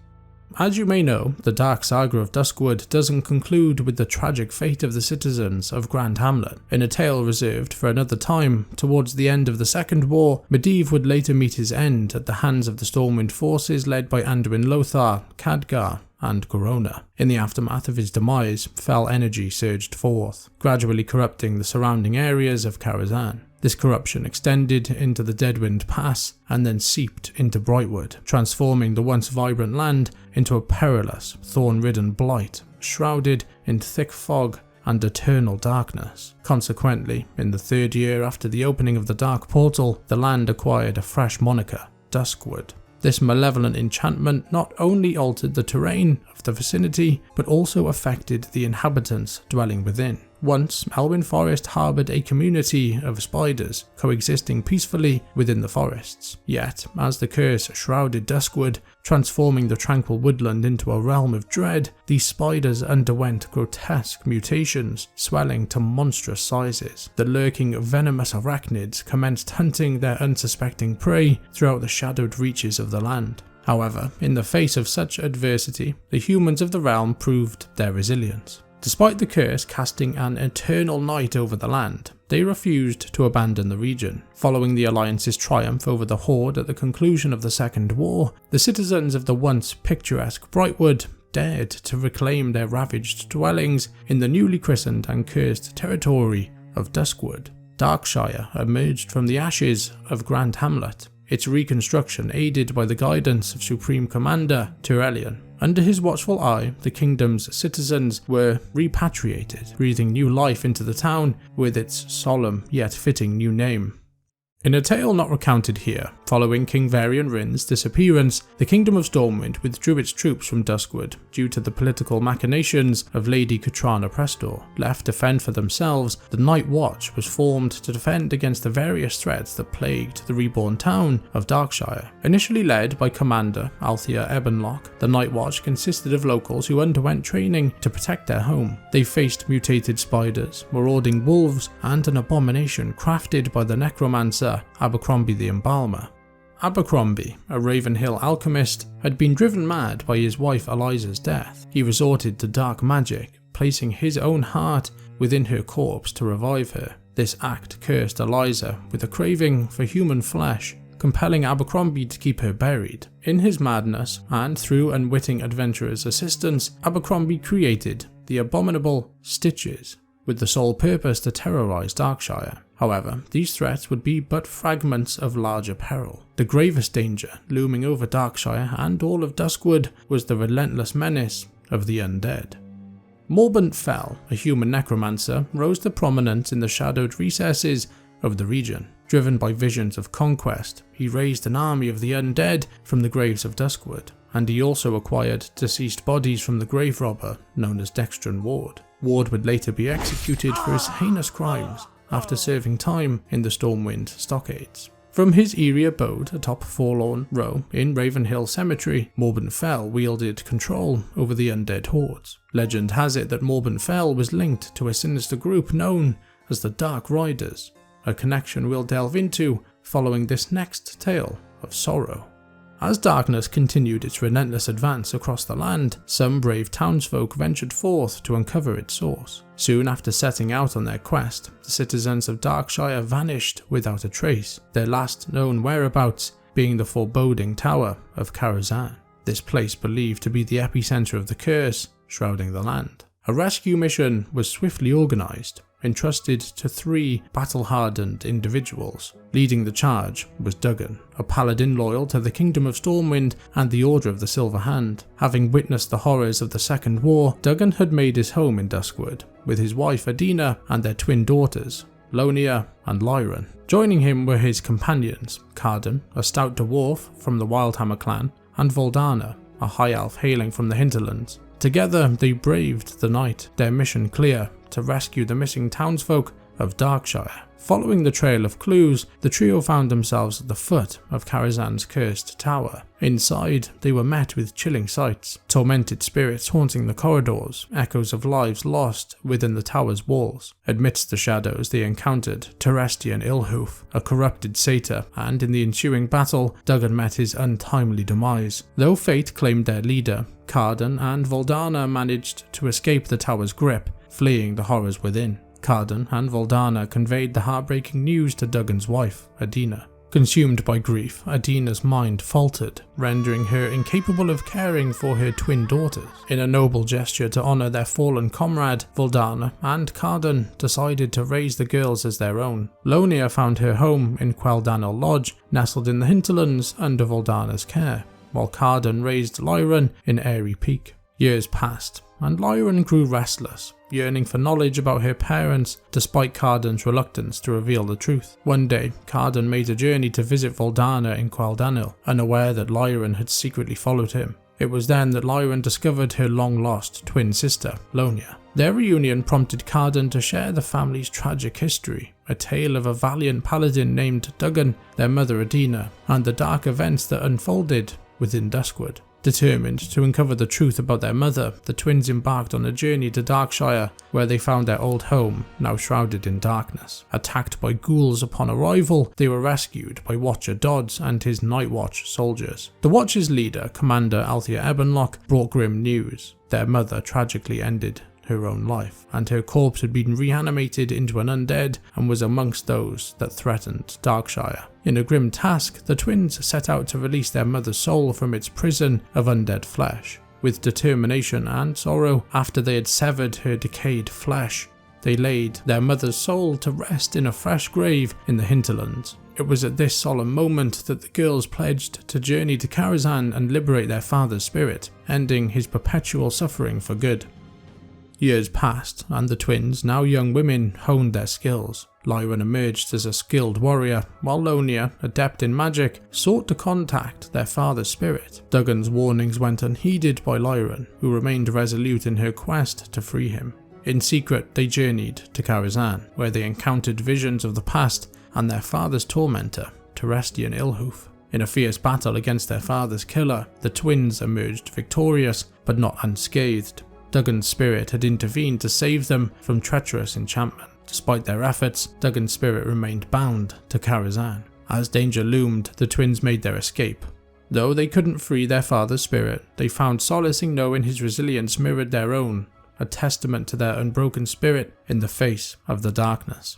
Speaker 1: As you may know, the dark saga of Duskwood doesn't conclude with the tragic fate of the citizens of Grand Hamlet. In a tale reserved for another time, towards the end of the Second War, Medivh would later meet his end at the hands of the Stormwind forces led by Anduin Lothar, Khadgar, and Corona. In the aftermath of his demise, fell energy surged forth, gradually corrupting the surrounding areas of Karazhan. This corruption extended into the Deadwind Pass and then seeped into Brightwood, transforming the once vibrant land into a perilous, thorn-ridden blight, shrouded in thick fog and eternal darkness. Consequently, in the 3rd year after the opening of the Dark Portal, the land acquired a fresh moniker, Duskwood. This malevolent enchantment not only altered the terrain of the vicinity, but also affected the inhabitants dwelling within. Once, Elwyn Forest harboured a community of spiders coexisting peacefully within the forests. Yet, as the curse shrouded Duskwood, transforming the tranquil woodland into a realm of dread, these spiders underwent grotesque mutations, swelling to monstrous sizes. The lurking venomous arachnids commenced hunting their unsuspecting prey throughout the shadowed reaches of the land. However, in the face of such adversity, the humans of the realm proved their resilience. Despite the curse casting an eternal night over the land, they refused to abandon the region. Following the Alliance's triumph over the Horde at the conclusion of the Second War, the citizens of the once picturesque Brightwood dared to reclaim their ravaged dwellings in the newly christened and cursed territory of Duskwood. Darkshire emerged from the ashes of Grand Hamlet, its reconstruction aided by the guidance of Supreme Commander Tyrellian. Under his watchful eye, the kingdom's citizens were repatriated, breathing new life into the town with its solemn yet fitting new name. In a tale not recounted here, following King Varian Rin's disappearance, the Kingdom of Stormwind withdrew its troops from Duskwood due to the political machinations of Lady Cutrana Prestor. Left to fend for themselves, the Night Watch was formed to defend against the various threats that plagued the reborn town of Darkshire. Initially led by Commander Althea Ebenlock, the Night Watch consisted of locals who underwent training to protect their home. They faced mutated spiders, marauding wolves, and an abomination crafted by the necromancer Abercrombie the Embalmer. Abercrombie, a Ravenhill alchemist, had been driven mad by his wife Eliza's death. He resorted to dark magic, placing his own heart within her corpse to revive her. This act cursed Eliza with a craving for human flesh, compelling Abercrombie to keep her buried. In his madness, and through unwitting adventurers' assistance, Abercrombie created the abominable Stitches, with the sole purpose to terrorise Darkshire. However, these threats would be but fragments of larger peril. The gravest danger looming over Darkshire and all of Duskwood was the relentless menace of the undead. Morbant Fell, a human necromancer, rose to prominence in the shadowed recesses of the region. Driven by visions of conquest, he raised an army of the undead from the graves of Duskwood, and he also acquired deceased bodies from the grave robber known as Dextran Ward. Ward would later be executed for his heinous crimes after serving time in the Stormwind stockades. From his eerie abode atop Forlorn Row in Ravenhill Cemetery, Morbant Fell wielded control over the undead hordes. Legend has it that Morbant Fell was linked to a sinister group known as the Dark Riders, a connection we'll delve into following this next tale of sorrow. As darkness continued its relentless advance across the land, some brave townsfolk ventured forth to uncover its source. Soon after setting out on their quest, the citizens of Darkshire vanished without a trace, their last known whereabouts being the foreboding Tower of Karazhan. This place believed to be the epicenter of the curse shrouding the land. A rescue mission was swiftly organised, entrusted to 3 battle-hardened individuals. Leading the charge was Duggan, a paladin loyal to the Kingdom of Stormwind and the Order of the Silver Hand. Having witnessed the horrors of the Second War, Duggan had made his home in Duskwood, with his wife Adina and their twin daughters, Lonia and Lyran. Joining him were his companions, Carden, a stout dwarf from the Wildhammer clan, and Voldana, a high elf hailing from the hinterlands. Together they braved the night, their mission clear: to rescue the missing townsfolk of Darkshire. Following the trail of clues, the trio found themselves at the foot of Karazhan's cursed tower. Inside, they were met with chilling sights: tormented spirits haunting the corridors, echoes of lives lost within the tower's walls. Amidst the shadows, they encountered Terestian Ilhoof, a corrupted satyr, and in the ensuing battle, Duggan met his untimely demise. Though fate claimed their leader, Carden and Voldana managed to escape the tower's grip, fleeing the horrors within. Carden and Voldana conveyed the heartbreaking news to Duggan's wife, Adina. Consumed by grief, Adina's mind faltered, rendering her incapable of caring for her twin daughters. In a noble gesture to honour their fallen comrade, Voldana and Carden decided to raise the girls as their own. Lonia found her home in Queldanel Lodge, nestled in the hinterlands under Voldana's care, while Carden raised Lyran in Eerie Peak. Years passed, and Lordaeron grew restless, yearning for knowledge about her parents despite Cardan's reluctance to reveal the truth. One day, Cardan made a journey to visit Voldana in Queldanil, unaware that Lordaeron had secretly followed him. It was then that Lordaeron discovered her long-lost twin sister, Lonia. Their reunion prompted Cardan to share the family's tragic history, a tale of a valiant paladin named Duggan, their mother Adina, and the dark events that unfolded within Duskwood. Determined to uncover the truth about their mother, the twins embarked on a journey to Darkshire, where they found their old home, now shrouded in darkness. Attacked by ghouls upon arrival, they were rescued by Watcher Dodds and his Night Watch soldiers. The Watch's leader, Commander Althea Ebonlock, brought grim news. Their mother tragically ended her own life, and her corpse had been reanimated into an undead and was amongst those that threatened Darkshire. In a grim task, the twins set out to release their mother's soul from its prison of undead flesh. With determination and sorrow, after they had severed her decayed flesh, they laid their mother's soul to rest in a fresh grave in the hinterlands. It was at this solemn moment that the girls pledged to journey to Karazhan and liberate their father's spirit, ending his perpetual suffering for good. Years passed, and the twins, now young women, honed their skills. Lordaeron emerged as a skilled warrior, while Lonia, adept in magic, sought to contact their father's spirit. Duggan's warnings went unheeded by Lordaeron, who remained resolute in her quest to free him. In secret, they journeyed to Karazhan, where they encountered visions of the past and their father's tormentor, Terestian Ilhoof. In a fierce battle against their father's killer, the twins emerged victorious, but not unscathed. Duggan's spirit had intervened to save them from treacherous enchantment. Despite their efforts, Duggan's spirit remained bound to Karazhan. As danger loomed, the twins made their escape. Though they couldn't free their father's spirit, they found solace in knowing his resilience mirrored their own, a testament to their unbroken spirit in the face of the darkness.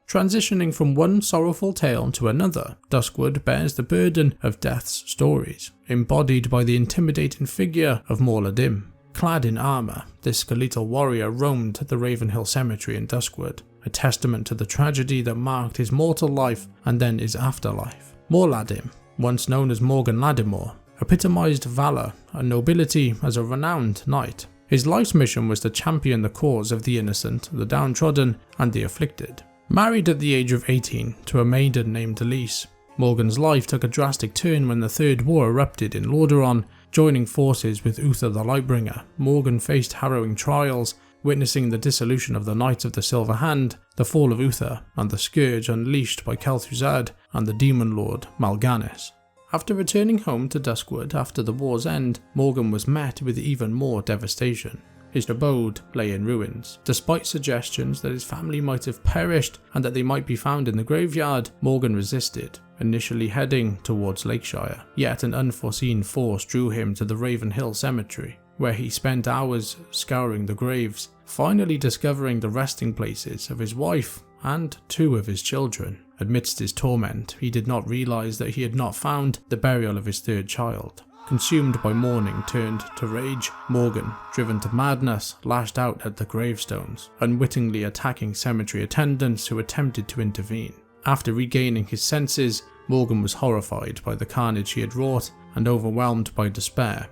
Speaker 1: Transitioning from one sorrowful tale to another, Duskwood bears the burden of Death's stories, embodied by the intimidating figure of Morladim. Clad in armour, this skeletal warrior roamed the Ravenhill Cemetery in Duskwood, a testament to the tragedy that marked his mortal life and then his afterlife. Morladim, once known as Morgan Ladimor, epitomised valour and nobility as a renowned knight. His life's mission was to champion the cause of the innocent, the downtrodden, and the afflicted. Married at the age of 18 to a maiden named Elise, Morgan's life took a drastic turn when the Third War erupted in Lordaeron. Joining forces with Uther the Lightbringer, Morgan faced harrowing trials, witnessing the dissolution of the Knights of the Silver Hand, the fall of Uther, and the Scourge unleashed by Kel'Thuzad and the Demon Lord Mal'Ganis. After returning home to Duskwood after the war's end, Morgan was met with even more devastation. His abode lay in ruins. Despite suggestions that his family might have perished and that they might be found in the graveyard, Morgan resisted, initially heading towards Lakeshire. Yet an unforeseen force drew him to the Ravenhill Cemetery, where he spent hours scouring the graves, finally discovering the resting places of his wife and 2 of his children. Amidst his torment, he did not realise that he had not found the burial of his 3rd child. Consumed by mourning turned to rage, Morgan, driven to madness, lashed out at the gravestones, unwittingly attacking cemetery attendants who attempted to intervene. After regaining his senses, Morgan was horrified by the carnage he had wrought and, overwhelmed by despair,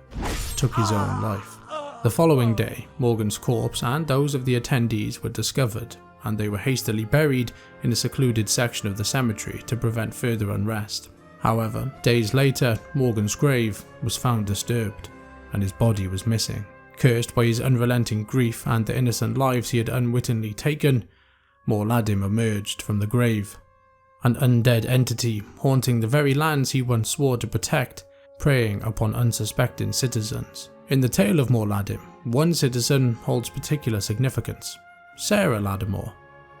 Speaker 1: took his own life. The following day, Morgan's corpse and those of the attendees were discovered, and they were hastily buried in a secluded section of the cemetery to prevent further unrest. However, days later, Morgan's grave was found disturbed, and his body was missing. Cursed by his unrelenting grief and the innocent lives he had unwittingly taken, Morladim emerged from the grave, an undead entity haunting the very lands he once swore to protect, preying upon unsuspecting citizens. In the tale of Morladim, one citizen holds particular significance: Sarah Ladimor,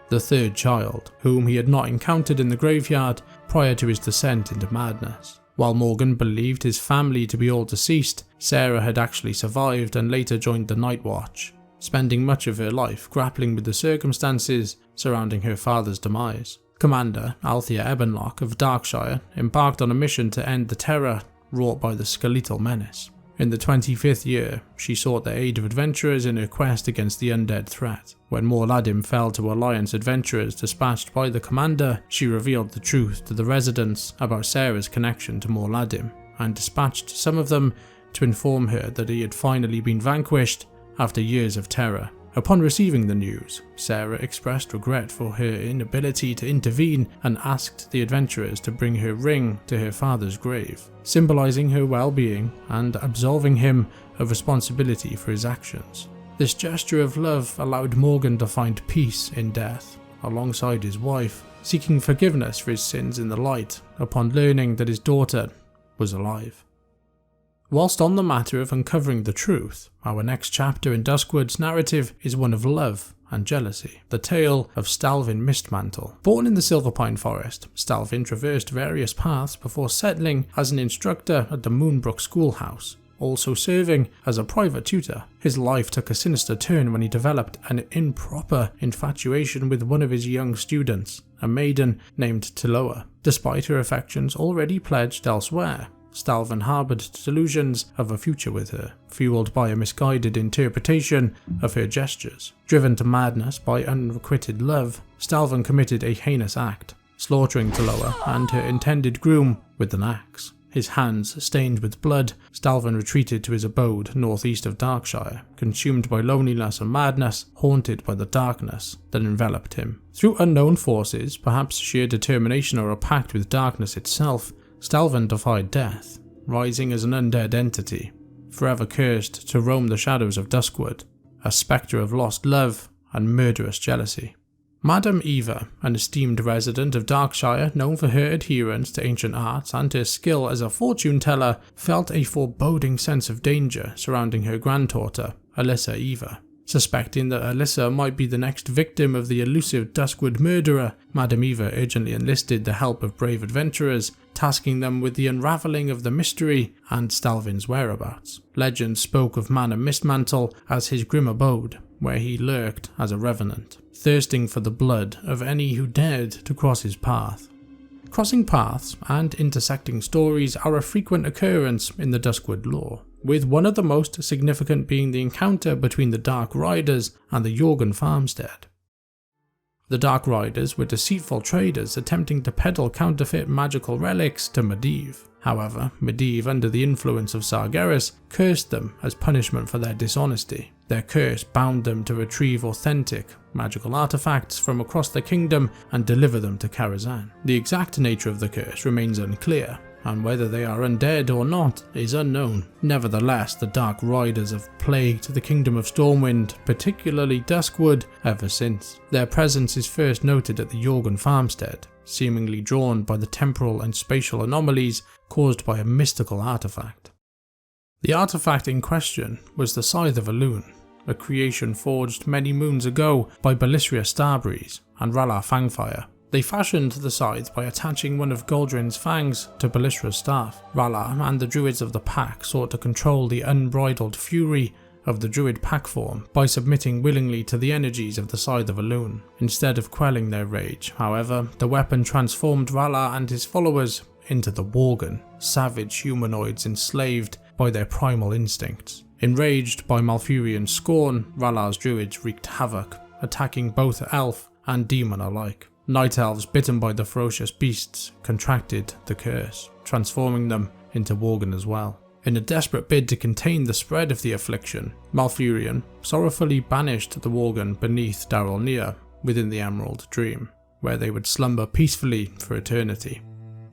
Speaker 1: the 3rd child, whom he had not encountered in the graveyard prior to his descent into madness. While Morgan believed his family to be all deceased, Sarah had actually survived and later joined the Night Watch, spending much of her life grappling with the circumstances surrounding her father's demise. Commander Althea Ebonlock of Darkshire embarked on a mission to end the terror wrought by the skeletal menace. In the 25th year, she sought the aid of adventurers in her quest against the undead threat. When Morladim fell to Alliance adventurers dispatched by the commander, she revealed the truth to the residents about Sarah's connection to Morladim, and dispatched some of them to inform her that he had finally been vanquished after years of terror. Upon receiving the news, Sarah expressed regret for her inability to intervene and asked the adventurers to bring her ring to her father's grave, symbolizing her well-being and absolving him of responsibility for his actions. This gesture of love allowed Morgan to find peace in death, alongside his wife, seeking forgiveness for his sins in the light upon learning that his daughter was alive. Whilst on the matter of uncovering the truth, our next chapter in Duskwood's narrative is one of love and jealousy, the tale of Stalvan Mistmantle. Born in the Silverpine Forest, Stalvan traversed various paths before settling as an instructor at the Moonbrook Schoolhouse, also serving as a private tutor. His life took a sinister turn when he developed an improper infatuation with one of his young students, a maiden named Tiloa. Despite her affections already pledged elsewhere, Stalvan harboured delusions of a future with her, fueled by a misguided interpretation of her gestures. Driven to madness by unrequited love, Stalvan committed a heinous act, slaughtering Tiloa and her intended groom with an axe. His hands stained with blood, Stalvan retreated to his abode northeast of Darkshire, consumed by loneliness and madness, haunted by the darkness that enveloped him. Through unknown forces, perhaps sheer determination or a pact with darkness itself, Stalvan defied death, rising as an undead entity, forever cursed to roam the shadows of Duskwood, a spectre of lost love and murderous jealousy. Madame Eva, an esteemed resident of Darkshire known for her adherence to ancient arts and her skill as a fortune teller, felt a foreboding sense of danger surrounding her granddaughter, Alyssa Eva. Suspecting that Alyssa might be the next victim of the elusive Duskwood murderer, Madame Eva urgently enlisted the help of brave adventurers, tasking them with the unravelling of the mystery and Stalvan's whereabouts. Legend spoke of Madame Mistmantle as his grim abode, where he lurked as a revenant, thirsting for the blood of any who dared to cross his path. Crossing paths and intersecting stories are a frequent occurrence in the Duskwood lore, with one of the most significant being the encounter between the Dark Riders and the Worgen farmstead. The Dark Riders were deceitful traders attempting to peddle counterfeit magical relics to Medivh. However, Medivh, under the influence of Sargeras, cursed them as punishment for their dishonesty. Their curse bound them to retrieve authentic magical artifacts from across the kingdom and deliver them to Karazhan. The exact nature of the curse remains unclear, and whether they are undead or not is unknown. Nevertheless, the Dark Riders have plagued the Kingdom of Stormwind, particularly Duskwood, ever since. Their presence is first noted at the Worgen farmstead, seemingly drawn by the temporal and spatial anomalies caused by a mystical artifact. The artifact in question was the Scythe of Elune, a creation forged many moons ago by Belysria Starbreeze and R'hllor Fangfire. They fashioned the scythe by attaching one of Goldrin's fangs to Belysra's staff. R'hllor and the druids of the pack sought to control the unbridled fury of the druid pack form by submitting willingly to the energies of the Scythe of Elune. Instead of quelling their rage, however, the weapon transformed R'hllor and his followers into the Worgen, savage humanoids enslaved by their primal instincts. Enraged by Malfurion's scorn, R'hllor's druids wreaked havoc, attacking both elf and demon alike. Night elves bitten by the ferocious beasts contracted the curse, transforming them into Worgen as well. In a desperate bid to contain the spread of the affliction, Malfurion sorrowfully banished the Worgen beneath Darrelnir within the Emerald Dream, where they would slumber peacefully for eternity.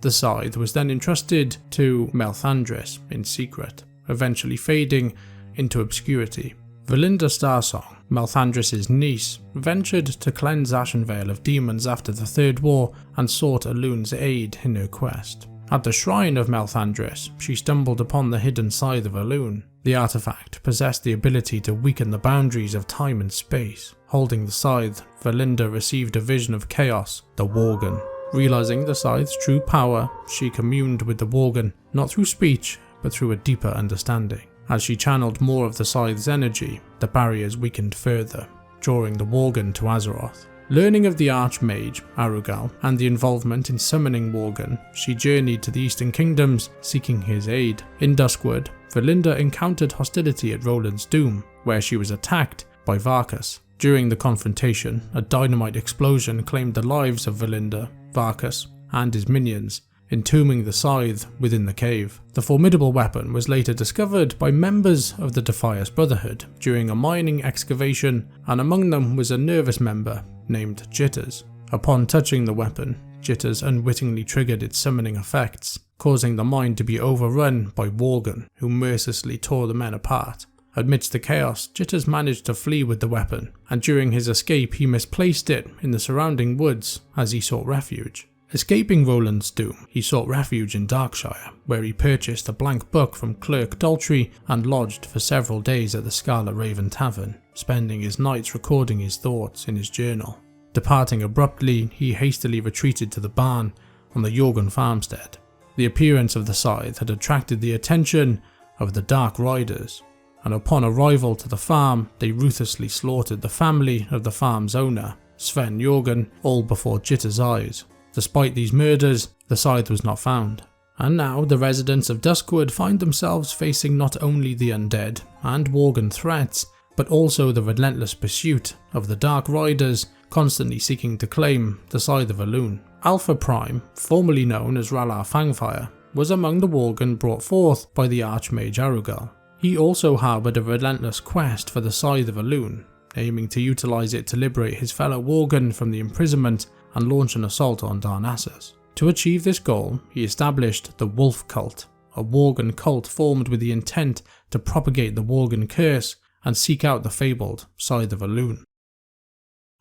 Speaker 1: The scythe was then entrusted to Melthandris in secret, eventually fading into obscurity. Valinda Starsong, Melthandris' niece, ventured to cleanse Ashenvale of demons after the Third War and sought Elune's aid in her quest. At the shrine of Melthandris, she stumbled upon the hidden Scythe of Elune. The artifact possessed the ability to weaken the boundaries of time and space. Holding the scythe, Valinda received a vision of chaos, the Worgen. Realizing the scythe's true power, she communed with the Worgen, not through speech, but through a deeper understanding. As she channeled more of the scythe's energy, the barriers weakened further, drawing the Worgen to Azeroth. Learning of the Archmage, Arugal, and the involvement in summoning Worgen, she journeyed to the Eastern Kingdoms, seeking his aid. In Duskwood, Valinda encountered hostility at Roland's Doom, where she was attacked by Varkas. During the confrontation, a dynamite explosion claimed the lives of Valinda, Varkas, and his minions, entombing the scythe within the cave. The formidable weapon was later discovered by members of the Defias Brotherhood during a mining excavation, and among them was a nervous member named Jitters. Upon touching the weapon, Jitters unwittingly triggered its summoning effects, causing the mine to be overrun by Worgen, who mercilessly tore the men apart. Amidst the chaos, Jitters managed to flee with the weapon, and during his escape he misplaced it in the surrounding woods as he sought refuge. Escaping Roland's doom, he sought refuge in Darkshire, where he purchased a blank book from Clerk Daltrey and lodged for several days at the Scarlet Raven Tavern, spending his nights recording his thoughts in his journal. Departing abruptly, he hastily retreated to the barn on the Worgen farmstead. The appearance of the scythe had attracted the attention of the Dark Riders, and upon arrival to the farm, they ruthlessly slaughtered the family of the farm's owner, Sven Worgen, all before Jitters' eyes. Despite these murders, the scythe was not found. And now the residents of Duskwood find themselves facing not only the undead and Worgen threats, but also the relentless pursuit of the Dark Riders, constantly seeking to claim the Scythe of Elune. Alpha Prime, formerly known as R'hllor Fangfire, was among the Worgen brought forth by the Archmage Arugal. He also harboured a relentless quest for the Scythe of Elune, aiming to utilise it to liberate his fellow Worgen from the imprisonment and launch an assault on Darnassus. To achieve this goal, he established the Wolf Cult, a Worgen cult formed with the intent to propagate the Worgen curse and seek out the fabled Scythe of Elune.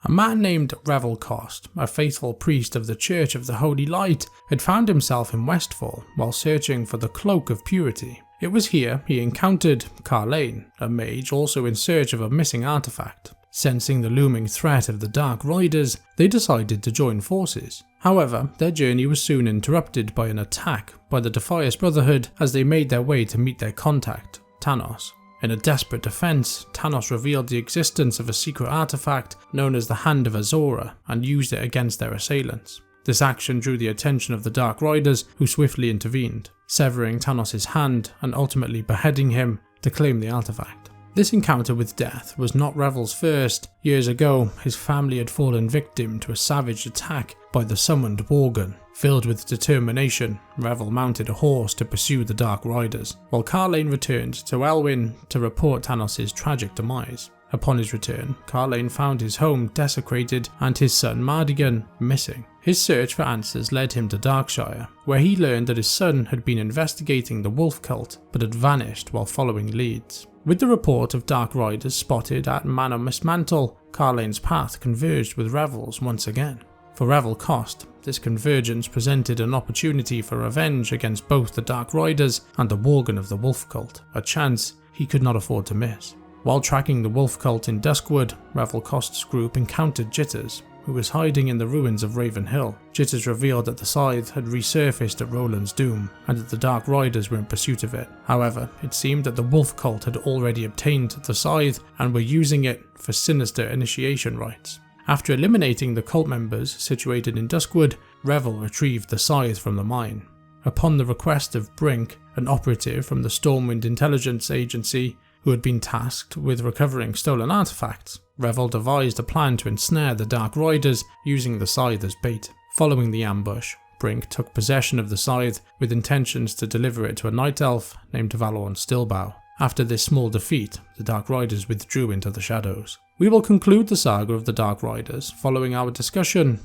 Speaker 1: A man named Revel Cost, a faithful priest of the Church of the Holy Light, had found himself in Westfall while searching for the Cloak of Purity. It was here he encountered Carlane, a mage also in search of a missing artifact. Sensing the looming threat of the Dark Riders, they decided to join forces. However, their journey was soon interrupted by an attack by the Defias Brotherhood as they made their way to meet their contact, Tanos. In a desperate defense, Tanos revealed the existence of a secret artifact known as the Hand of Azora and used it against their assailants. This action drew the attention of the Dark Riders, who swiftly intervened, severing Tanos' hand and ultimately beheading him to claim the artifact. This encounter with death was not Revel's first. Years ago, his family had fallen victim to a savage attack by the summoned Worgen. Filled with determination, Revel mounted a horse to pursue the Dark Riders, while Carlane returned to Elwyn to report Tanos' tragic demise. Upon his return, Carlane found his home desecrated and his son Mardigan missing. His search for answers led him to Darkshire, where he learned that his son had been investigating the wolf cult but had vanished while following leads. With the report of Dark Riders spotted at Manor Mistmantle, Carlane's path converged with Revel's once again. For Revel Cost, this convergence presented an opportunity for revenge against both the Dark Riders and the Worgen of the Wolf Cult, a chance he could not afford to miss. While tracking the Wolf Cult in Duskwood, Revel Cost's group encountered Jitters, who was hiding in the ruins of Raven Hill. Jitters revealed that the scythe had resurfaced at Roland's Doom, and that the Dark Riders were in pursuit of it. However, it seemed that the Wolf Cult had already obtained the scythe and were using it for sinister initiation rites. After eliminating the cult members situated in Duskwood, Revel retrieved the scythe from the mine. Upon the request of Brink, an operative from the Stormwind Intelligence Agency, who had been tasked with recovering stolen artifacts, Revel devised a plan to ensnare the Dark Riders using the scythe as bait. Following the ambush, Brink took possession of the scythe with intentions to deliver it to a night elf named Valorn Stillbow. After this small defeat, the Dark Riders withdrew into the shadows. We will conclude the saga of the Dark Riders following our discussion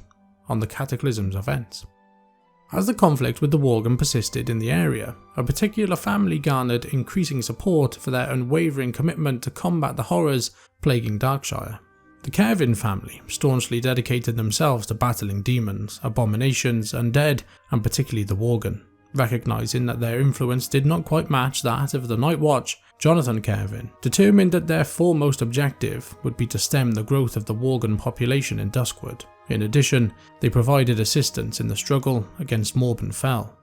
Speaker 1: on the Cataclysm's events. As the conflict with the Worgen persisted in the area, a particular family garnered increasing support for their unwavering commitment to combat the horrors plaguing Darkshire. The Kervin family staunchly dedicated themselves to battling demons, abominations, undead, and particularly the Worgen. Recognizing that their influence did not quite match that of the Night Watch, Jonathan Kervin determined that their foremost objective would be to stem the growth of the Worgen population in Duskwood. In addition, they provided assistance in the struggle against Morbin Fell.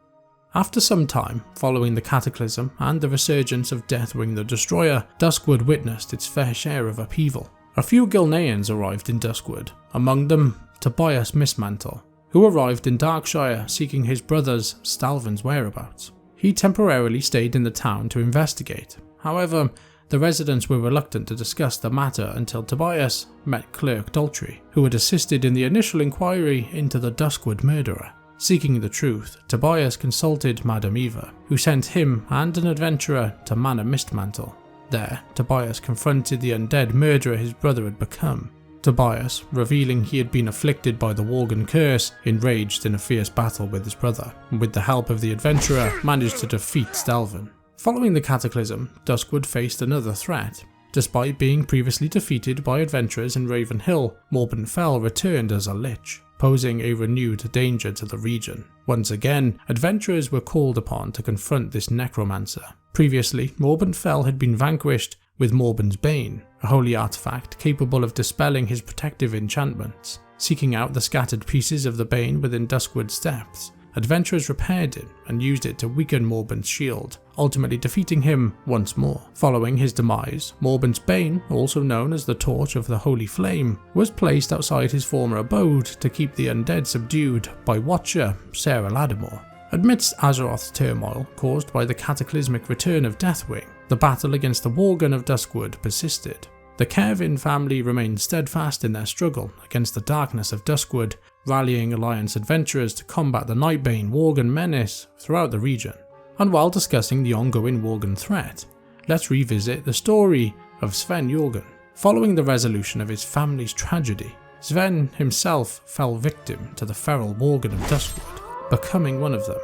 Speaker 1: After some time, following the Cataclysm and the resurgence of Deathwing the Destroyer, Duskwood witnessed its fair share of upheaval. A few Gilneans arrived in Duskwood, among them Tobias Mistmantle, who arrived in Darkshire seeking his brother's Stalvan's whereabouts. He temporarily stayed in the town to investigate. However, the residents were reluctant to discuss the matter until Tobias met Clerk Daltrey, who had assisted in the initial inquiry into the Duskwood murderer. Seeking the truth, Tobias consulted Madame Eva, who sent him and an adventurer to Manor Mistmantle. There, Tobias confronted the undead murderer his brother had become. Tobias, revealing he had been afflicted by the Worgen curse, enraged in a fierce battle with his brother, and with the help of the adventurer, managed to defeat Stalvan. Following the cataclysm, Duskwood faced another threat. Despite being previously defeated by adventurers in Raven Hill, Morben Fell returned as a lich, posing a renewed danger to the region. Once again, adventurers were called upon to confront this necromancer. Previously, Morben Fell had been vanquished with Morben's Bane, a holy artifact capable of dispelling his protective enchantments. Seeking out the scattered pieces of the Bane within Duskwood's depths, adventurers repaired it and used it to weaken Morben's shield, ultimately defeating him once more. Following his demise, Morben's Bane, also known as the Torch of the Holy Flame, was placed outside his former abode to keep the undead subdued by Watcher Sarah Lattimore. Amidst Azeroth's turmoil caused by the cataclysmic return of Deathwing, the battle against the Worgen of Duskwood persisted. The Kervin family remained steadfast in their struggle against the darkness of Duskwood, rallying Alliance adventurers to combat the Nightbane Worgen menace throughout the region. And while discussing the ongoing Worgen threat, let's revisit the story of Sven Jorgen. Following the resolution of his family's tragedy, Sven himself fell victim to the feral Worgen of Duskwood, becoming one of them.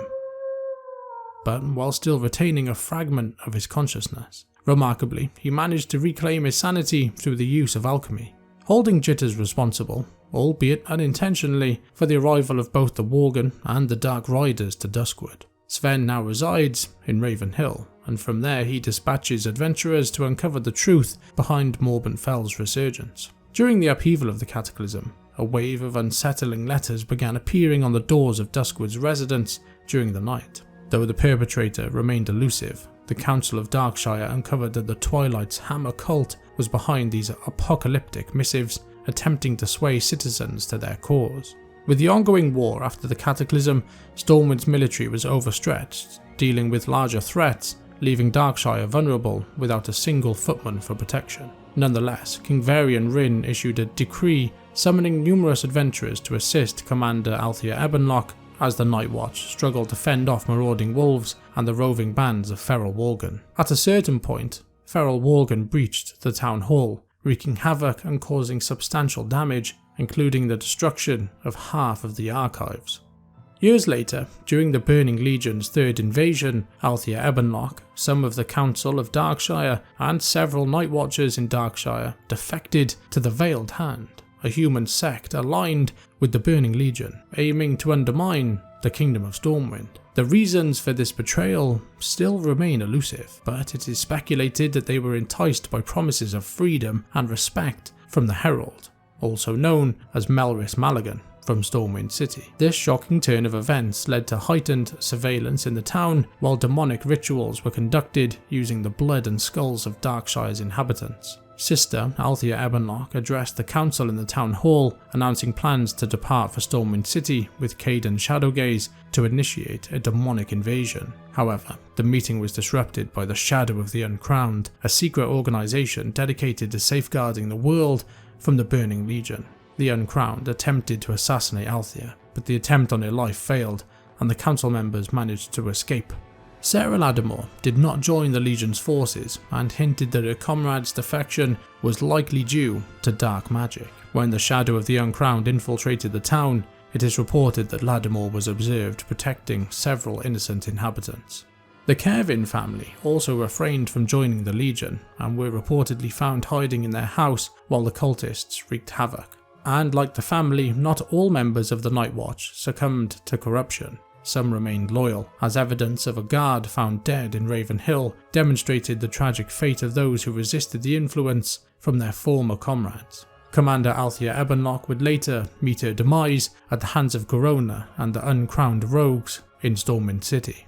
Speaker 1: But while still retaining a fragment of his consciousness, remarkably, he managed to reclaim his sanity through the use of alchemy, holding Jitters responsible, albeit unintentionally, for the arrival of both the Worgen and the Dark Riders to Duskwood. Sven now resides in Raven Hill, and from there he dispatches adventurers to uncover the truth behind Morben Fell's resurgence. During the upheaval of the Cataclysm, a wave of unsettling letters began appearing on the doors of Duskwood's residents during the night. Though the perpetrator remained elusive, the Council of Darkshire uncovered that the Twilight's Hammer cult was behind these apocalyptic missives, attempting to sway citizens to their cause. With the ongoing war after the Cataclysm, Stormwind's military was overstretched, dealing with larger threats, leaving Darkshire vulnerable without a single footman for protection. Nonetheless, King Varian Rin issued a decree summoning numerous adventurers to assist Commander Althea Ebenlock as the Night Watch struggled to fend off marauding wolves and the roving bands of feral Worgen. At a certain point, feral Worgen breached the town hall, wreaking havoc and causing substantial damage, including the destruction of half of the archives. Years later, during the Burning Legion's third invasion, Althea Ebenlock, some of the Council of Darkshire, and several Night Watchers in Darkshire defected to the Veiled Hand, a human sect aligned with the Burning Legion, aiming to undermine the Kingdom of Stormwind. The reasons for this betrayal still remain elusive, but it is speculated that they were enticed by promises of freedom and respect from the Herald, also known as Melrys Malagan, from Stormwind City. This shocking turn of events led to heightened surveillance in the town, while demonic rituals were conducted using the blood and skulls of Darkshire's inhabitants. Sister Althea Ebenlock addressed the council in the town hall, announcing plans to depart for Stormwind City with Caden Shadowgaze to initiate a demonic invasion. However, the meeting was disrupted by the Shadow of the Uncrowned, a secret organisation dedicated to safeguarding the world from the Burning Legion. The Uncrowned attempted to assassinate Althea, but the attempt on her life failed, and the council members managed to escape. Sarah Lattimore did not join the Legion's forces and hinted that her comrade's defection was likely due to dark magic. When the Shadow of the Uncrowned infiltrated the town, it is reported that Lattimore was observed protecting several innocent inhabitants. The Kervin family also refrained from joining the Legion and were reportedly found hiding in their house while the cultists wreaked havoc. And like the family, not all members of the Night Watch succumbed to corruption. Some remained loyal, as evidence of a guard found dead in Raven Hill demonstrated the tragic fate of those who resisted the influence from their former comrades. Commander Althea Ebenlock would later meet her demise at the hands of Corona and the uncrowned rogues in Stormwind City.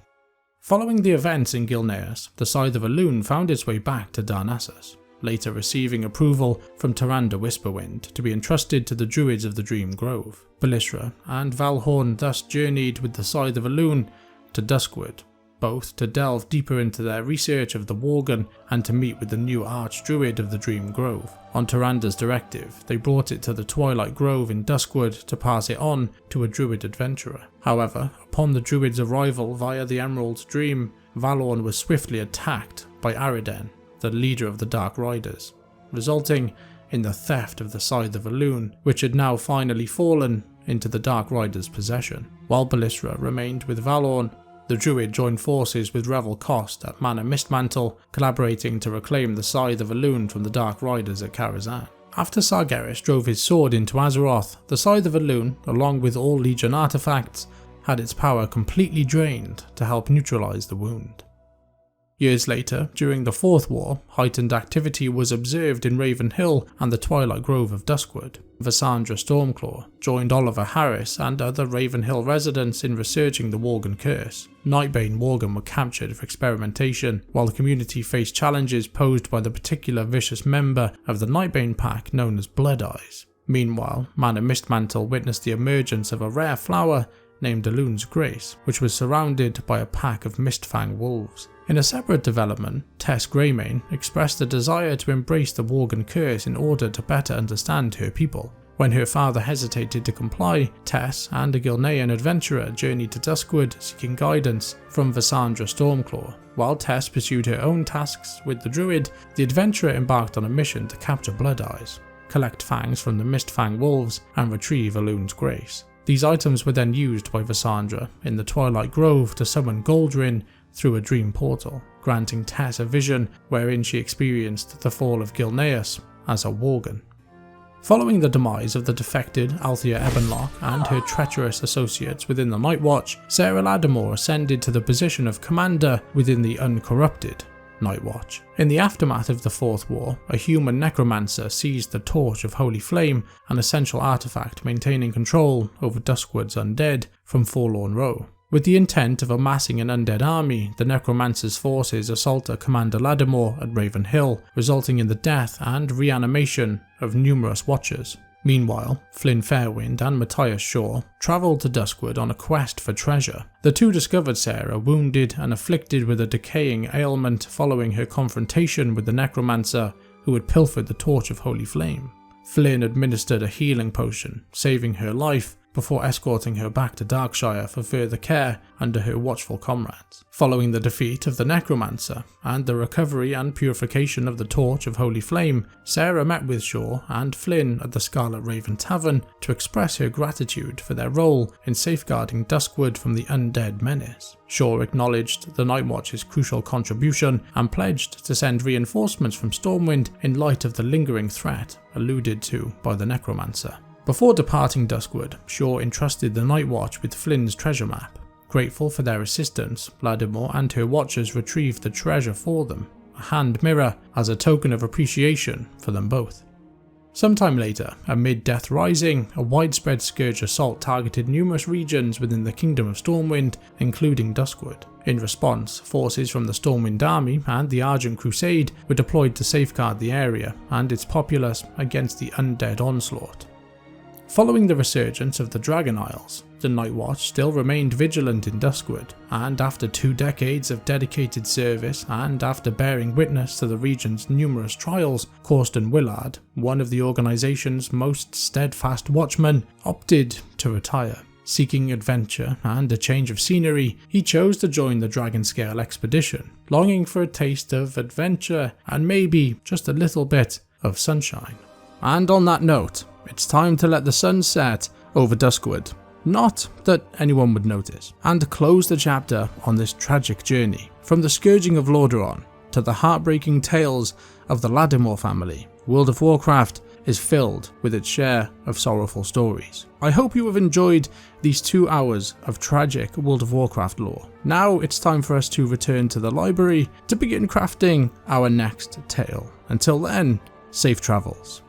Speaker 1: Following the events in Gilneas, the Scythe of Elune found its way back to Darnassus, later receiving approval from Tyrande Whisperwind to be entrusted to the Druids of the Dream Grove. Belisra and Valhorn thus journeyed with the Scythe of Elune to Duskwood, both to delve deeper into their research of the Worgen and to meet with the new Archdruid of the Dream Grove. On Tyranda's directive, they brought it to the Twilight Grove in Duskwood to pass it on to a Druid adventurer. However, upon the Druid's arrival via the Emerald Dream, Valorn was swiftly attacked by Ariden, the leader of the Dark Riders, resulting in the theft of the Scythe of Elune, which had now finally fallen into the Dark Riders' possession. While Belisra remained with Valorn, the Druid joined forces with Revel Cost at Mana Mistmantle, collaborating to reclaim the Scythe of Elune from the Dark Riders at Karazhan. After Sargeras drove his sword into Azeroth, the Scythe of Elune, along with all Legion artifacts, had its power completely drained to help neutralize the wound. Years later, during the Fourth War, heightened activity was observed in Raven Hill and the Twilight Grove of Duskwood. Vassandra Stormclaw joined Oliver Harris and other Raven Hill residents in researching the Worgen curse. Nightbane Worgen were captured for experimentation, while the community faced challenges posed by the particular vicious member of the Nightbane pack known as Blood Eyes. Meanwhile, Mana Mistmantle witnessed the emergence of a rare flower named Elune's Grace, which was surrounded by a pack of Mistfang wolves. In a separate development, Tess Greymane expressed a desire to embrace the Worgen curse in order to better understand her people. When her father hesitated to comply, Tess and a Gilnean adventurer journeyed to Duskwood seeking guidance from Vassandra Stormclaw. While Tess pursued her own tasks with the Druid, the adventurer embarked on a mission to capture Blood Eyes, collect fangs from the Mistfang wolves, and retrieve Elune's Grace. These items were then used by Vassandra in the Twilight Grove to summon Goldrin through a dream portal, granting Tess a vision wherein she experienced the fall of Gilneas as a Worgen. Following the demise of the defected Althea Ebonlock and her treacherous associates within the Night Watch, Sarah Lattimore ascended to the position of commander within the uncorrupted Night Watch. In the aftermath of the Fourth War, a human necromancer seized the Torch of Holy Flame, an essential artifact maintaining control over Duskwood's undead, from Forlorn Row. With the intent of amassing an undead army, the necromancer's forces assaulted Commander Lattimore at Raven Hill, resulting in the death and reanimation of numerous watchers. Meanwhile, Flynn Fairwind and Matthias Shaw travelled to Duskwood on a quest for treasure. The two discovered Sarah wounded and afflicted with a decaying ailment following her confrontation with the necromancer who had pilfered the Torch of Holy Flame. Flynn administered a healing potion, saving her life, before escorting her back to Darkshire for further care under her watchful comrades. Following the defeat of the Necromancer and the recovery and purification of the Torch of Holy Flame, Sarah met with Shaw and Flynn at the Scarlet Raven Tavern to express her gratitude for their role in safeguarding Duskwood from the undead menace. Shaw acknowledged the Night Watch's crucial contribution and pledged to send reinforcements from Stormwind in light of the lingering threat alluded to by the Necromancer. Before departing Duskwood, Shaw entrusted the Night Watch with Flynn's treasure map. Grateful for their assistance, Lattimore and her watchers retrieved the treasure for them, a hand mirror, as a token of appreciation for them both. Sometime later, amid Death Rising, a widespread Scourge assault targeted numerous regions within the Kingdom of Stormwind, including Duskwood. In response, forces from the Stormwind Army and the Argent Crusade were deployed to safeguard the area and its populace against the undead onslaught. Following the resurgence of the Dragon Isles, the Night Watch still remained vigilant in Duskwood, and after 2 decades of dedicated service and after bearing witness to the region's numerous trials, Corsten Willard, one of the organisation's most steadfast watchmen, opted to retire. Seeking adventure and a change of scenery, he chose to join the Dragonscale expedition, longing for a taste of adventure and maybe just a little bit of sunshine. And on that note, it's time to let the sun set over Duskwood, not that anyone would notice, and close the chapter on this tragic journey. From the scourging of Lordaeron to the heartbreaking tales of the Lattimore family, World of Warcraft is filled with its share of sorrowful stories. I hope you have enjoyed these 2 hours of tragic World of Warcraft lore. Now it's time for us to return to the library to begin crafting our next tale. Until then, safe travels.